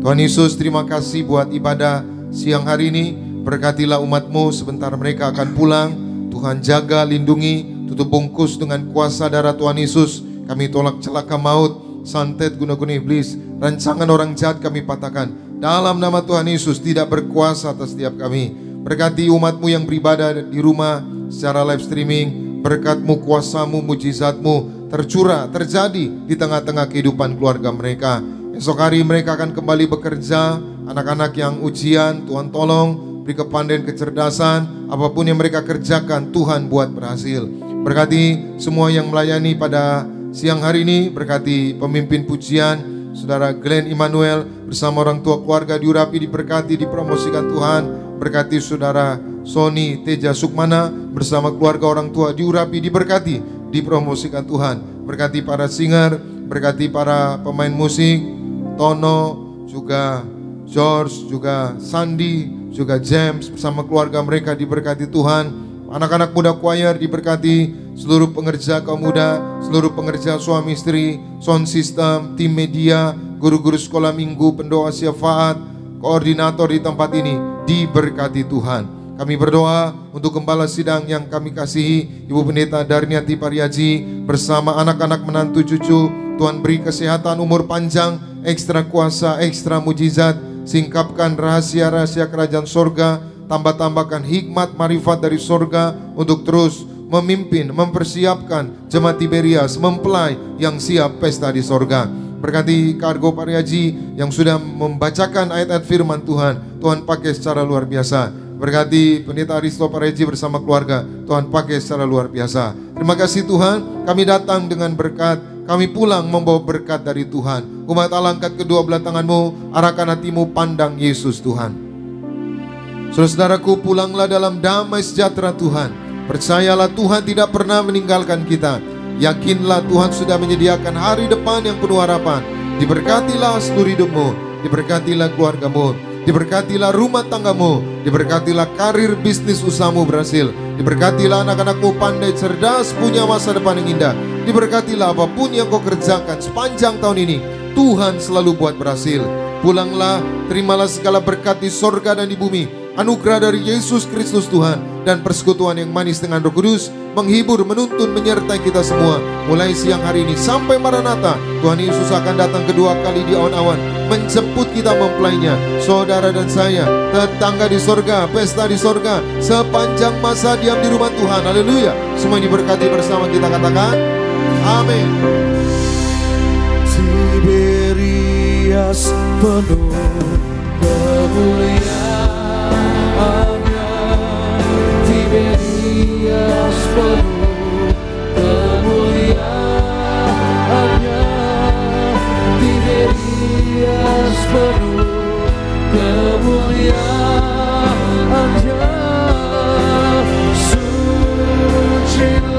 Tuhan Yesus, terima kasih buat ibadah siang hari ini. Berkatilah umat-Mu sebentar mereka akan pulang. Tuhan jaga, lindungi, tutup bungkus dengan kuasa darah Tuhan Yesus. Kami tolak celaka maut, santet, guna-guna iblis, rancangan orang jahat kami patahkan. Dalam nama Tuhan Yesus, tidak berkuasa atas setiap kami. Berkati umat-Mu yang beribadah di rumah secara live streaming. Berkat-Mu, kuasa-Mu, mujizat-Mu tercurah, terjadi di tengah-tengah kehidupan keluarga mereka. Esok hari mereka akan kembali bekerja. Anak-anak yang ujian, Tuhan tolong beri kepandaian, kecerdasan. Apapun yang mereka kerjakan, Tuhan buat berhasil. Berkati semua yang melayani pada siang hari ini. Berkati pemimpin pujian Saudara Glenn Immanuel bersama orang tua keluarga diurapi, diberkati, dipromosikan Tuhan. Berkati Saudara Sony Teja Sukmana bersama keluarga orang tua diurapi, diberkati, dipromosikan Tuhan. Berkati para singer, berkati para pemain musik, Tono, juga George, juga Sandy, juga James bersama keluarga mereka diberkati Tuhan. Anak-anak muda choir diberkati, seluruh pengerja kaum muda, seluruh pengerja suami istri, sound system, tim media, guru-guru sekolah minggu, pendoa syafaat, koordinator di tempat ini diberkati Tuhan. Kami berdoa untuk gembala sidang yang kami kasihi, Ibu Pendeta Darniati Pariaji bersama anak-anak menantu cucu. Tuhan beri kesehatan, umur panjang, ekstra kuasa, ekstra mujizat. Singkapkan rahasia-rahasia kerajaan sorga, tambah-tambahkan hikmat marifat dari sorga untuk terus memimpin, mempersiapkan jemaat Tiberias mempelai yang siap pesta di sorga. Berkati Kargo Pariaji yang sudah membacakan ayat-ayat firman Tuhan, Tuhan pakai secara luar biasa. Berkati Pendeta Aristo Pariaji bersama keluarga, Tuhan pakai secara luar biasa. Terima kasih Tuhan, kami datang dengan berkat, kami pulang membawa berkat dari Tuhan. Umat Allah, angkat kedua belah tanganmu, arahkan hatimu, pandang Yesus Tuhan. Saudara-saudaraku, pulanglah dalam damai sejahtera Tuhan. Percayalah Tuhan tidak pernah meninggalkan kita. Yakinlah Tuhan sudah menyediakan hari depan yang penuh harapan. Diberkatilah seluruh hidupmu, diberkatilah keluargamu. Diberkatilah rumah tanggamu, diberkatilah karir bisnis usahamu berhasil, diberkatilah anak-anakmu pandai cerdas punya masa depan yang indah. Diberkatilah apapun yang kau kerjakan sepanjang tahun ini, Tuhan selalu buat berhasil. Pulanglah, terimalah segala berkat di sorga dan di bumi, anugerah dari Yesus Kristus Tuhan, dan persekutuan yang manis dengan Roh Kudus menghibur, menuntun, menyertai kita semua mulai siang hari ini sampai Maranatha. Tuhan Yesus akan datang kedua kali di awan-awan, menjemput kita mempelainya. Saudara dan saya, tetangga di sorga, pesta di sorga, sepanjang masa diam di rumah Tuhan. Haleluya. Semua diberkati bersama, kita katakan amin. Tiberias penuh kemuliaannya, Tiberias penuh kemuliaannya, Tiberias penuh kemuliaannya. Sucilah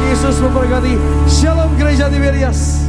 Yesus memberkati. Shalom Gereja Tiberias.